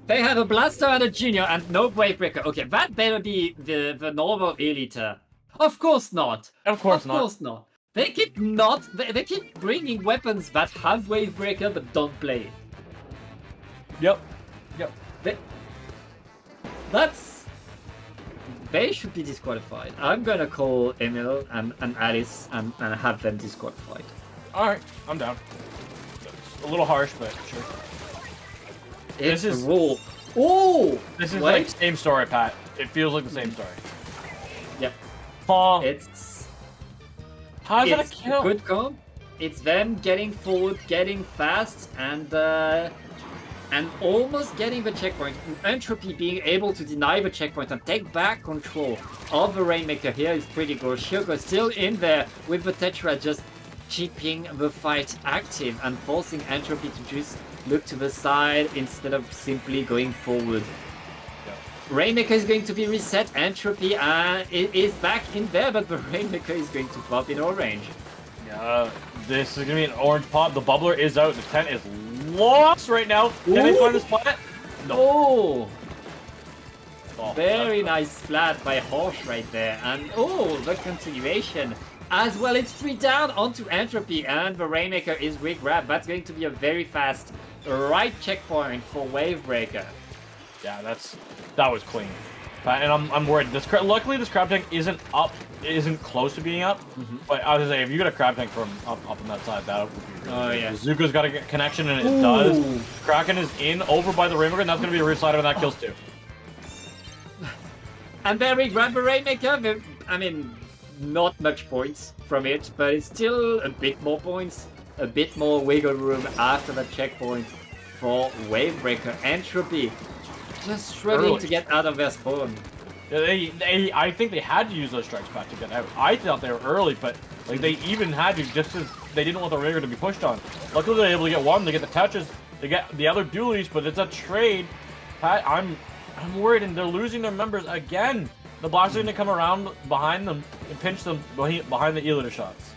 They have a blaster and a junior and no Wavebreaker. Okay, that better be the normal Elita. Of course not. Of course not. They keep bringing weapons that have Wavebreaker but don't play it. Yep. They should be disqualified. I'm gonna call Emil and Alice and have them disqualified. Alright, I'm down. It's a little harsh, but sure. It's the rule. Oh! This is like the same story, Pat. It feels like the same story. Yep. It's... How's that a kill? Good comp. It's them getting forward, getting fast, and almost getting the checkpoint. Entropy being able to deny the checkpoint and take back control of the Rainmaker here is pretty good. Shoko still in there with the Tetra just keeping the fight active and forcing Entropy to just look to the side instead of simply going forward. Yep. Rainmaker is going to be reset. Entropy it is back in there, but the Rainmaker is going to pop in orange. Yeah, this is going to be an orange pop. The bubbler is out. The tent is lost right now. Can they find the splat? No. Oh, very nice splat by Horse right there. And the continuation. As well, it's 3 down onto Entropy, and the Rainmaker is re-grabbed. That's going to be a very fast right checkpoint for Wavebreaker. Yeah, that was clean. And I'm worried. Luckily, this crab tank isn't close to being up. But I was gonna say, if you get a crab tank from up on that side, that would be really good. Zuko's got a connection, and it does. Kraken is in over by the Rainmaker, and that's gonna be a rear-slider, and that kills 2. And there we grab the Rainmaker. I mean, not much points from it, but it's still a bit more points, a bit more wiggle room after the checkpoint for Wavebreaker. Entropy just struggling to get out of their spawn. I think they had to use those strikes back to get out. I thought they were early, but like they even had to just as they didn't want the Ranger to be pushed on. Luckily they're able to get one, they get the touches, they get the other dualies, but it's a trade. Pat, I'm worried, and they're losing their members again. The Blaster's gonna come around behind them and pinch them behind the Elita shots.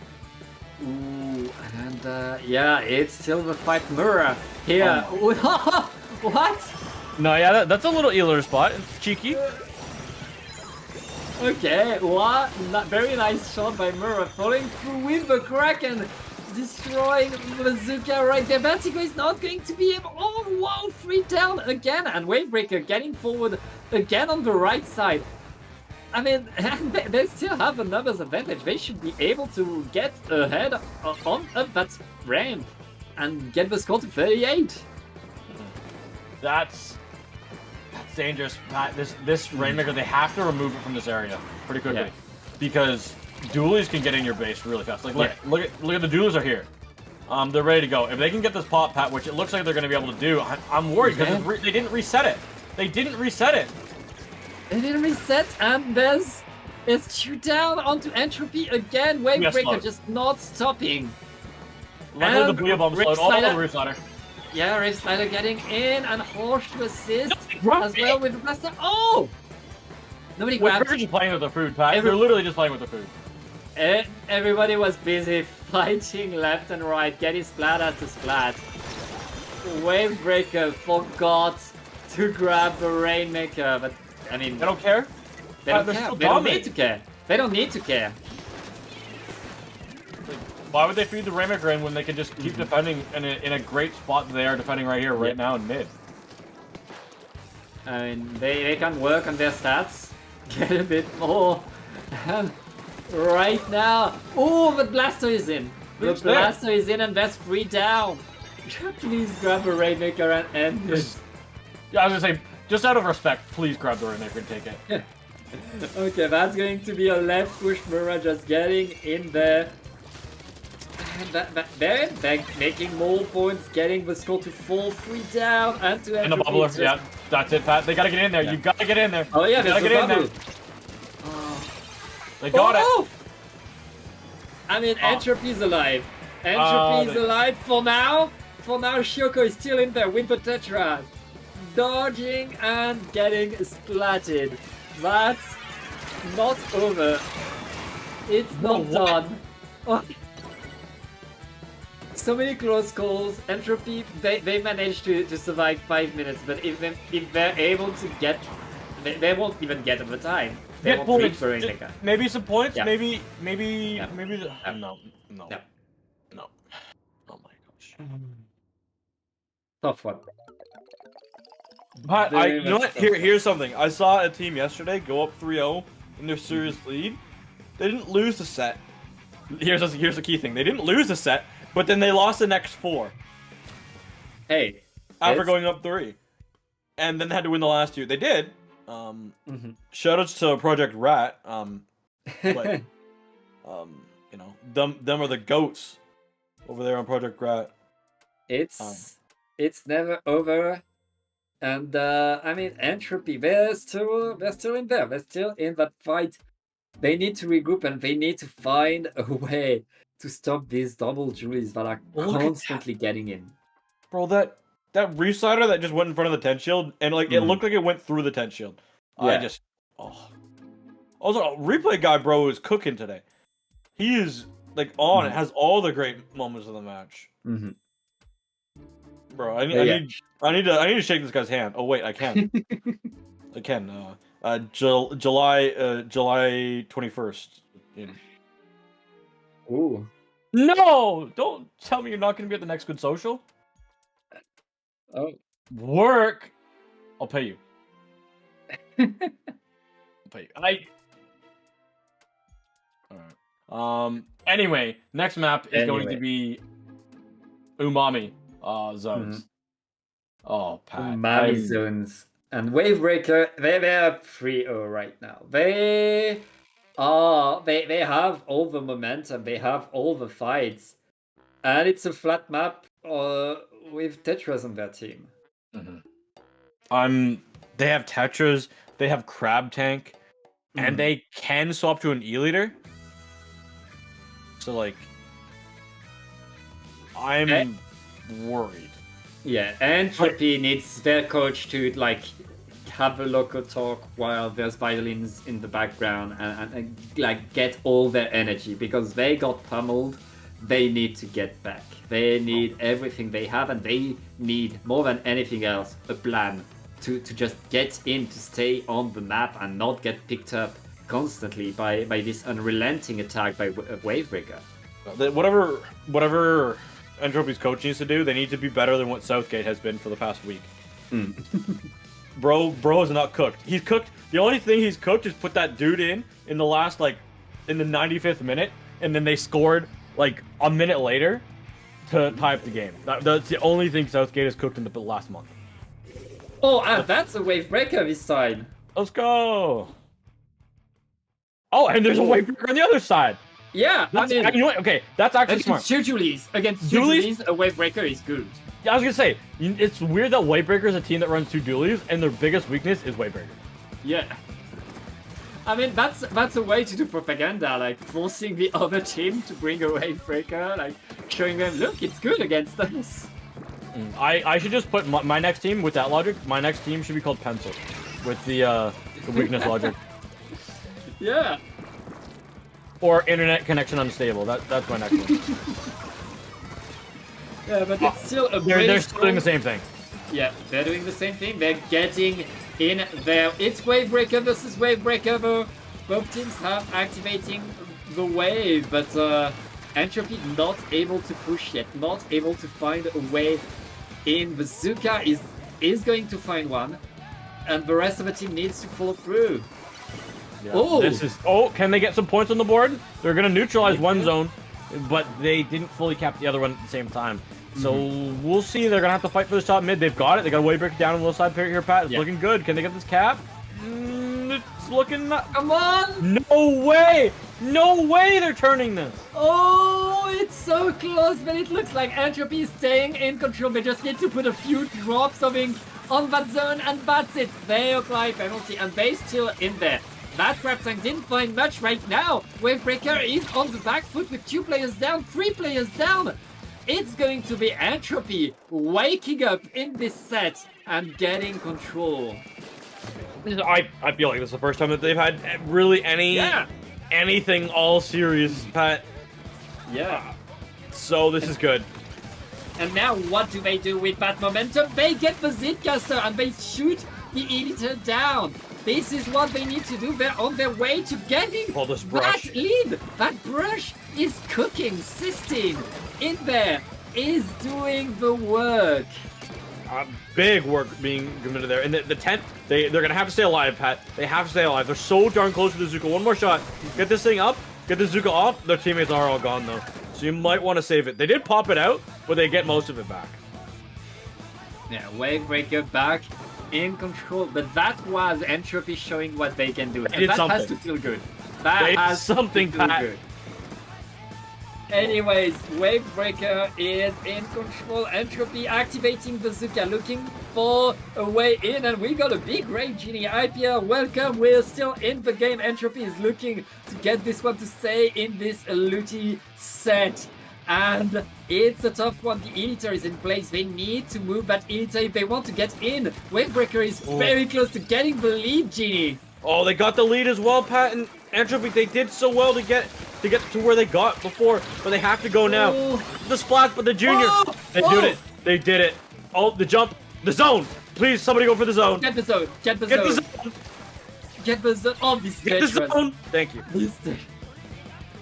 Ooh, And yeah, it's still the fight Mura here. What? No, yeah, that's a little Ealer spot. It's cheeky. Okay, what? Very nice shot by Mura, falling through with the Kraken, destroying Bazooka right there. Vertigo is not going to be able. Oh, whoa, 3 down again, and Wavebreaker getting forward again on the right side. I mean, they still have a numbers advantage. They should be able to get ahead on that ramp and get the score to 38. That's dangerous. This Rainmaker, they have to remove it from this area pretty quickly, because dualies can get in your base really fast. Like look at the dualies are here. They're ready to go. If they can get this pop pat, which it looks like they're going to be able to do, I'm worried because they didn't reset it. They didn't reset it. They didn't reset, and there's 2 down onto Entropy again. Wavebreaker just not stopping. Luckily the Booyah Bomb slowed all the Roof Slider. Yeah, Rave Slider getting in, and Horsch to assist as well with the Blaster. Oh! Nobody grabbed. They're just playing with the food, Pat. They're literally just playing with the food. Everybody was busy fighting left and right, getting splat after splat. Wavebreaker forgot to grab the Rainmaker, but I mean... They don't care? They don't care. They don't need to care. They don't need to care. Why would they feed the Rainmaker in when they can just keep defending in a great spot they are defending right here, right now in mid? I mean, they can work on their stats, get a bit more. And right now, oh, the Blaster is in. The Blaster is in, and that's 3 down. Please grab a Rainmaker and end this. Yeah, I was gonna say, just out of respect, please grab the Rainmaker and take it. Okay, that's going to be a left push. Mura just getting in there. They're making more points, getting the score to 4-3 down, and to and the bubbler, yeah, that's it, Pat. They gotta get in there. You gotta get in there. Oh yeah, gotta get in there. They got it. I mean, Entropy's alive. Entropy's alive for now. For now, Shoko is still in there with the Tetra, dodging and getting splatted. That's not over. It's not done. Oh. So many close calls. Entropy, they managed to survive 5 minutes, but if they're able to get, they won't even get the time. They Get won't points. reach for Maybe some points. Yeah. Maybe. Yeah. No. Oh my gosh. Tough one. But you know what? Here's something. I saw a team yesterday go up 3-0 in their series lead. They didn't lose the set. Here's the key thing. They didn't lose the set, but then they lost the next 4. Hey. After going up 3. And then they had to win the last 2. They did. Shoutouts to Project Rat. But you know, them are the goats over there on Project Rat. It's never over. And I mean, Entropy, they're still in there. They're still in that fight. They need to regroup, and they need to find a way to stop these double Julies that are constantly getting in. Bro, that Reslider that just went in front of the tent shield, and like it looked like it went through the tent shield. Yeah. Also, replay guy, bro, is cooking today. He is like on. It has all the great moments of the match. Bro, I need to shake this guy's hand. Oh wait, I can. I can. July 21st. Ooh. No! Don't tell me you're not gonna be at the next good social. Oh. Work. I'll pay you. I'll pay you. Alright. Anyway, next map is going to be Umami zones. Oh, Pat. Umami zones. And Wavebreaker, they're 3-0 right now. They have all the momentum, they have all the fights. And it's a flat map with Tetras on their team. They have Tetras, they have Crab Tank, and they can swap to an E-Leader. So, like, I'm worried. Yeah, Entropy needs their coach to, like, have a local talk while there's violins in the background and like, get all their energy, because they got pummeled they need to get back. They need everything they have, and they need, more than anything else, a plan to just get in, to stay on the map and not get picked up constantly by this unrelenting attack by Wavebreaker. Whatever Entropy's coach needs to do, they need to be better than what Southgate has been for the past week. Bro is not cooked. He's cooked. The only thing he's cooked is put that dude in the last, like, in the 95th minute, and then they scored, like, a minute later to tie up the game. That's the only thing Southgate has cooked in the last month. Oh, that's a Wavebreaker this side. Let's go. Oh, and there's a Wavebreaker on the other side. Yeah, That's, you know what? Okay, that's actually smart. Against two Dualies, a Wavebreaker is good. Yeah, I was gonna say, it's weird that Wavebreaker is a team that runs 2 Dualies, and their biggest weakness is Wavebreaker. Yeah. I mean, that's a way to do propaganda, like forcing the other team to bring a Wavebreaker, like showing them, look, it's good against us. I should just put my next team with that logic. My next team should be called Pencil, with the weakness logic. Yeah. Or internet connection unstable. That's my next one. Yeah, but it's still a They're still doing the same thing. Yeah, they're doing the same thing. They're getting in there. It's Wavebreaker versus Wavebreaker, though. Both teams have activating the wave, but Entropy not able to push yet, not able to find a way in. Bazooka is going to find one, and the rest of the team needs to follow through. Yeah. Oh! Can they get some points on the board? They're gonna neutralize one zone, but they didn't fully cap the other one at the same time. So we'll see. They're gonna have to fight for this top mid. They've got it. They got a Wavebreaker down on the left side here, Pat. It's looking good. Can they get this cap? It's looking. Come on! No way! No way! They're turning this. Oh, it's so close, but it looks like Entropy is staying in control. They just need to put a few drops of ink on that zone, and that's it. They apply penalty, and they still in there. That Crab Tank didn't find much right now. Wavebreaker is on the back foot with 2 players down, 3 players down. It's going to be Entropy waking up in this set and getting control. I feel like this is the first time that they've had really anything all serious, Pat. Yeah. So this is good. And now what do they do with that momentum? They get the Zitcaster and they shoot the Editor down. This is what they need to do. They're on their way to getting that lead. That brush is cooking. Sistine in there is doing the work. Big work being committed there. And the 10th, they're going to have to stay alive, Pat. They have to stay alive. They're so darn close to the Zuka. One more shot. Get this thing up. Get the Zuka off. Their teammates are all gone, though. So you might want to save it. They did pop it out, but they get most of it back. Yeah, Wavebreaker back in control, but that was Entropy showing what they can do. And that has to feel good. That has something to feel good. Anyways, Wavebreaker is in control. Entropy activating Bazooka, looking for a way in, and we got a big raid, Genie. IPL, welcome. We're still in the game. Entropy is looking to get this one to stay in this LUTI set. And it's a tough one. The Editor is in place. They need to move that Editor if they want to get in. Wavebreaker is very close to getting the lead, Genie. Oh, they got the lead as well, Pat. And Entropy, they did so well to get to where they got before, but they have to go now. The splash, but the Junior. They did it. They did it. Oh, the jump. The zone. Please, somebody go for the zone. Get the zone. Get the zone. Get the zone. Oh, this Get the zone. Thank you.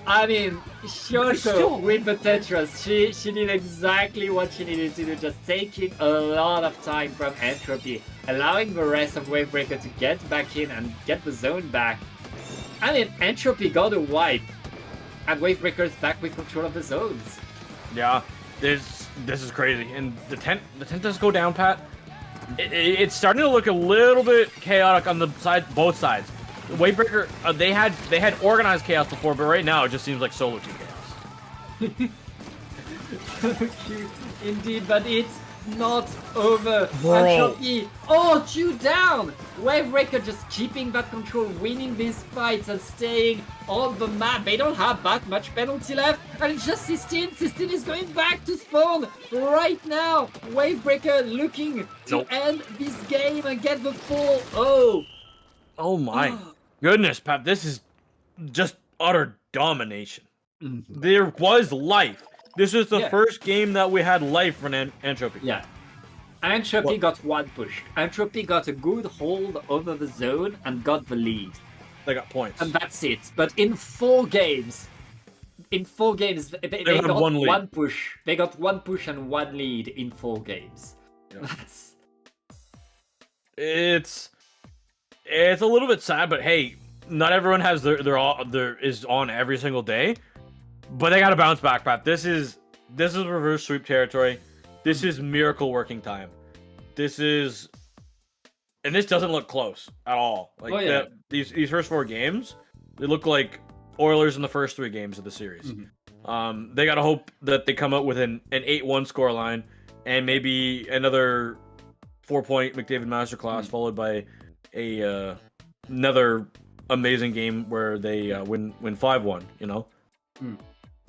I mean, Shoko with the Tetras, she did exactly what she needed to do, just taking a lot of time from Entropy, allowing the rest of Wavebreaker to get back in and get the zone back. I mean, Entropy got a wipe, and Wavebreaker is back with control of the zones. Yeah, this is crazy, and the tent does go down, Pat. It's starting to look a little bit chaotic on the both sides. Wavebreaker, they had organized chaos before, but right now it just seems like solo team chaos. So cute, indeed, but it's not over. Bro. Entropy, 2 down. Wavebreaker just keeping that control, winning these fights and staying on the map. They don't have that much penalty left, and it's just Sistine. Sistine is going back to spawn right now. Wavebreaker looking to end this game and get the full. Oh my goodness, Pat, this is just utter domination. There was life. This was the first game that we had life for Entropy. Yeah. Entropy got one push. Entropy got a good hold over the zone and got the lead. They got points. And that's it. But in 4 games, they got one push. They got one push and one lead in 4 games. Yeah. It's a little bit sad, but hey, not everyone has their is on every single day. But they gotta bounce back, Pat. This is reverse sweep territory. This is miracle working time. This doesn't look close at all. Like these first 4 games, they look like Oilers in the first 3 games of the series. They gotta hope that they come out with an 8-1 scoreline and maybe another 4-point McDavid masterclass followed by another amazing game where they win 5-1. You know.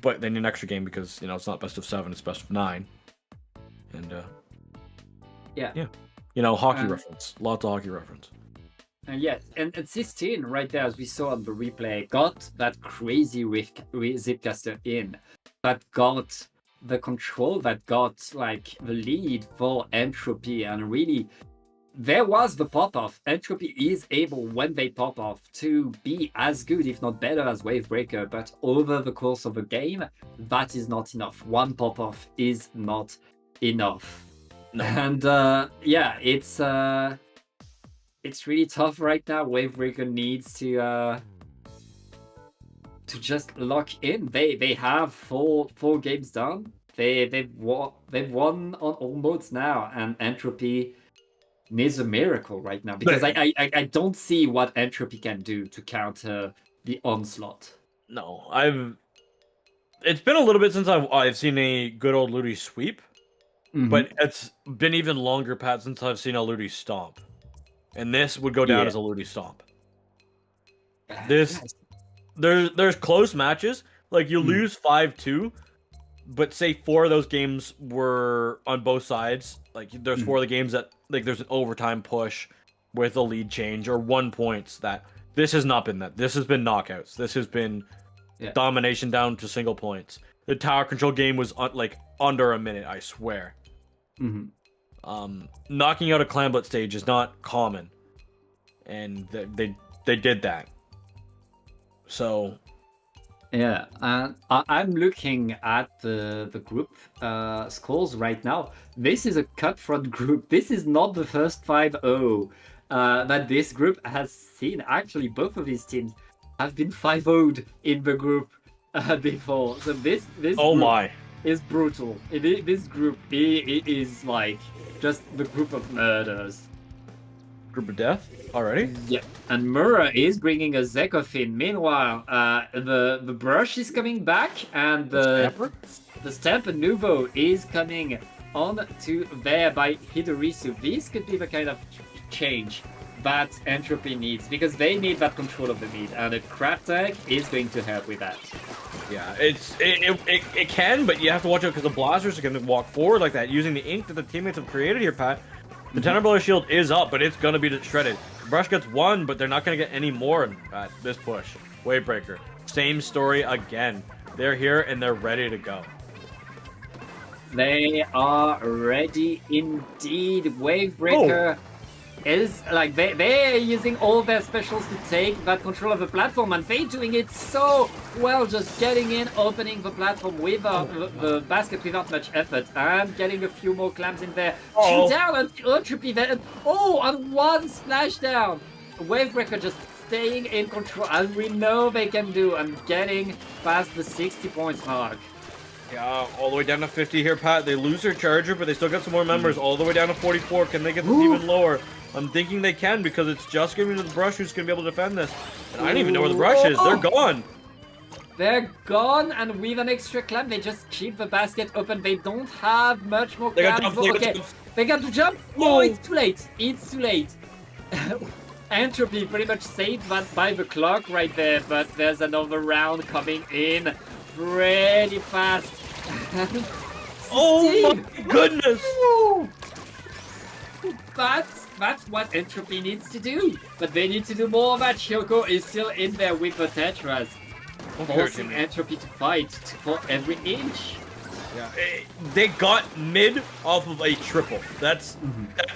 But they need an extra game because it's not best of 7, it's best of 9. And hockey reference, lots of hockey reference. And yes, and 16 right there, as we saw on the replay, got that crazy Zipcaster in, that got the control, that got like the lead for Entropy, and really there was the pop-off. Entropy is able, when they pop off, to be as good, if not better, as Wavebreaker, but over the course of a game, that is not enough. One pop-off is not enough. No. And it's really tough right now. Wavebreaker needs to just lock in. They have four games done. They've won on all modes now, and Entropy needs a miracle right now, because I don't see what Entropy can do to counter the onslaught. No, it's been a little bit since I've seen a good old LUTI sweep, but it's been even longer, Pat, since I've seen a LUTI stomp, and this would go down as a LUTI stomp. There's close matches, like you lose 5-2, but say 4 of those games were on both sides. Like there's 4 of the games that like there's an overtime push with a lead change or 1 points. That this has not been that. This has been knockouts. This has been domination down to single points. The tower control game was under a minute, I swear. Knocking out a Clamblet stage is not common, and they did that. So. Yeah, and I'm looking at the group scores right now. This is a cutthroat group. This is not the first 5-0 that this group has seen. Actually, both of these teams have been 5-0'd in the group before. So this group is brutal. This group is like just the group of murders. Group of death already? Yeah, and Mura is bringing a Zekofin. Meanwhile, the brush is coming back, and the Stamper Nouveau is coming on to there by Hidorisu. This could be the kind of change that Entropy needs, because they need that control of the mid, and a crab tag is going to help with that. Yeah, it can, but you have to watch out because the blasters are going to walk forward like that, using the ink that the teammates have created here, Pat. The Tenor shield is up, but it's going to be shredded. Brush gets 1, but they're not going to get any more at this push. Wavebreaker, same story again. They're here and they're ready to go. They are ready indeed. Wavebreaker is like they're using all their specials to take that control of the platform, and they're doing it so well, just getting in, opening the platform with the basket without much effort, and getting a few more clams in there. Shoot down and Entropy there. And 1 splashdown. Wavebreaker just staying in control, as we know they can do, and getting past the 60 points mark. Yeah, all the way down to 50 here, Pat. They lose their charger, but they still got some more members. All the way down to 44. Can they get this even lower? I'm thinking they can, because it's just going to be the brush who's going to be able to defend this. And I don't even know where the brush is. They're gone. They're gone, and with an extra clamp, they just keep the basket open. They don't have much more clamps. They got to jump. Oh, it's too late. It's too late. Entropy pretty much saved that by the clock right there, but there's another round coming in pretty fast. Oh my goodness! That's what Entropy needs to do. But they need to do more of that. Hyoko is still in there with the Tetras. forcing Entropy to fight for every inch. Yeah, they got mid off of a triple. That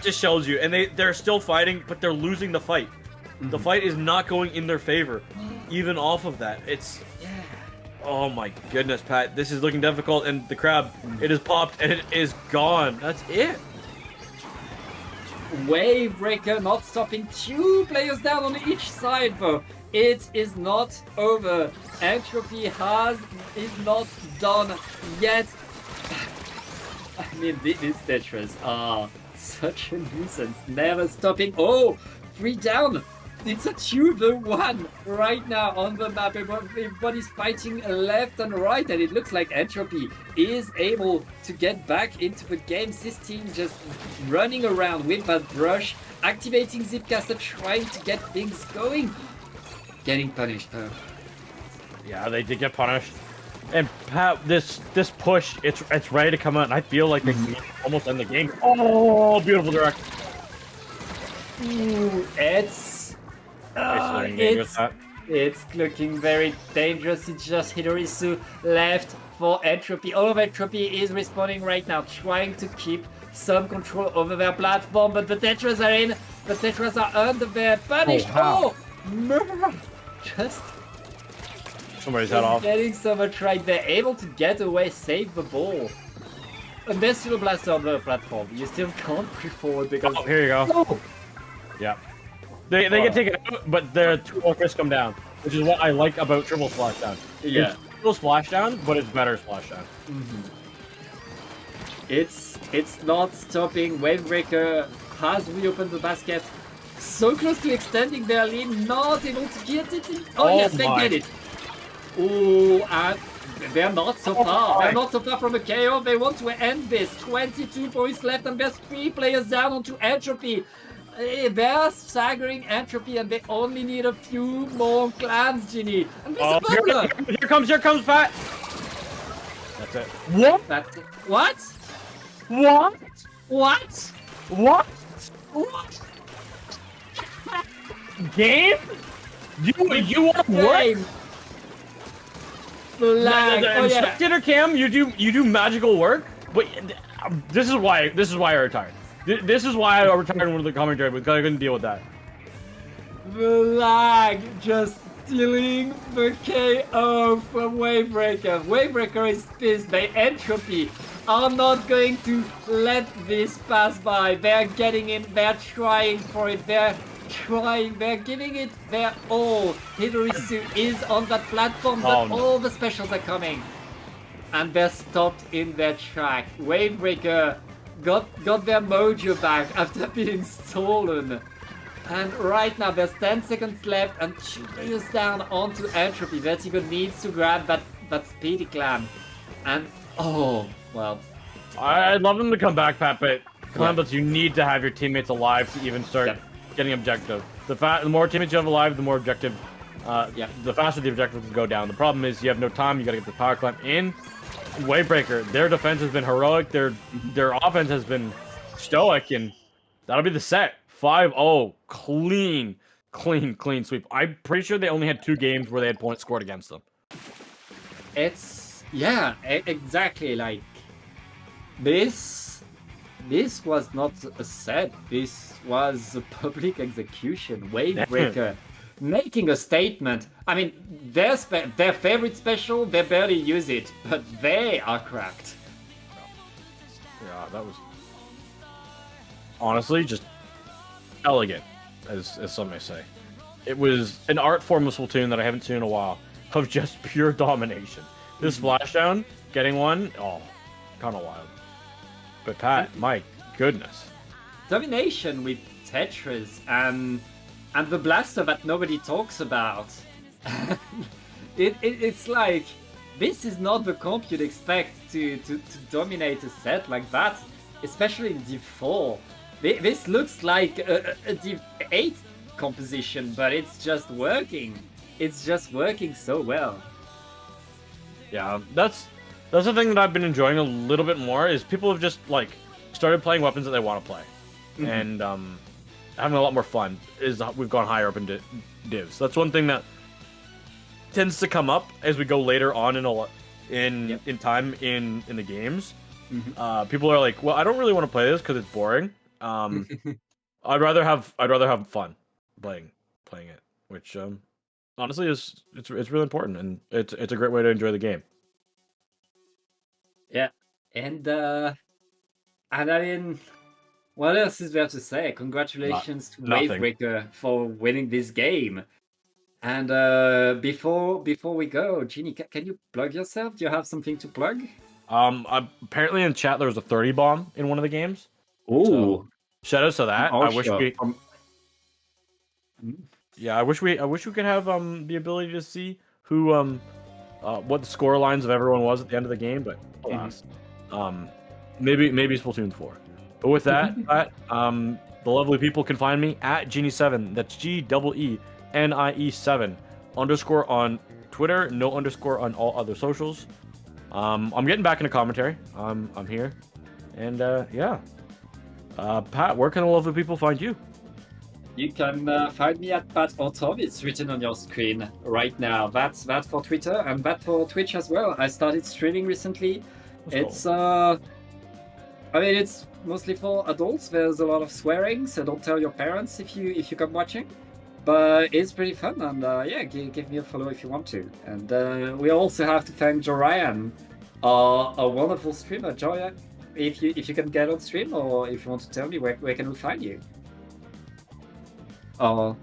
just shows you, and they're still fighting, but they're losing the fight. The fight is not going in their favor, even off of that. It's oh my goodness, Pat. This is looking difficult, and the crab, it is popped and it is gone. That's it. Wavebreaker not stopping, 2 players down on each side, though. It is not over. Entropy is not done yet. I mean, these Tetras are such a nuisance. Never stopping. Oh, 3 down. It's a 2v1 right now on the map. Everybody's fighting left and right, and it looks like Entropy is able to get back into the game. This team just running around with that brush, activating Zipcaster, trying to get things going. Getting punished though. Yeah, they did get punished. And Pat, this push, it's ready to come out, and I feel like they can almost end the game. Oh, beautiful direct. Ooh, it's looking very dangerous. It's just Hidorisu left for Entropy. All of Entropy is respawning right now, trying to keep some control over their platform, but the Tetras are in. The Tetras are under there, punished. Oh, wow. Just somebody's head off. Getting so much right. They're able to get away, save the ball. And there's still a blaster on the platform. You still can't push forward because. Oh, here you go. No. Yeah. They get taken out, but their 2 ultras come down, which is what I like about triple splashdown. Yeah. It's triple splashdown, but it's better splashdown. It's not stopping. Wavebreaker has reopened the basket. So close to extending their lead, not able to get it in. Oh yes, they get it. Oh, and they're not so far. They're not so far from a KO. They want to end this. 22 points left, and there's 3 players down onto Entropy. They're staggering Entropy, and they only need a few more clans, Ginny. And there's a bubbler. Here comes Pat. That's it. What? What? Game? You want to work? Spectator cam, you do magical work, but this is why I retired. This is why I retired with the commentary, because I couldn't deal with that. The lag just stealing the KO from Wavebreaker. Wavebreaker is pissed. They Entropy are not going to let this pass by. They're getting in. They're trying for it. They're giving it their all. Hidorisu is on that platform, but all the specials are coming. And they're stopped in their track. Wavebreaker got their mojo back after being stolen. And right now there's 10 seconds left and 2 players down onto Entropy. Vertigo needs to grab that speedy clan. And oh, well. I'd love them to come back, Pat, but Columbus, you need to have your teammates alive to even start getting objective. The more teammates you have alive, the more objective. The faster the objective can go down. The problem is you have no time. You got to get the power clamp in. Wavebreaker, their defense has been heroic. Their offense has been stoic, and that'll be the set. 5-0, clean sweep. I'm pretty sure they only had 2 games where they had points scored against them. It's exactly like this was not a set. This was a public execution. Wavebreaker making a statement. I mean, their favorite special, they barely use it, but they are cracked. Yeah, that was honestly just elegant, as some may say. It was an art form of Splatoon that I haven't seen in a while, of just pure domination. This splashdown, getting one, kind of wild. But Pat, my goodness. Domination with Tetras and the blaster that nobody talks about. It's like, this is not the comp you'd expect to dominate a set like that, especially in Div 4. This looks like a Div 8 composition, but it's just working. It's just working so well. Yeah, that's the thing that I've been enjoying a little bit more, is people have just, like, started playing weapons that they want to play. And having a lot more fun. We've gone higher up into divs. That's one thing that tends to come up as we go later on in Yep. time in the games. Mhm. People are like, well, I don't really want to play this because it's boring. I'd rather have fun playing it, which honestly it's really important, and it's a great way to enjoy the game. Yeah, and I mean, what else is there to say? Congratulations to Nothing. Wavebreaker for winning this game. And before we go, Genie, can you plug yourself? Do you have something to plug? Apparently in chat there was a 30 bomb in one of the games. So Oh, shout outs to that. I wish we Mm. Yeah, I wish we could have the ability to see who what the score lines of everyone was at the end of the game, but alas. Maybe Splatoon 4. But with that, the lovely people can find me at Genie7. That's GEENIE7 _ on Twitter, no _ on all other socials. I'm getting back into commentary. I'm here. And yeah. Pat, where can the lovely people find you? You can find me at Pat Otov. It's written on your screen right now. That's that for Twitter and that for Twitch as well. I started streaming recently. It's I mean, it's mostly for adults. There's a lot of swearing, so don't tell your parents if you come watching. But it's pretty fun, and yeah, give me a follow if you want to. And we also have to thank Jorian, a wonderful streamer. Jorian, if you can get on stream, or if you want to tell me where can we find you? Oh.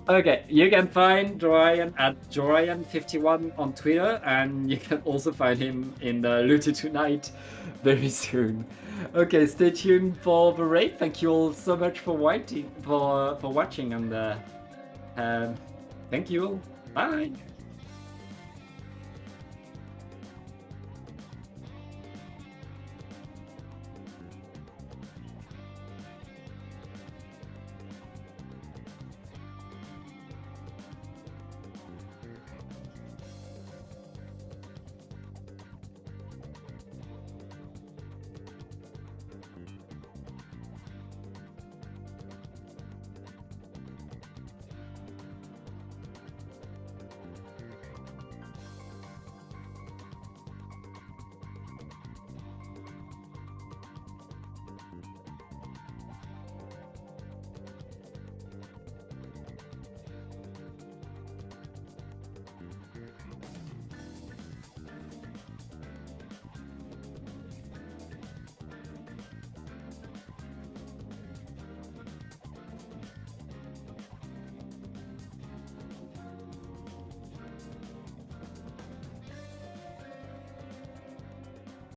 Okay, you can find Jorian at Jorian51 on Twitter, and you can also find him in the LUTI tonight very soon. Okay, stay tuned for the raid. Thank you all so much for watching, and thank you all. Bye.